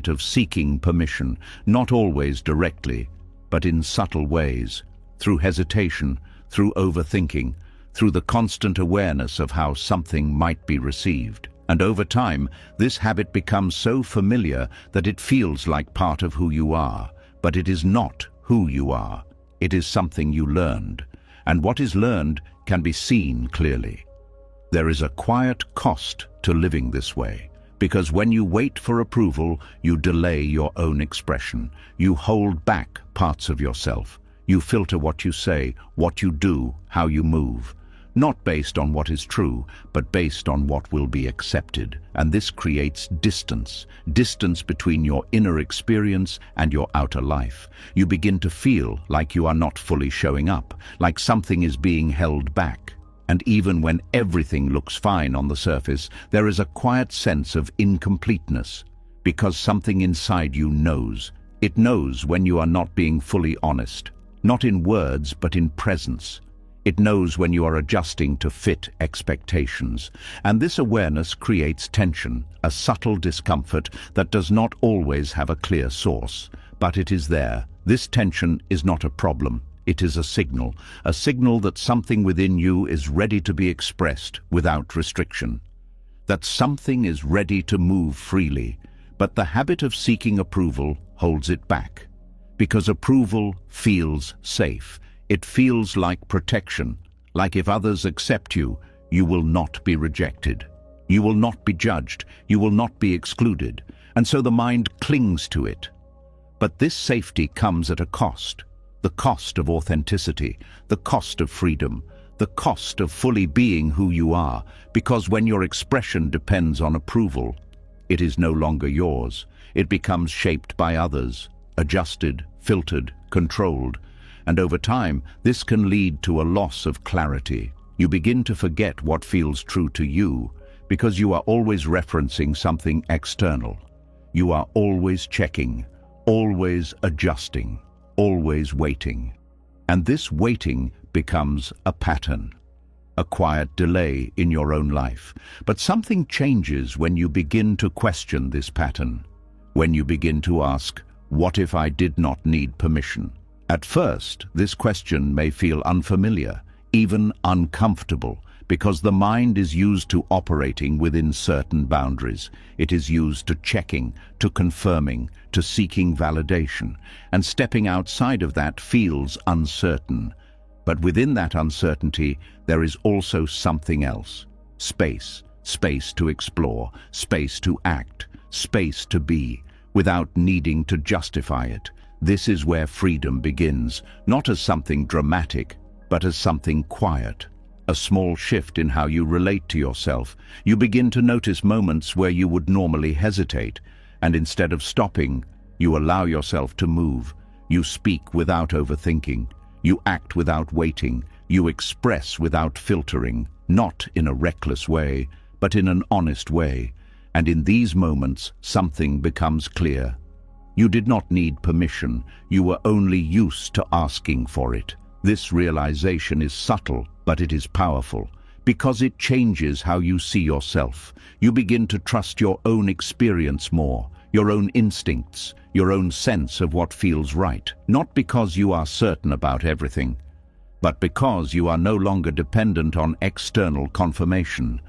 of seeking permission, not always directly, but in subtle ways, through hesitation, through overthinking, through the constant awareness of how something might be received. And over time, this habit becomes so familiar that it feels like part of who you are. But it is not who you are. It is something you learned. And what is learned can be seen clearly. There is a quiet cost to living this way, because when you wait for approval, you delay your own expression. You hold back parts of yourself. You filter what you say, what you do, how you move. Not based on what is true, but based on what will be accepted. And this creates distance between your inner experience and your outer life. You begin to feel like you are not fully showing up, like something is being held back. And even when everything looks fine on the surface, there is a quiet sense of incompleteness, because something inside you knows. It knows when you are not being fully honest, not in words, but in presence. It knows when you are adjusting to fit expectations. And this awareness creates tension, a subtle discomfort that does not always have a clear source. But it is there. This tension is not a problem. It is a signal that something within you is ready to be expressed without restriction. That something is ready to move freely. But the habit of seeking approval holds it back. Because approval feels safe. It feels like protection, like if others accept you, you will not be rejected. You will not be judged. You will not be excluded. And so the mind clings to it. But this safety comes at a cost. The cost of authenticity, the cost of freedom, the cost of fully being who you are. Because when your expression depends on approval, it is no longer yours. It becomes shaped by others, adjusted, filtered, controlled. And over time, this can lead to a loss of clarity. You begin to forget what feels true to you because you are always referencing something external. You are always checking, always adjusting, always waiting. And this waiting becomes a pattern, a quiet delay in your own life. But something changes when you begin to question this pattern. When you begin to ask, "What if I did not need permission?" At first, this question may feel unfamiliar, even uncomfortable, because the mind is used to operating within certain boundaries. It is used to checking, to confirming, to seeking validation, and stepping outside of that feels uncertain. But within that uncertainty, there is also something else. Space. Space to explore, space to act, space to be, without needing to justify it. This is where freedom begins, not as something dramatic, but as something quiet. A small shift in how you relate to yourself. You begin to notice moments where you would normally hesitate, and instead of stopping, you allow yourself to move. You speak without overthinking. You act without waiting. You express without filtering, not in a reckless way, but in an honest way. And in these moments, something becomes clear. You did not need permission. You were only used to asking for it. This realization is subtle, but it is powerful, because it changes how you see yourself. You begin to trust your own experience more, your own instincts, your own sense of what feels right. Not because you are certain about everything, but because you are no longer dependent on external confirmation.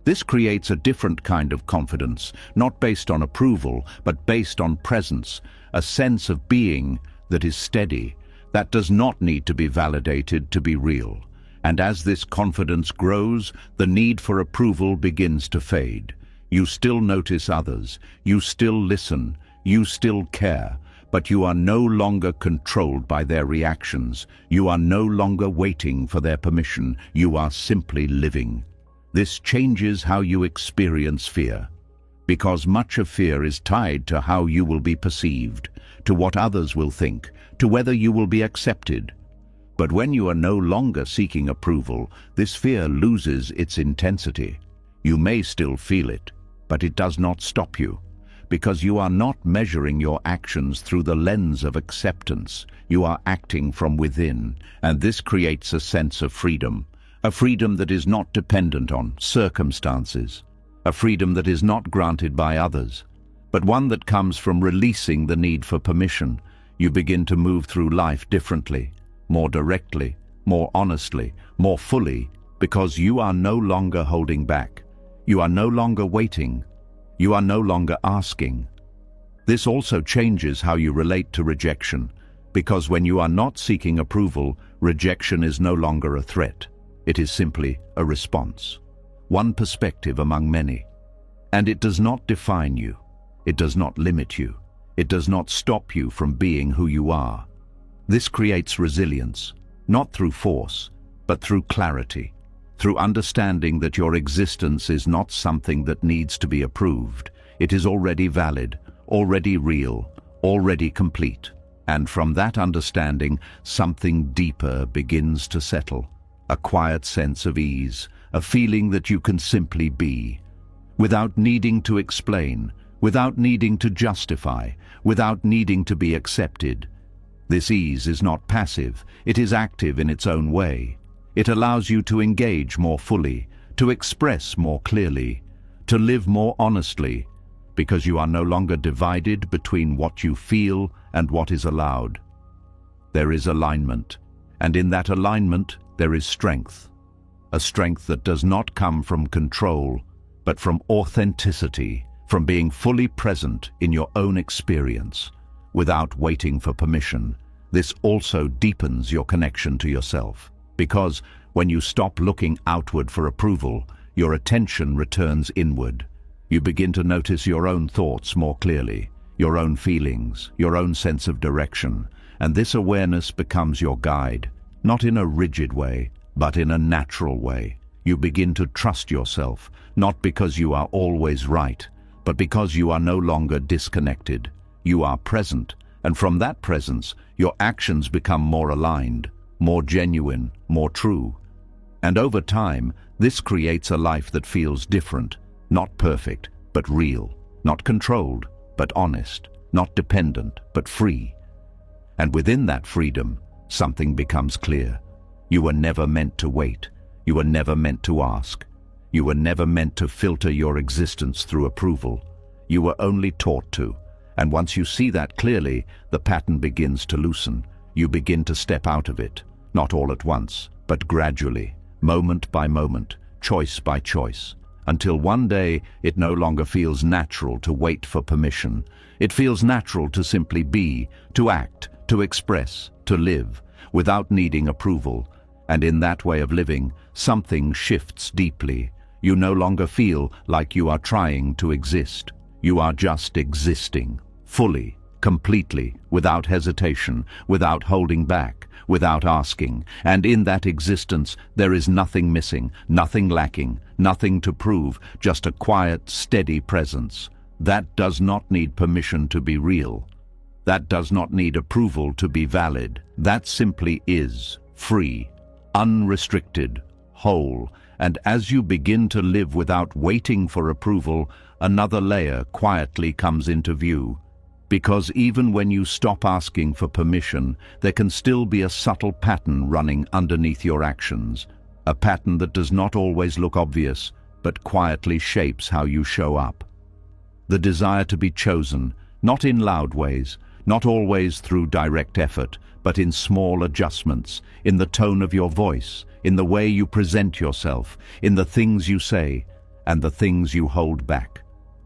This creates a different kind of confidence, not based on approval, but based on presence, a sense of being that is steady, that does not need to be validated to be real. And as this confidence grows, the need for approval begins to fade. You still notice others, you still listen, you still care, but you are no longer controlled by their reactions. You are no longer waiting for their permission. You are simply living. This changes how you experience fear, because much of fear is tied to how you will be perceived, to what others will think, to whether you will be accepted. But when you are no longer seeking approval, this fear loses its intensity. You may still feel it, but it does not stop you, because you are not measuring your actions through the lens of acceptance. You are acting from within, and this creates a sense of freedom. A freedom that is not dependent on circumstances, a freedom that is not granted by others, but one that comes from releasing the need for permission. You begin to move through life differently, more directly, more honestly, more fully, because you are no longer holding back. You are no longer waiting. You are no longer asking. This also changes how you relate to rejection, because when you are not seeking approval, rejection is no longer a threat. It is simply a response, one perspective among many. And it does not define you. It does not limit you. It does not stop you from being who you are. This creates resilience, not through force, but through clarity, through understanding that your existence is not something that needs to be approved. It is already valid, already real, already complete. And from that understanding, something deeper begins to settle. A quiet sense of ease, a feeling that you can simply be, without needing to explain, without needing to justify, without needing to be accepted. This ease is not passive, it is active in its own way. It allows you to engage more fully, to express more clearly, to live more honestly, because you are no longer divided between what you feel and what is allowed. There is alignment, and in that alignment, there is strength, a strength that does not come from control, but from authenticity, from being fully present in your own experience, without waiting for permission. This also deepens your connection to yourself, because when you stop looking outward for approval, your attention returns inward. You begin to notice your own thoughts more clearly, your own feelings, your own sense of direction, and this awareness becomes your guide. Not in a rigid way, but in a natural way. You begin to trust yourself, not because you are always right, but because you are no longer disconnected. You are present, and from that presence, your actions become more aligned, more genuine, more true. And over time, this creates a life that feels different, not perfect, but real, not controlled, but honest, not dependent, but free. And within that freedom, something becomes clear. You were never meant to wait. You were never meant to ask. You were never meant to filter your existence through approval. You were only taught to. And once you see that clearly, the pattern begins to loosen. You begin to step out of it, not all at once, but gradually, moment by moment, choice by choice, until one day it no longer feels natural to wait for permission. It feels natural to simply be, to act, to express, to live, without needing approval. And in that way of living, something shifts deeply. You no longer feel like you are trying to exist. You are just existing, fully, completely, without hesitation, without holding back, without asking. And in that existence, there is nothing missing, nothing lacking, nothing to prove, just a quiet, steady presence. That does not need permission to be real. That does not need approval to be valid. That simply is, free, unrestricted, whole. And as you begin to live without waiting for approval, another layer quietly comes into view. Because even when you stop asking for permission, there can still be a subtle pattern running underneath your actions. A pattern that does not always look obvious, but quietly shapes how you show up. The desire to be chosen, not in loud ways, not always through direct effort, but in small adjustments, in the tone of your voice, in the way you present yourself, in the things you say, and the things you hold back.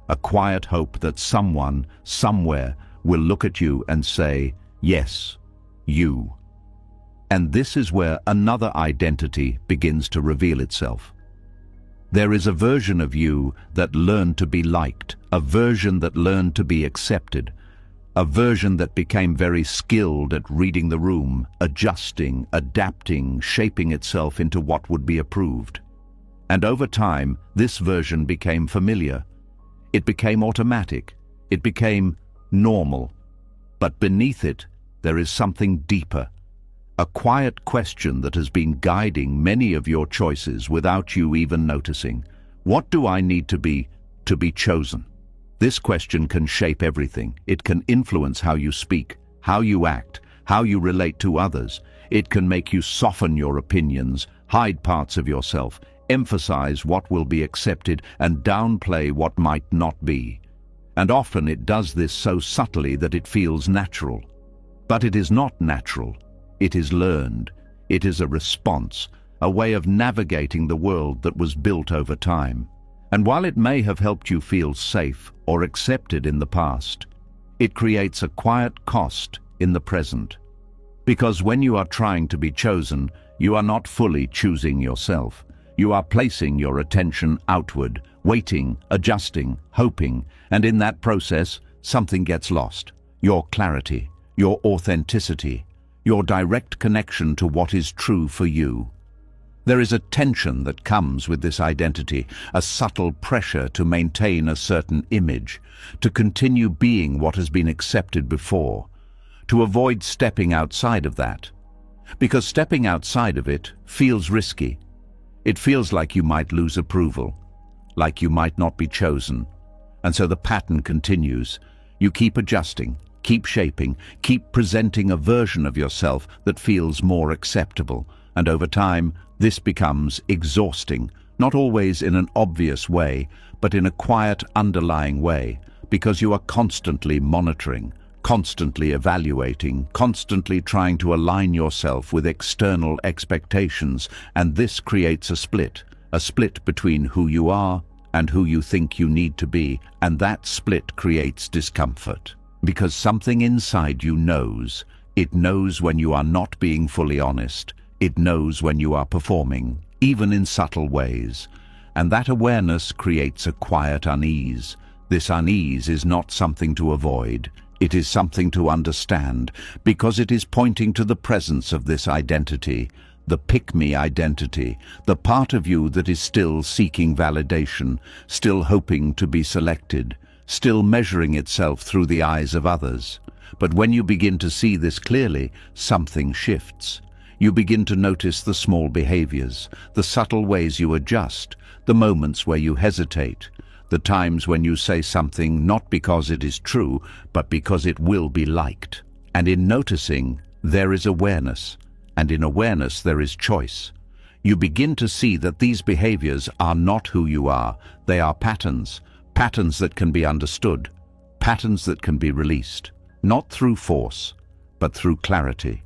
A quiet hope that someone, somewhere, will look at you and say, yes, you. And this is where another identity begins to reveal itself. There is a version of you that learned to be liked, a version that learned to be accepted, a version that became very skilled at reading the room, adjusting, adapting, shaping itself into what would be approved. And over time, this version became familiar. It became automatic. It became normal. But beneath it, there is something deeper. A quiet question that has been guiding many of your choices without you even noticing. What do I need to be chosen? This question can shape everything. It can influence how you speak, how you act, how you relate to others. It can make you soften your opinions, hide parts of yourself, emphasize what will be accepted, and downplay what might not be. And often it does this so subtly that it feels natural. But it is not natural. It is learned. It is a response, a way of navigating the world that was built over time. And while it may have helped you feel safe or accepted in the past, it creates a quiet cost in the present. Because when you are trying to be chosen, you are not fully choosing yourself. You are placing your attention outward, waiting, adjusting, hoping, and in that process, something gets lost. Your clarity, your authenticity, your direct connection to what is true for you. There is a tension that comes with this identity, a subtle pressure to maintain a certain image, to continue being what has been accepted before, to avoid stepping outside of that. Because stepping outside of it feels risky. It feels like you might lose approval, like you might not be chosen. And so the pattern continues. You keep adjusting, keep shaping, keep presenting a version of yourself that feels more acceptable. And over time, this becomes exhausting, not always in an obvious way, but in a quiet underlying way, because you are constantly monitoring, constantly evaluating, constantly trying to align yourself with external expectations, and this creates a split between who you are and who you think you need to be, and that split creates discomfort. Because something inside you knows. It knows when you are not being fully honest. It knows when you are performing, even in subtle ways. And that awareness creates a quiet unease. This unease is not something to avoid. It is something to understand, because it is pointing to the presence of this identity, the pick-me identity, the part of you that is still seeking validation, still hoping to be selected, still measuring itself through the eyes of others. But when you begin to see this clearly, something shifts. You begin to notice the small behaviors, the subtle ways you adjust, the moments where you hesitate, the times when you say something not because it is true, but because it will be liked. And in noticing, there is awareness, and in awareness there is choice. You begin to see that these behaviors are not who you are. They are patterns that can be understood, patterns that can be released, not through force, but through clarity.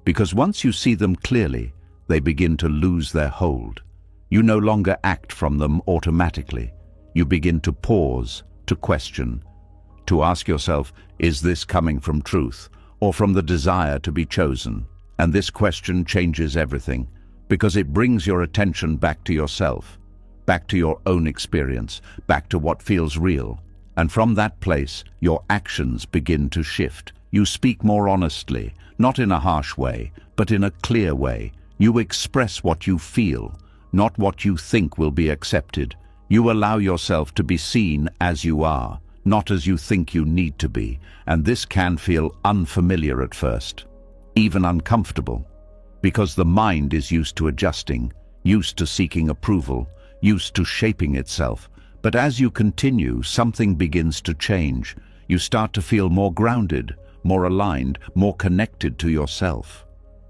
Because once you see them clearly, they begin to lose their hold. You no longer act from them automatically. You begin to pause, to question, to ask yourself, is this coming from truth or from the desire to be chosen? And this question changes everything, because it brings your attention back to yourself, back to your own experience, back to what feels real. And from that place, your actions begin to shift. You speak more honestly, not in a harsh way, but in a clear way. You express what you feel, not what you think will be accepted. You allow yourself to be seen as you are, not as you think you need to be. And this can feel unfamiliar at first, even uncomfortable, because the mind is used to adjusting, used to seeking approval, used to shaping itself. But as you continue, something begins to change. You start to feel more grounded, more aligned, more connected to yourself.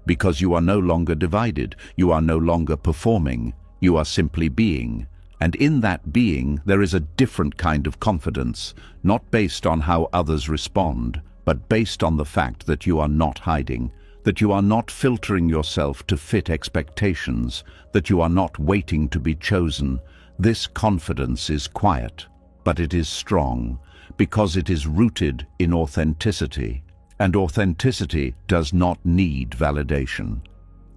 Because you are no longer divided, you are no longer performing, you are simply being. And in that being, there is a different kind of confidence, not based on how others respond, but based on the fact that you are not hiding, that you are not filtering yourself to fit expectations, that you are not waiting to be chosen. This confidence is quiet, but it is strong, because it is rooted in authenticity. And authenticity does not need validation.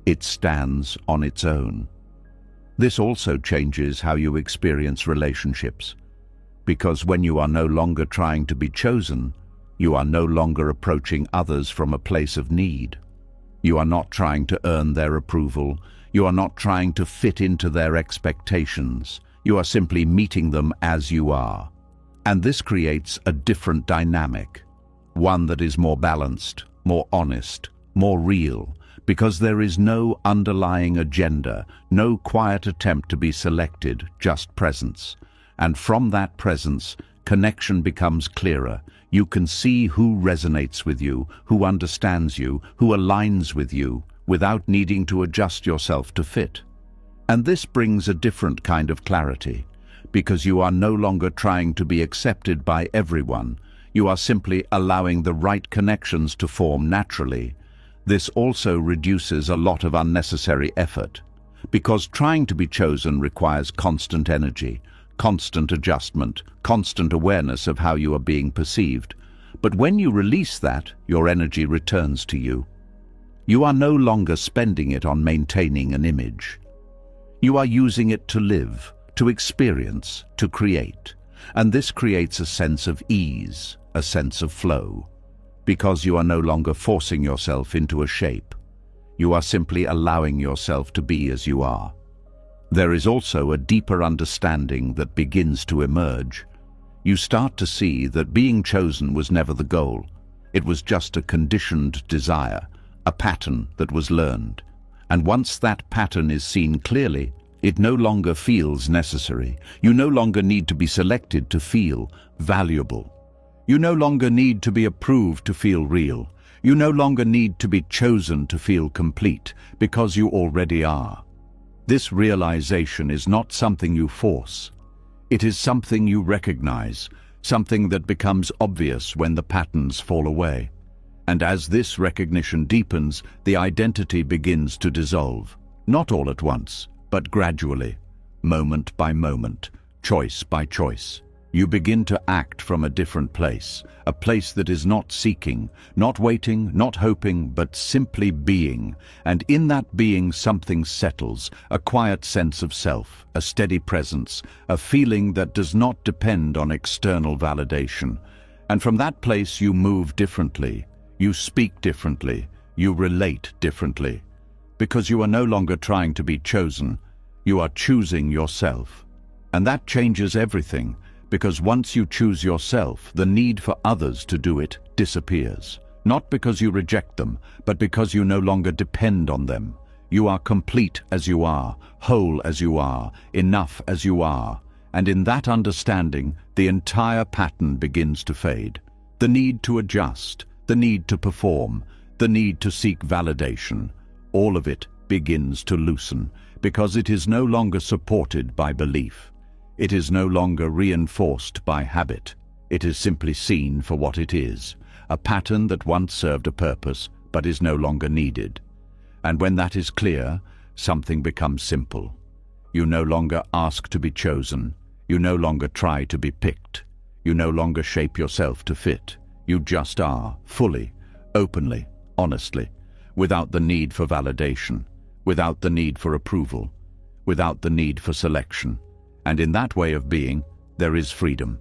It stands on its own. This also changes how you experience relationships, because when you are no longer trying to be chosen, you are no longer approaching others from a place of need. You are not trying to earn their approval. You are not trying to fit into their expectations. You are simply meeting them as you are. And this creates a different dynamic, one that is more balanced, more honest, more real, because there is no underlying agenda, no quiet attempt to be selected, just presence. And from that presence, connection becomes clearer. You can see who resonates with you, who understands you, who aligns with you, without needing to adjust yourself to fit. And this brings a different kind of clarity, because you are no longer trying to be accepted by everyone. You are simply allowing the right connections to form naturally. This also reduces a lot of unnecessary effort, because trying to be chosen requires constant energy, constant adjustment, constant awareness of how you are being perceived. But when you release that, your energy returns to you. You are no longer spending it on maintaining an image. You are using it to live, to experience, to create. And this creates a sense of ease, a sense of flow, because you are no longer forcing yourself into a shape. You are simply allowing yourself to be as you are. There is also a deeper understanding that begins to emerge. You start to see that being chosen was never the goal. It was just a conditioned desire, a pattern that was learned. And once that pattern is seen clearly, it no longer feels necessary. You no longer need to be selected to feel valuable. You no longer need to be approved to feel real. You no longer need to be chosen to feel complete, because you already are. This realization is not something you force. It is something you recognize, something that becomes obvious when the patterns fall away. And as this recognition deepens, the identity begins to dissolve. Not all at once, but gradually, moment by moment, choice by choice. You begin to act from a different place, a place that is not seeking, not waiting, not hoping, but simply being. And in that being, something settles, a quiet sense of self, a steady presence, a feeling that does not depend on external validation. And from that place, you move differently. You speak differently. You relate differently. Because you are no longer trying to be chosen. You are choosing yourself. And that changes everything. Because once you choose yourself, the need for others to do it disappears. Not because you reject them, but because you no longer depend on them. You are complete as you are, whole as you are, enough as you are. And in that understanding, the entire pattern begins to fade. The need to adjust, the need to perform, the need to seek validation, all of it begins to loosen, because it is no longer supported by belief. It is no longer reinforced by habit. It is simply seen for what it is, a pattern that once served a purpose but is no longer needed. And when that is clear, something becomes simple. You no longer ask to be chosen. You no longer try to be picked. You no longer shape yourself to fit. You just are, fully, openly, honestly, without the need for validation, without the need for approval, without the need for selection. And in that way of being, there is freedom.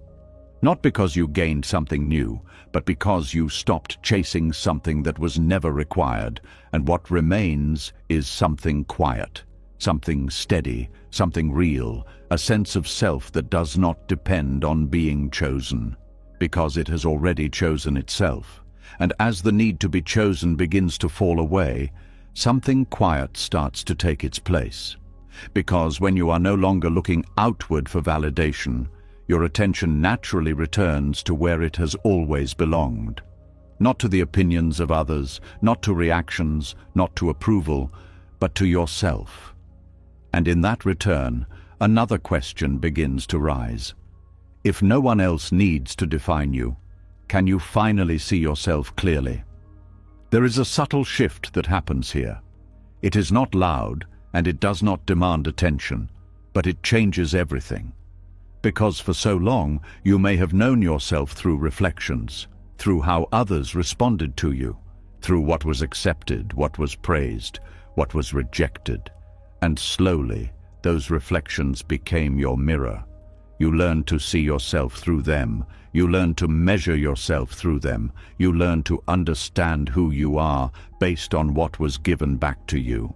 Not because you gained something new, but because you stopped chasing something that was never required, and what remains is something quiet, something steady, something real, a sense of self that does not depend on being chosen, because it has already chosen itself. And as the need to be chosen begins to fall away, something quiet starts to take its place. Because when you are no longer looking outward for validation, your attention naturally returns to where it has always belonged. Not to the opinions of others, not to reactions, not to approval, but to yourself. And in that return, another question begins to rise. If no one else needs to define you, can you finally see yourself clearly? There is a subtle shift that happens here. It is not loud, and it does not demand attention, but it changes everything. Because for so long, you may have known yourself through reflections, through how others responded to you, through what was accepted, what was praised, what was rejected. And slowly, those reflections became your mirror. You learned to see yourself through them. You learned to measure yourself through them. You learned to understand who you are based on what was given back to you.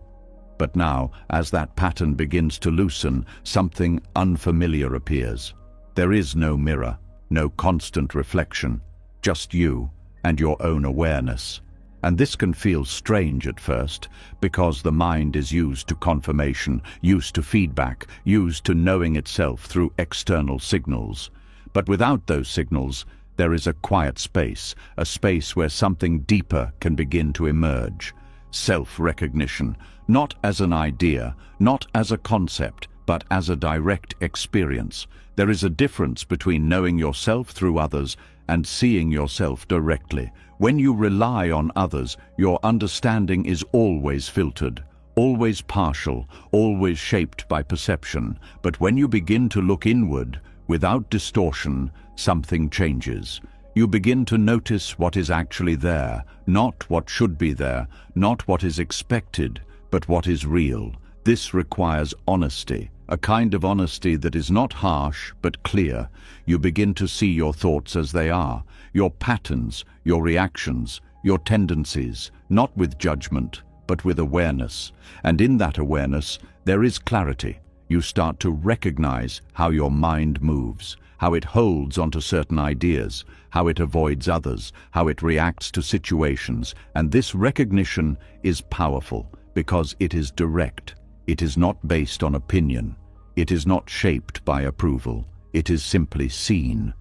But now, as that pattern begins to loosen, something unfamiliar appears. There is no mirror, no constant reflection, just you and your own awareness. And this can feel strange at first, because the mind is used to confirmation, used to feedback, used to knowing itself through external signals. But without those signals, there is a quiet space, a space where something deeper can begin to emerge. Self-recognition, not as an idea, not as a concept, but as a direct experience. There is a difference between knowing yourself through others and seeing yourself directly. When you rely on others, your understanding is always filtered, always partial, always shaped by perception. But when you begin to look inward, without distortion, something changes. You begin to notice what is actually there, not what should be there, not what is expected, but what is real. This requires honesty, a kind of honesty that is not harsh but clear. You begin to see your thoughts as they are, your patterns, your reactions, your tendencies, not with judgment, but with awareness. And in that awareness, there is clarity. You start to recognize how your mind moves, how it holds onto certain ideas, how it avoids others, how it reacts to situations. And this recognition is powerful because it is direct. It is not based on opinion. It is not shaped by approval. It is simply seen.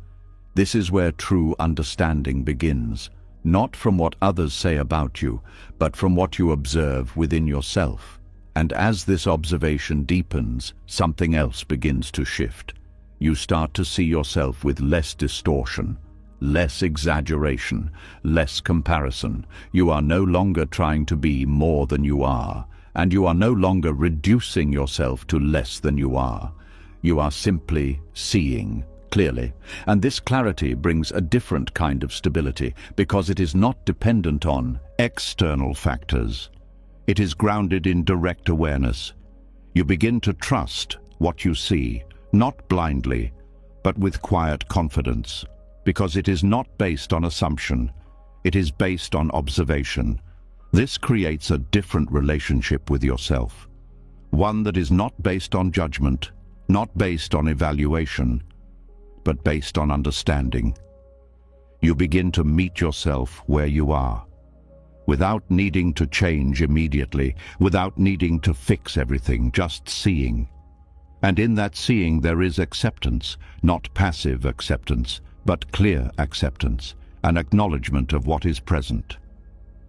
This is where true understanding begins, not from what others say about you, but from what you observe within yourself. And as this observation deepens, something else begins to shift. You start to see yourself with less distortion, less exaggeration, less comparison. You are no longer trying to be more than you are, and you are no longer reducing yourself to less than you are. You are simply seeing clearly. And this clarity brings a different kind of stability because it is not dependent on external factors. It is grounded in direct awareness. You begin to trust what you see, not blindly, but with quiet confidence, because it is not based on assumption. It is based on observation. This creates a different relationship with yourself, one that is not based on judgment, not based on evaluation, but based on understanding. You begin to meet yourself where you are, without needing to change immediately, without needing to fix everything, just seeing. And in that seeing there is acceptance, not passive acceptance, but clear acceptance, an acknowledgement of what is present.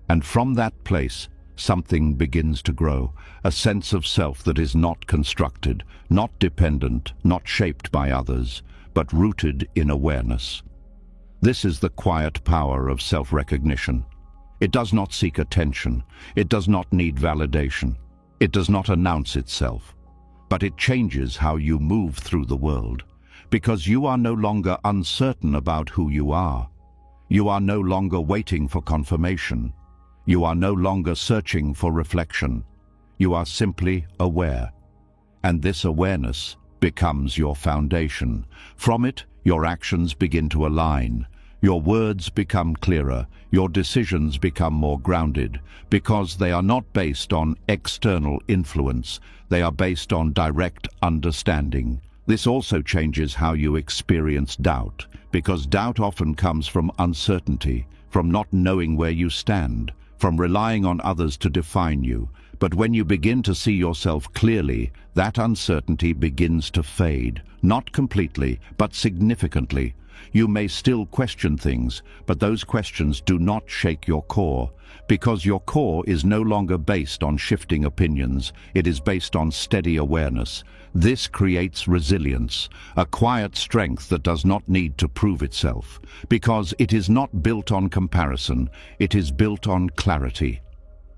And from that place, something begins to grow, a sense of self that is not constructed, not dependent, not shaped by others, but rooted in awareness. This is the quiet power of self-recognition. It does not seek attention. It does not need validation. It does not announce itself. But it changes how you move through the world, because you are no longer uncertain about who you are. You are no longer waiting for confirmation. You are no longer searching for reflection. You are simply aware. And this awareness becomes your foundation. From it, your actions begin to align. Your words become clearer. Your decisions become more grounded, because they are not based on external influence. They are based on direct understanding. This also changes how you experience doubt, because doubt often comes from uncertainty, from not knowing where you stand, from relying on others to define you. But when you begin to see yourself clearly, that uncertainty begins to fade, not completely, but significantly. You may still question things, but those questions do not shake your core, because your core is no longer based on shifting opinions. It is based on steady awareness. This creates resilience, a quiet strength that does not need to prove itself, because it is not built on comparison, it is built on clarity.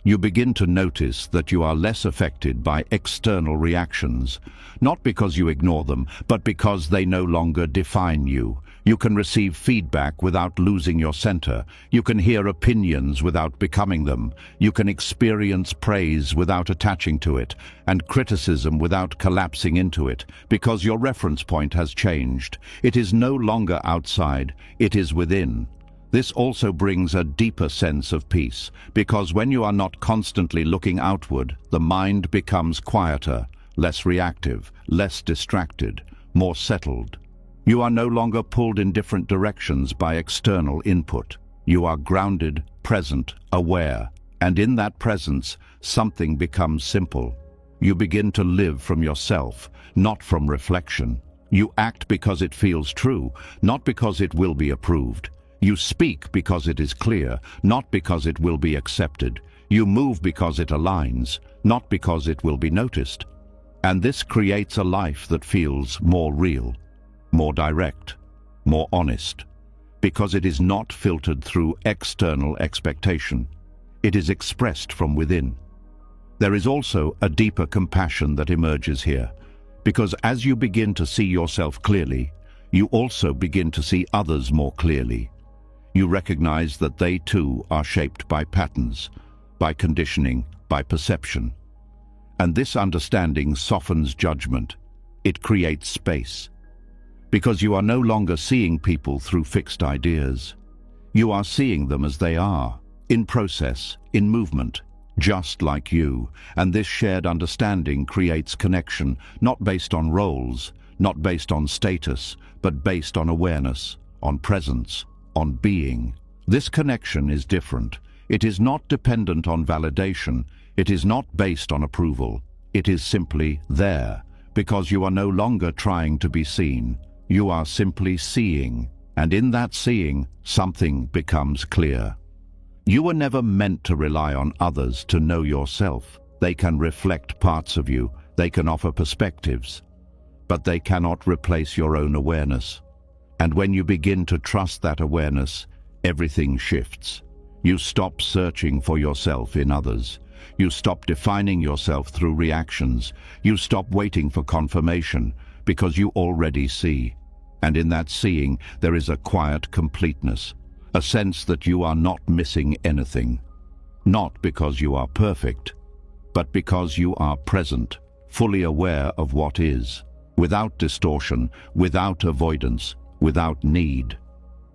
You begin to notice that you are less affected by external reactions, not because you ignore them, but because they no longer define you. You can receive feedback without losing your center. You can hear opinions without becoming them. You can experience praise without attaching to it, and criticism without collapsing into it, because your reference point has changed. It is no longer outside, it is within. This also brings a deeper sense of peace, because when you are not constantly looking outward, the mind becomes quieter, less reactive, less distracted, more settled. You are no longer pulled in different directions by external input. You are grounded, present, aware, and in that presence, something becomes simple. You begin to live from yourself, not from reflection. You act because it feels true, not because it will be approved. You speak because it is clear, not because it will be accepted. You move because it aligns, not because it will be noticed. And this creates a life that feels more real, more direct, more honest, because it is not filtered through external expectation. It is expressed from within. There is also a deeper compassion that emerges here, because as you begin to see yourself clearly, you also begin to see others more clearly. You recognize that they too are shaped by patterns, by conditioning, by perception. And this understanding softens judgment. It creates space. Because you are no longer seeing people through fixed ideas. You are seeing them as they are, in process, in movement, just like you. And this shared understanding creates connection, not based on roles, not based on status, but based on awareness, on presence, on being. This connection is different. It is not dependent on validation. It is not based on approval. It is simply there, because you are no longer trying to be seen. You are simply seeing, and in that seeing, something becomes clear. You were never meant to rely on others to know yourself. They can reflect parts of you. They can offer perspectives, but they cannot replace your own awareness. And when you begin to trust that awareness, everything shifts. You stop searching for yourself in others. You stop defining yourself through reactions. You stop waiting for confirmation, because you already see. And in that seeing, there is a quiet completeness, a sense that you are not missing anything. Not because you are perfect, but because you are present, fully aware of what is, without distortion, without avoidance, without need.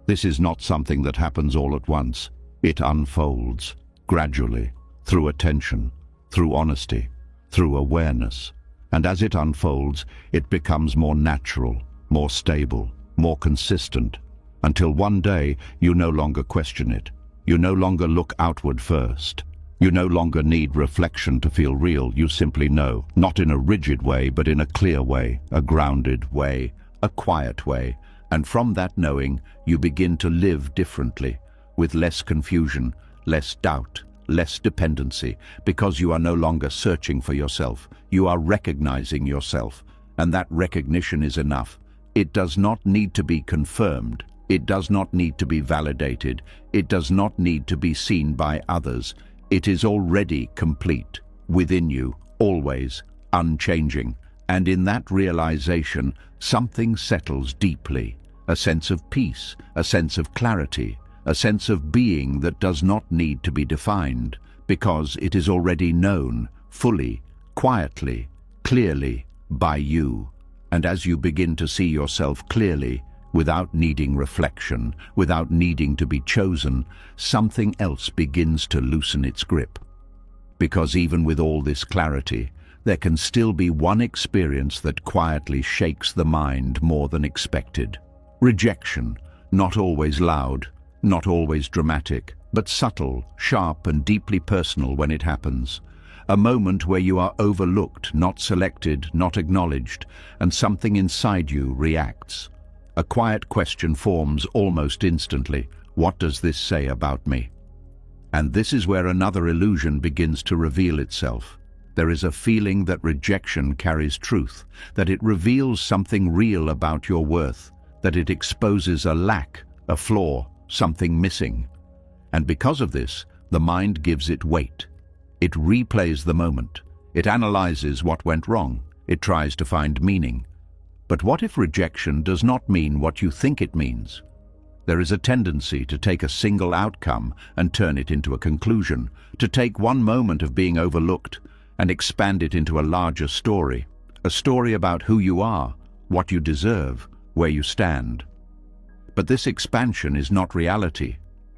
This is not something that happens all at once. It unfolds, gradually, through attention, through honesty, through awareness. And as it unfolds, it becomes more natural, more stable, more consistent, until one day you no longer question it. You no longer look outward first. You no longer need reflection to feel real. You simply know, not in a rigid way, but in a clear way, a grounded way, a quiet way. And from that knowing, you begin to live differently, with less confusion, less doubt, less dependency, because you are no longer searching for yourself. You are recognizing yourself, and that recognition is enough. It does not need to be confirmed. It does not need to be validated. It does not need to be seen by others. It is already complete, within you, always, unchanging. And in that realization, something settles deeply. A sense of peace, a sense of clarity, a sense of being that does not need to be defined, because it is already known, fully, quietly, clearly, by you. And as you begin to see yourself clearly, without needing reflection, without needing to be chosen, something else begins to loosen its grip. Because even with all this clarity, there can still be one experience that quietly shakes the mind more than expected. Rejection, not always loud, not always dramatic, but subtle, sharp, and deeply personal when it happens. A moment where you are overlooked, not selected, not acknowledged, and something inside you reacts. A quiet question forms almost instantly. What does this say about me? And this is where another illusion begins to reveal itself. There is a feeling that rejection carries truth, that it reveals something real about your worth, that it exposes a lack, a flaw, something missing. And because of this, the mind gives it weight. It replays the moment. It analyzes what went wrong. It tries to find meaning. But what if rejection does not mean what you think it means? There is a tendency to take a single outcome and turn it into a conclusion, to take one moment of being overlooked and expand it into a larger story, a story about who you are, what you deserve, where you stand. But this expansion is not reality.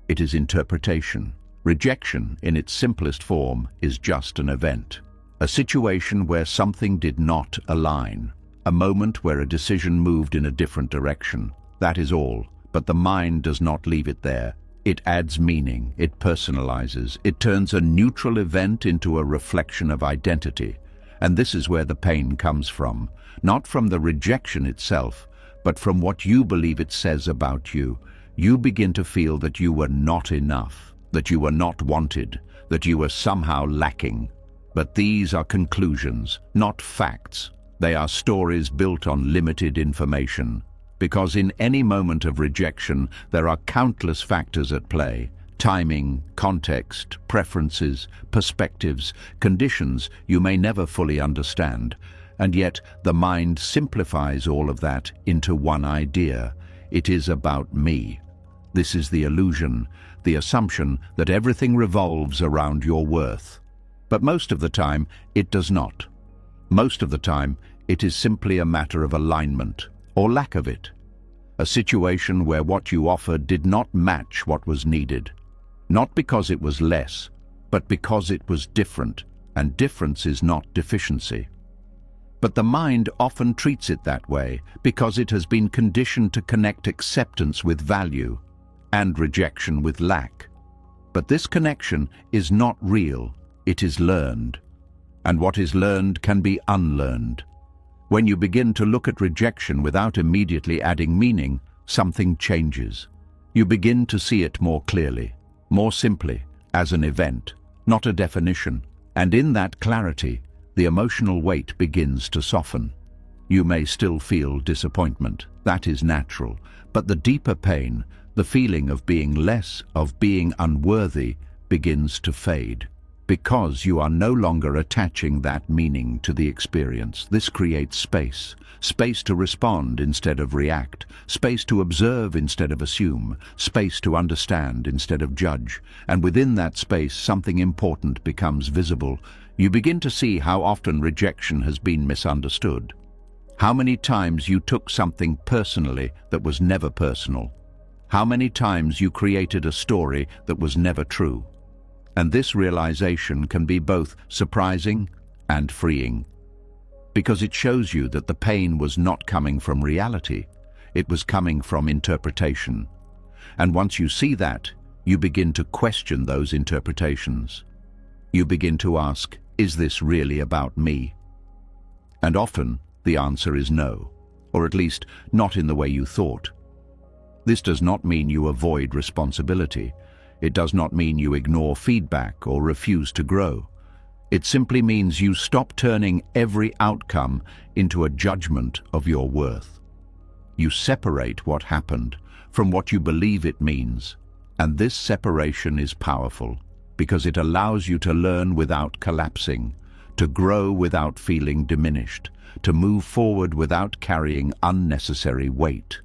It is interpretation. Rejection, in its simplest form, is just an event, a situation where something did not align, a moment where a decision moved in a different direction. That is all. But the mind does not leave it there. It adds meaning, it personalizes, it turns a neutral event into a reflection of identity. And this is where the pain comes from, not from the rejection itself, but from what you believe it says about you. You begin to feel that you were not enough, that you were not wanted, that you were somehow lacking. But these are conclusions, not facts. They are stories built on limited information. Because in any moment of rejection, there are countless factors at play: timing, context, preferences, perspectives, conditions you may never fully understand. And yet, the mind simplifies all of that into one idea. It is about me. This is the illusion, the assumption that everything revolves around your worth. But most of the time, it does not. Most of the time, it is simply a matter of alignment, or lack of it. A situation where what you offered did not match what was needed. Not because it was less, but because it was different, and difference is not deficiency. But the mind often treats it that way because it has been conditioned to connect acceptance with value and rejection with lack. But this connection is not real, it is learned. And what is learned can be unlearned. When you begin to look at rejection without immediately adding meaning, something changes. You begin to see it more clearly, more simply, as an event, not a definition. And in that clarity, the emotional weight begins to soften. You may still feel disappointment. That is natural. But the deeper pain, the feeling of being less, of being unworthy, begins to fade. Because you are no longer attaching that meaning to the experience. This creates space. Space to respond instead of react. Space to observe instead of assume. Space to understand instead of judge. And within that space, something important becomes visible. You begin to see how often rejection has been misunderstood. How many times you took something personally that was never personal. How many times you created a story that was never true. And this realization can be both surprising and freeing, because it shows you that the pain was not coming from reality, it was coming from interpretation. And once you see that, you begin to question those interpretations. You begin to ask, is this really about me? And often the answer is no, or at least not in the way you thought. This does not mean you avoid responsibility. It does not mean you ignore feedback or refuse to grow. It simply means you stop turning every outcome into a judgment of your worth. You separate what happened from what you believe it means. And this separation is powerful because it allows you to learn without collapsing, to grow without feeling diminished, to move forward without carrying unnecessary weight.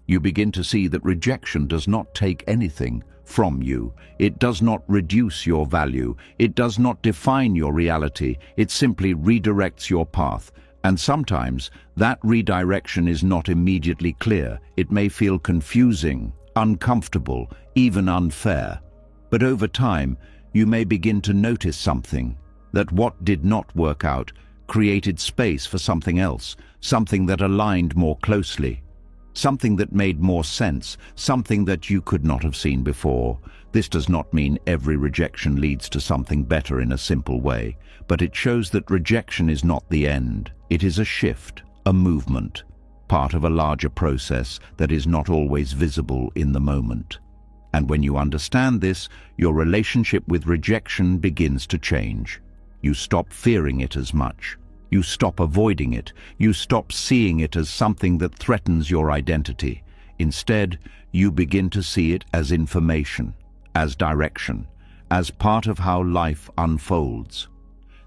You begin to see that rejection does not take anything from you. It does not reduce your value. It does not define your reality. It simply redirects your path. And sometimes that redirection is not immediately clear. It may feel confusing, uncomfortable, even unfair. But over time, you may begin to notice something, that what did not work out created space for something else, something that aligned more closely, something that made more sense, something that you could not have seen before. This does not mean every rejection leads to something better in a simple way, but it shows that rejection is not the end. It is a shift, a movement, part of a larger process that is not always visible in the moment. And when you understand this, your relationship with rejection begins to change. You stop fearing it as much. You stop avoiding it. You stop seeing it as something that threatens your identity. Instead, you begin to see it as information, as direction, as part of how life unfolds.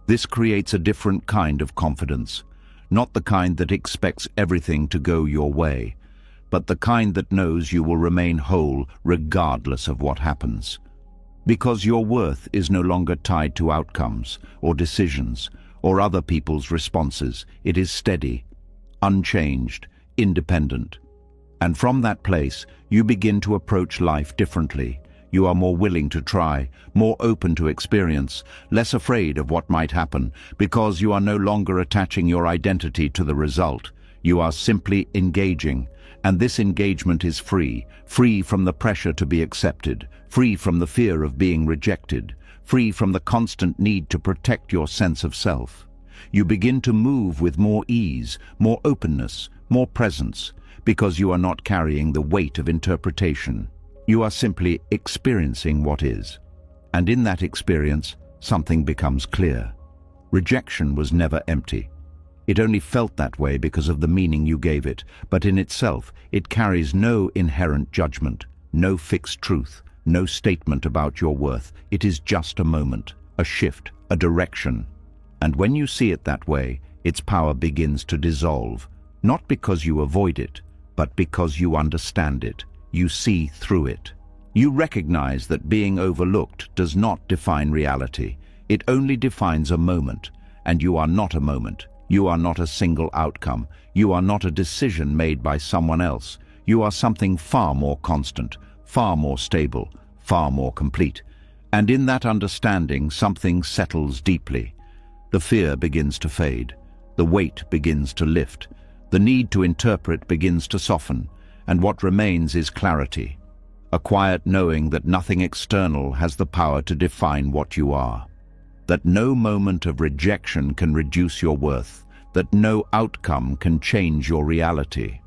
This creates a different kind of confidence, not the kind that expects everything to go your way, but the kind that knows you will remain whole regardless of what happens. Because your worth is no longer tied to outcomes or decisions or other people's responses. It is steady, unchanged, independent. And from that place, you begin to approach life differently. You are more willing to try, more open to experience, less afraid of what might happen, because you are no longer attaching your identity to the result. You are simply engaging, and this engagement is free from the pressure to be accepted, free from the fear of being rejected, free from the constant need to protect your sense of self. You begin to move with more ease, more openness, more presence, because you are not carrying the weight of interpretation. You are simply experiencing what is. And in that experience, something becomes clear. Rejection was never empty. It only felt that way because of the meaning you gave it, but in itself, it carries no inherent judgment, no fixed truth, no statement about your worth. It is just a moment, a shift, a direction. And when you see it that way, its power begins to dissolve, not because you avoid it, but because you understand it. You see through it. You recognize that being overlooked does not define reality. It only defines a moment, and you are not a moment. You are not a single outcome. You are not a decision made by someone else. You are something far more constant, far more stable, far more complete. And in that understanding, something settles deeply. The fear begins to fade. The weight begins to lift. The need to interpret begins to soften. And what remains is clarity, a quiet knowing that nothing external has the power to define what you are, that no moment of rejection can reduce your worth, that no outcome can change your reality,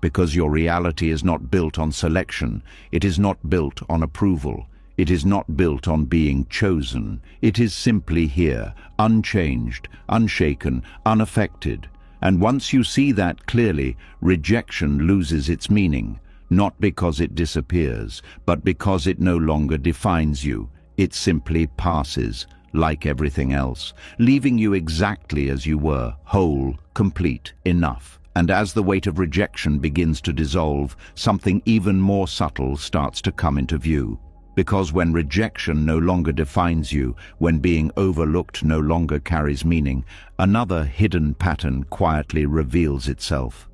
because your reality is not built on selection, it is not built on approval, it is not built on being chosen. It is simply here, unchanged, unshaken, unaffected. And once you see that clearly, rejection loses its meaning, not because it disappears, but because it no longer defines you. It simply passes, like everything else, leaving you exactly as you were, whole, complete, enough. And as the weight of rejection begins to dissolve, something even more subtle starts to come into view. Because when rejection no longer defines you, when being overlooked no longer carries meaning, another hidden pattern quietly reveals itself.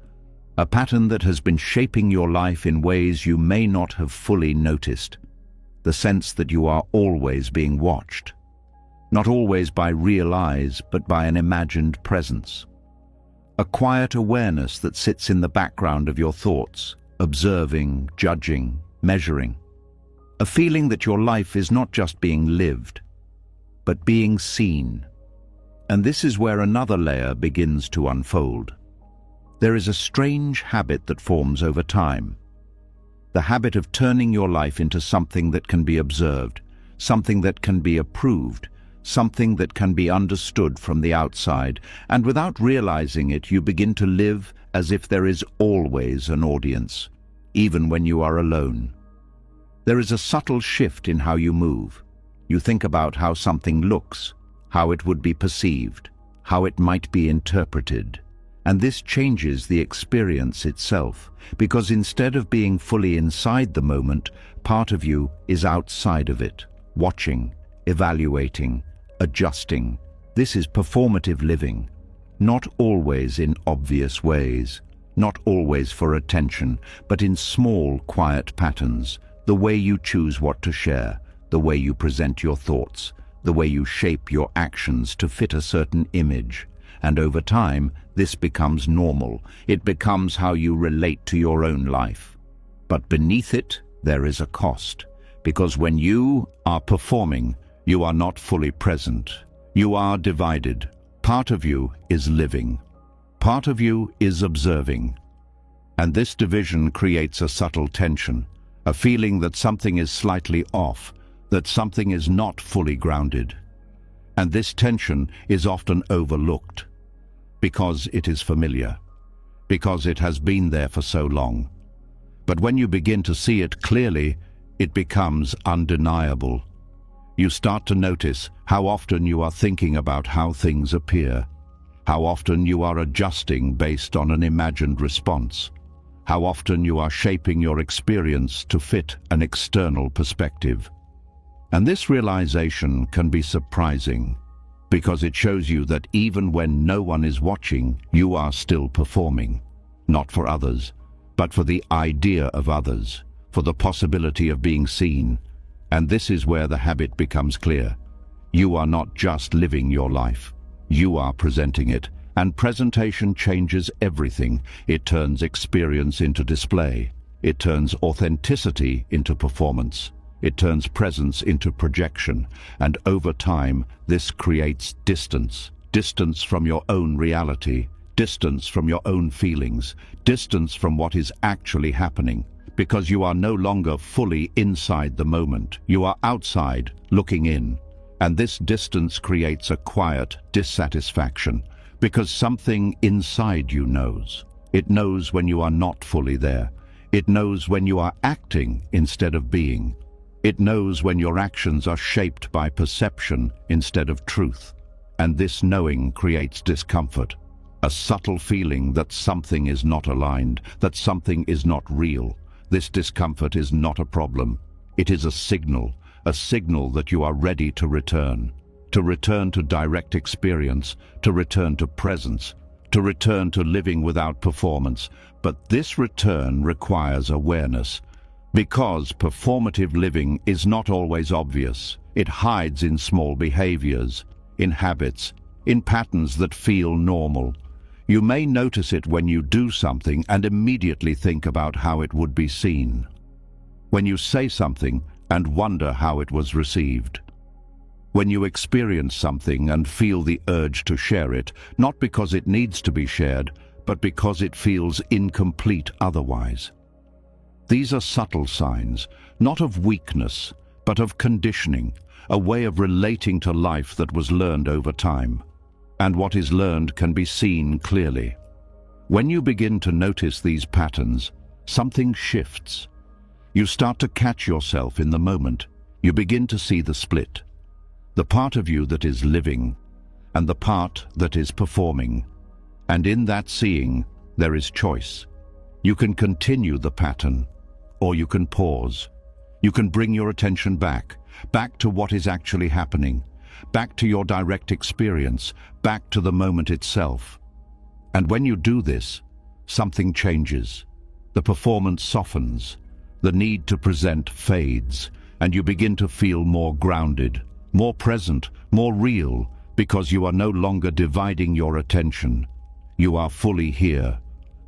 A pattern that has been shaping your life in ways you may not have fully noticed. The sense that you are always being watched. Not always by real eyes, but by an imagined presence. A quiet awareness that sits in the background of your thoughts, observing, judging, measuring. A feeling that your life is not just being lived, but being seen. And this is where another layer begins to unfold. There is a strange habit that forms over time. The habit of turning your life into something that can be observed, something that can be approved, something that can be understood from the outside, and without realizing it, you begin to live as if there is always an audience. even when you are alone. There is a subtle shift in how you move. You think about how something looks, how it would be perceived, how it might be interpreted. And this changes the experience itself, because instead of being fully inside the moment, part of you is outside of it, watching, evaluating, adjusting. This is performative living, not always in obvious ways, not always for attention, but in small, quiet patterns. The way you choose what to share, the way you present your thoughts, the way you shape your actions to fit a certain image. And over time, this becomes normal. It becomes how you relate to your own life. But beneath it, there is a cost. Because when you are performing, you are not fully present. You are divided. Part of you is living. Part of you is observing. And this division creates a subtle tension, a feeling that something is slightly off, that something is not fully grounded. And this tension is often overlooked, because it is familiar, because it has been there for so long. But when you begin to see it clearly, it becomes undeniable. You start to notice how often you are thinking about how things appear, how often you are adjusting based on an imagined response, how often you are shaping your experience to fit an external perspective. And this realization can be surprising, because it shows you that even when no one is watching, you are still performing, not for others, but for the idea of others, for the possibility of being seen. And this is where the habit becomes clear. You are not just living your life, you are presenting it, and presentation changes everything. It turns experience into display. It turns authenticity into performance. It turns presence into projection, and over time, this creates distance. Distance from your own reality, distance from your own feelings, distance from what is actually happening, because you are no longer fully inside the moment. You are outside, looking in, and this distance creates a quiet dissatisfaction, because something inside you knows. It knows when you are not fully there. It knows when you are acting instead of being. It knows when your actions are shaped by perception instead of truth. And this knowing creates discomfort, a subtle feeling that something is not aligned, that something is not real. This discomfort is not a problem. It is a signal that you are ready to return to direct experience, to return to presence, to return to living without performance. But this return requires awareness, because performative living is not always obvious. It hides in small behaviors, in habits, in patterns that feel normal. You may notice it when you do something and immediately think about how it would be seen. When you say something and wonder how it was received. When you experience something and feel the urge to share it, not because it needs to be shared, but because it feels incomplete otherwise. These are subtle signs, not of weakness, but of conditioning, a way of relating to life that was learned over time. And what is learned can be seen clearly. When you begin to notice these patterns, something shifts. You start to catch yourself in the moment. You begin to see the split. The part of you that is living, and the part that is performing. And in that seeing, there is choice. You can continue the pattern, or you can pause. You can bring your attention back to what is actually happening, back to your direct experience, back to the moment itself. And when you do this, something changes. The performance softens, the need to present fades, and you begin to feel more grounded, more present, more real, because you are no longer dividing your attention. You are fully here.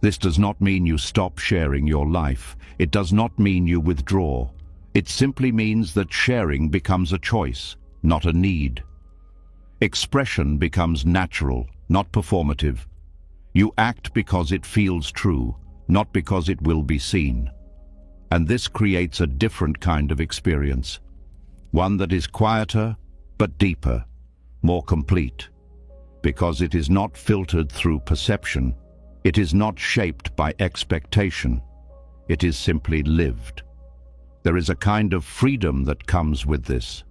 This does not mean you stop sharing your life. It does not mean you withdraw. It simply means that sharing becomes a choice, not a need. Expression becomes natural, not performative. You act because it feels true, not because it will be seen. And this creates a different kind of experience. One that is quieter, but deeper, more complete. Because it is not filtered through perception. It is not shaped by expectation. It is simply lived. There is a kind of freedom that comes with this.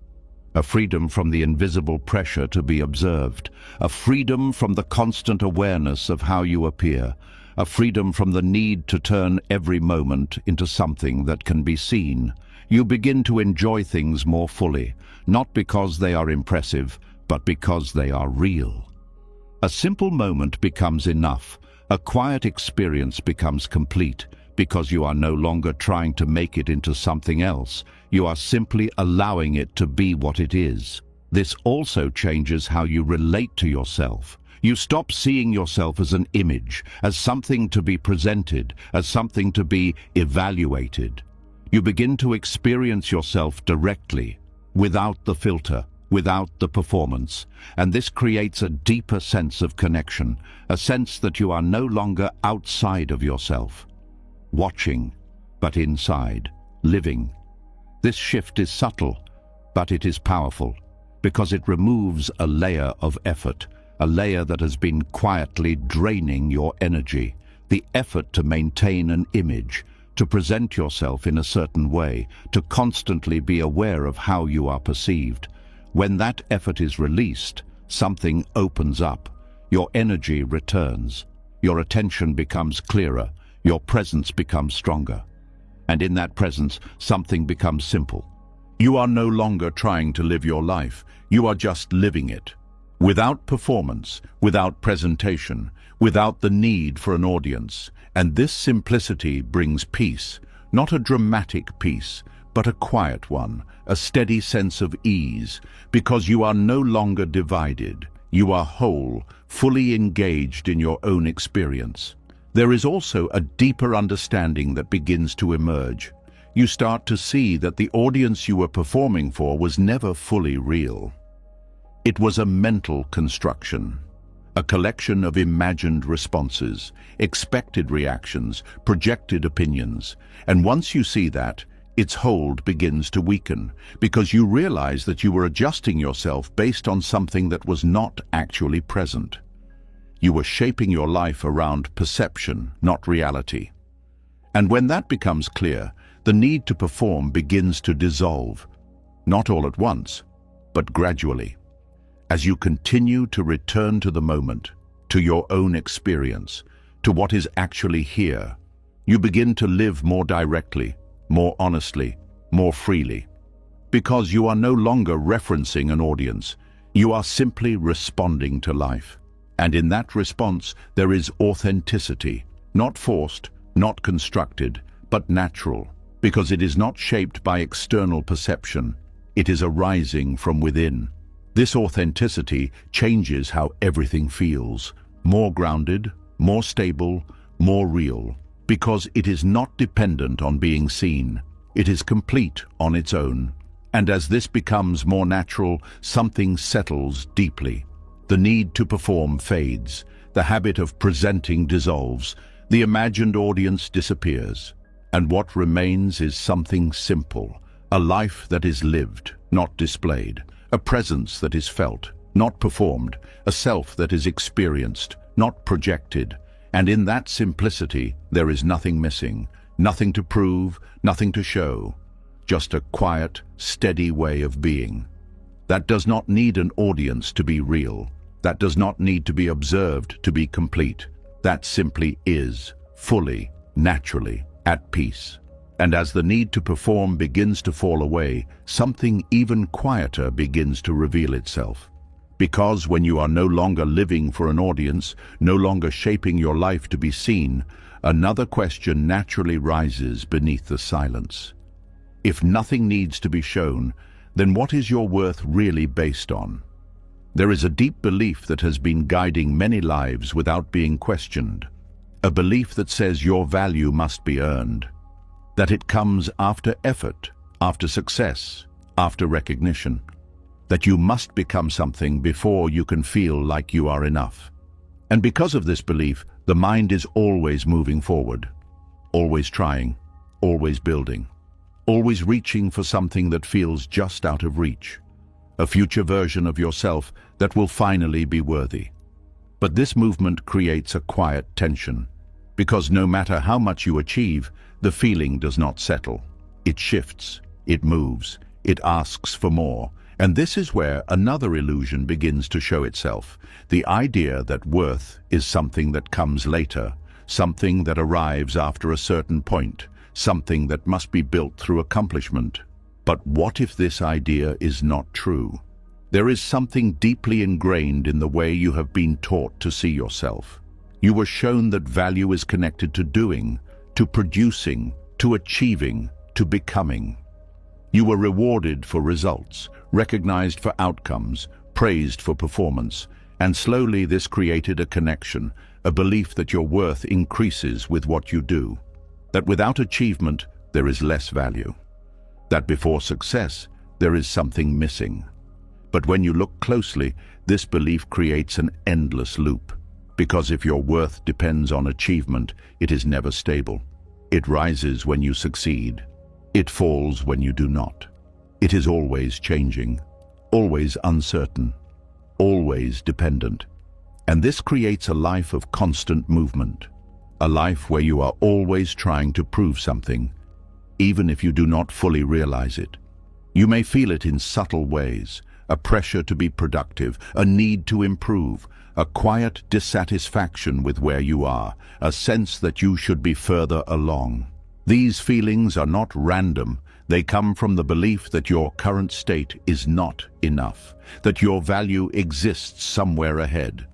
A freedom from the invisible pressure to be observed. A freedom from the constant awareness of how you appear. A freedom from the need to turn every moment into something that can be seen. You begin to enjoy things more fully, not because they are impressive, but because they are real. A simple moment becomes enough. A quiet experience becomes complete, because you are no longer trying to make it into something else. You are simply allowing it to be what it is. This also changes how you relate to yourself. You stop seeing yourself as an image, as something to be presented, as something to be evaluated. You begin to experience yourself directly, without the filter, without the performance. And this creates a deeper sense of connection, a sense that you are no longer outside of yourself, watching, but inside, living. This shift is subtle, but it is powerful, because it removes a layer of effort, a layer that has been quietly draining your energy, the effort to maintain an image, to present yourself in a certain way, to constantly be aware of how you are perceived. When that effort is released, something opens up. Your energy returns. Your attention becomes clearer. Your presence becomes stronger. And in that presence, something becomes simple. You are no longer trying to live your life. You are just living it. Without performance, without presentation, without the need for an audience. And this simplicity brings peace, not a dramatic peace, but a quiet one, a steady sense of ease, because you are no longer divided. You are whole, fully engaged in your own experience. There is also a deeper understanding that begins to emerge. You start to see that the audience you were performing for was never fully real. It was a mental construction, a collection of imagined responses, expected reactions, projected opinions. And once you see that, its hold begins to weaken, because you realize that you were adjusting yourself based on something that was not actually present. You were shaping your life around perception, not reality. And when that becomes clear, the need to perform begins to dissolve, not all at once, but gradually. As you continue to return to the moment, to your own experience, to what is actually here, you begin to live more directly, more honestly, more freely. Because you are no longer referencing an audience, you are simply responding to life. And in that response, there is authenticity, not forced, not constructed, but natural, because it is not shaped by external perception. It is arising from within. This authenticity changes how everything feels, more grounded, more stable, more real, because it is not dependent on being seen. It is complete on its own. And as this becomes more natural, something settles deeply. The need to perform fades. The habit of presenting dissolves. The imagined audience disappears. And what remains is something simple, a life that is lived, not displayed. A presence that is felt, not performed, a self that is experienced, not projected. And in that simplicity, there is nothing missing, nothing to prove, nothing to show, just a quiet, steady way of being. That does not need an audience to be real. That does not need to be observed to be complete. That simply is, fully, naturally, at peace. And as the need to perform begins to fall away, something even quieter begins to reveal itself. Because when you are no longer living for an audience, no longer shaping your life to be seen, another question naturally rises beneath the silence. If nothing needs to be shown, then what is your worth really based on? There is a deep belief that has been guiding many lives without being questioned. A belief that says your value must be earned. That it comes after effort, after success, after recognition. That you must become something before you can feel like you are enough. And because of this belief, the mind is always moving forward, always trying, always building, always reaching for something that feels just out of reach, a future version of yourself that will finally be worthy. But this movement creates a quiet tension, because no matter how much you achieve, The feeling does not settle. It shifts, it moves, it asks for more. And this is where another illusion begins to show itself. The idea that worth is something that comes later, something that arrives after a certain point, something that must be built through accomplishment. But what if this idea is not true? There is something deeply ingrained in the way you have been taught to see yourself. You were shown that value is connected to doing, to producing, to achieving, to becoming. You were rewarded for results, recognized for outcomes, praised for performance, and slowly this created a connection, a belief that your worth increases with what you do, that without achievement there is less value, that before success there is something missing. But when you look closely, this belief creates an endless loop, because if your worth depends on achievement, it is never stable. It rises when you succeed. It falls when you do not. It is always changing, always uncertain, always dependent. And this creates a life of constant movement, a life where you are always trying to prove something, even if you do not fully realize it. You may feel it in subtle ways, a pressure to be productive, a need to improve, a quiet dissatisfaction with where you are, a sense that you should be further along. These feelings are not random. They come from the belief that your current state is not enough, that your value exists somewhere ahead.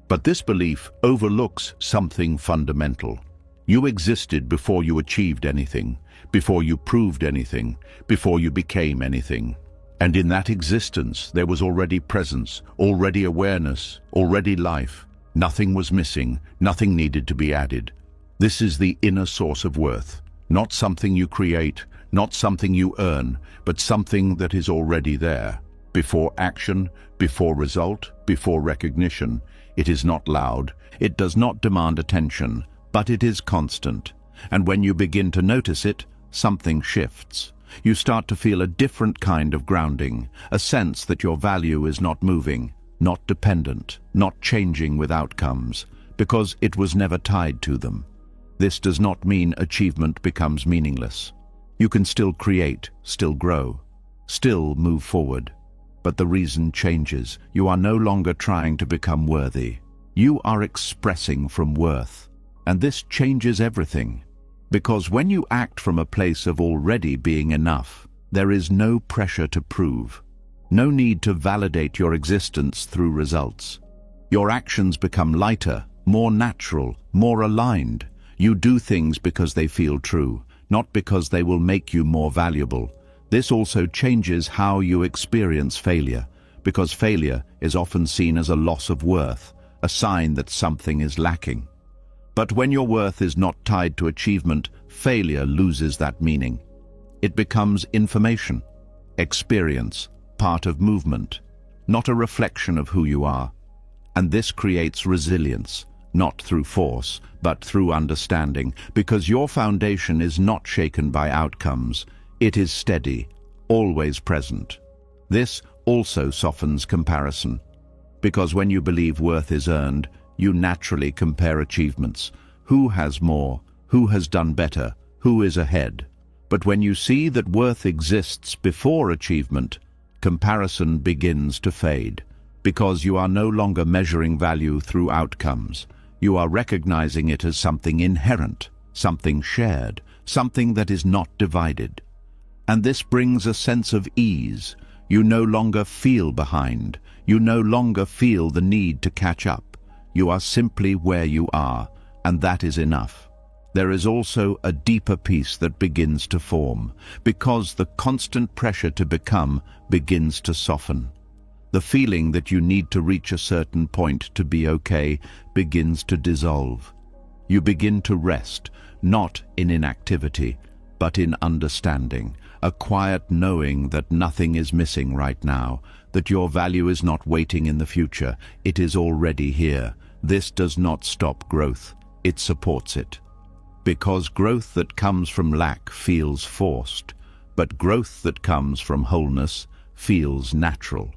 But this belief overlooks something fundamental. You existed before you achieved anything, before you proved anything, before you became anything. And in that existence, there was already presence, already awareness, already life. Nothing was missing, nothing needed to be added. This is the inner source of worth. Not something you create, not something you earn, but something that is already there. Before action, before result, before recognition. It is not loud, it does not demand attention, but it is constant. And when you begin to notice it, something shifts. You start to feel a different kind of grounding, a sense that your value is not moving, not dependent, not changing with outcomes, because it was never tied to them. This does not mean achievement becomes meaningless. You can still create, still grow, still move forward. But the reason changes. You are no longer trying to become worthy. You are expressing from worth. And this changes everything. Because when you act from a place of already being enough, there is no pressure to prove. No need to validate your existence through results. Your actions become lighter, more natural, more aligned. You do things because they feel true, not because they will make you more valuable. This also changes how you experience failure, because failure is often seen as a loss of worth, a sign that something is lacking. But when your worth is not tied to achievement, failure loses that meaning. It becomes information, experience, part of movement, not a reflection of who you are. And this creates resilience. Not through force, but through understanding, because your foundation is not shaken by outcomes. It is steady, always present. This also softens comparison, because when you believe worth is earned, you naturally compare achievements. Who has more? Who has done better? Who is ahead? But when you see that worth exists before achievement, comparison begins to fade, because you are no longer measuring value through outcomes. You are recognizing it as something inherent, something shared, something that is not divided. And this brings a sense of ease. You no longer feel behind. You no longer feel the need to catch up. You are simply where you are, and that is enough. There is also a deeper peace that begins to form, because the constant pressure to become begins to soften. The feeling that you need to reach a certain point to be okay begins to dissolve. You begin to rest, not in inactivity, but in understanding, a quiet knowing that nothing is missing right now, that your value is not waiting in the future, it is already here. This does not stop growth, it supports it. Because growth that comes from lack feels forced, but growth that comes from wholeness feels natural.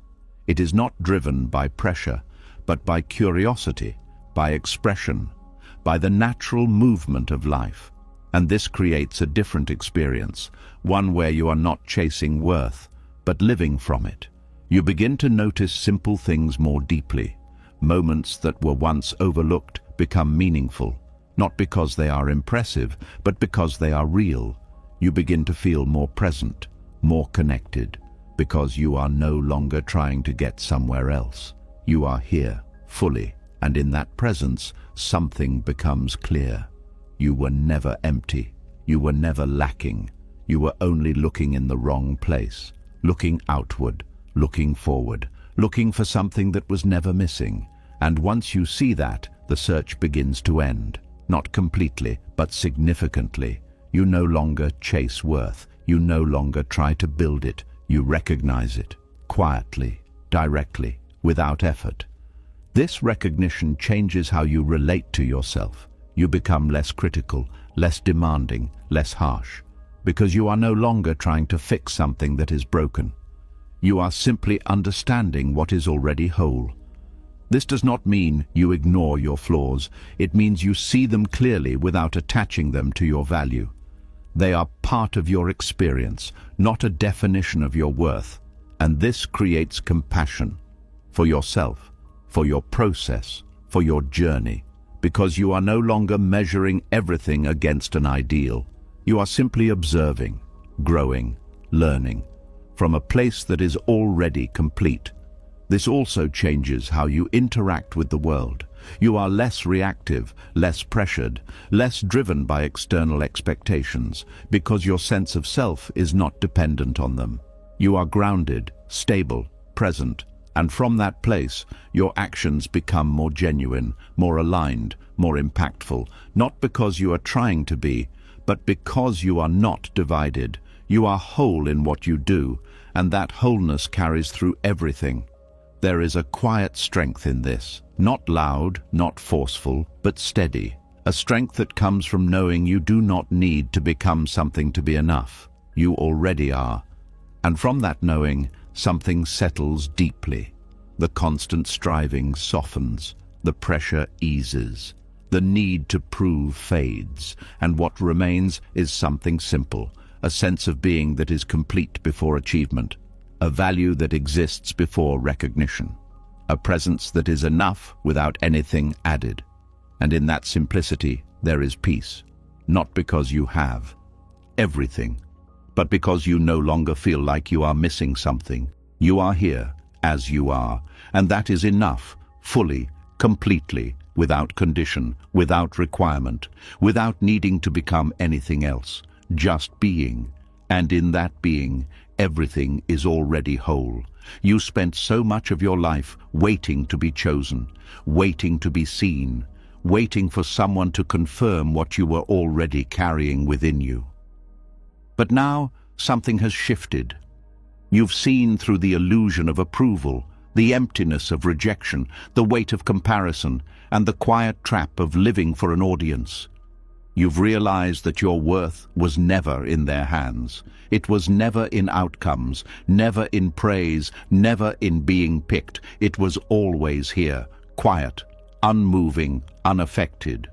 It is not driven by pressure, but by curiosity, by expression, by the natural movement of life. And this creates a different experience, one where you are not chasing worth, but living from it. You begin to notice simple things more deeply. Moments that were once overlooked become meaningful, not because they are impressive, but because they are real. You begin to feel more present, more connected, because you are no longer trying to get somewhere else. You are here, fully, and in that presence, something becomes clear. You were never empty. You were never lacking. You were only looking in the wrong place, looking outward, looking forward, looking for something that was never missing. And once you see that, the search begins to end. Not completely, but significantly. You no longer chase worth. You no longer try to build it. You recognize it, quietly, directly, without effort. This recognition changes how you relate to yourself. You become less critical, less demanding, less harsh, because you are no longer trying to fix something that is broken. You are simply understanding what is already whole. This does not mean you ignore your flaws. It means you see them clearly without attaching them to your value. They are part of your experience, not a definition of your worth. And this creates compassion for yourself, for your process, for your journey, because you are no longer measuring everything against an ideal. You are simply observing, growing, learning, from a place that is already complete. This also changes how you interact with the world. You are less reactive, less pressured, less driven by external expectations, because your sense of self is not dependent on them. You are grounded, stable, present, and from that place, your actions become more genuine, more aligned, more impactful, not because you are trying to be, but because you are not divided. You are whole in what you do, and that wholeness carries through everything. There is a quiet strength in this, not loud, not forceful, but steady. A strength that comes from knowing you do not need to become something to be enough. You already are. And from that knowing, something settles deeply. The constant striving softens, the pressure eases, the need to prove fades, and what remains is something simple, a sense of being that is complete before achievement, a value that exists before recognition, a presence that is enough without anything added. And in that simplicity, there is peace, not because you have everything, but because you no longer feel like you are missing something. You are here, as you are, and that is enough, fully, completely, without condition, without requirement, without needing to become anything else, just being. And in that being, everything is already whole. You spent so much of your life waiting to be chosen, waiting to be seen, waiting for someone to confirm what you were already carrying within you. But now, something has shifted. You've seen through the illusion of approval, the emptiness of rejection, the weight of comparison, and the quiet trap of living for an audience. You've realized that your worth was never in their hands. It was never in outcomes, never in praise, never in being picked. It was always here, quiet, unmoving, unaffected.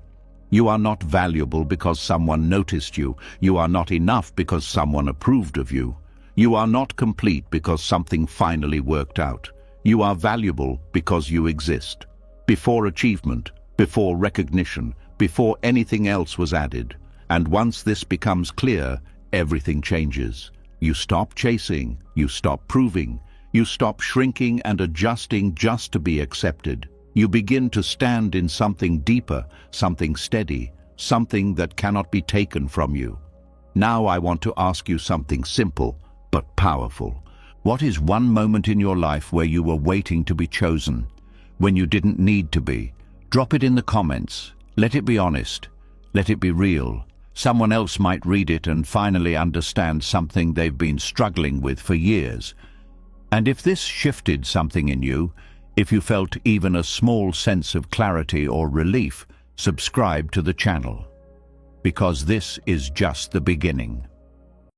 You are not valuable because someone noticed you. You are not enough because someone approved of you. You are not complete because something finally worked out. You are valuable because you exist. Before achievement, before recognition, before anything else was added. And once this becomes clear, everything changes. You stop chasing, you stop proving, you stop shrinking and adjusting just to be accepted. You begin to stand in something deeper, something steady, something that cannot be taken from you. Now I want to ask you something simple but powerful. What is one moment in your life where you were waiting to be chosen, when you didn't need to be? Drop it in the comments. Let it be honest. Let it be real. Someone else might read it and finally understand something they've been struggling with for years. And if this shifted something in you, if you felt even a small sense of clarity or relief, subscribe to the channel, because this is just the beginning.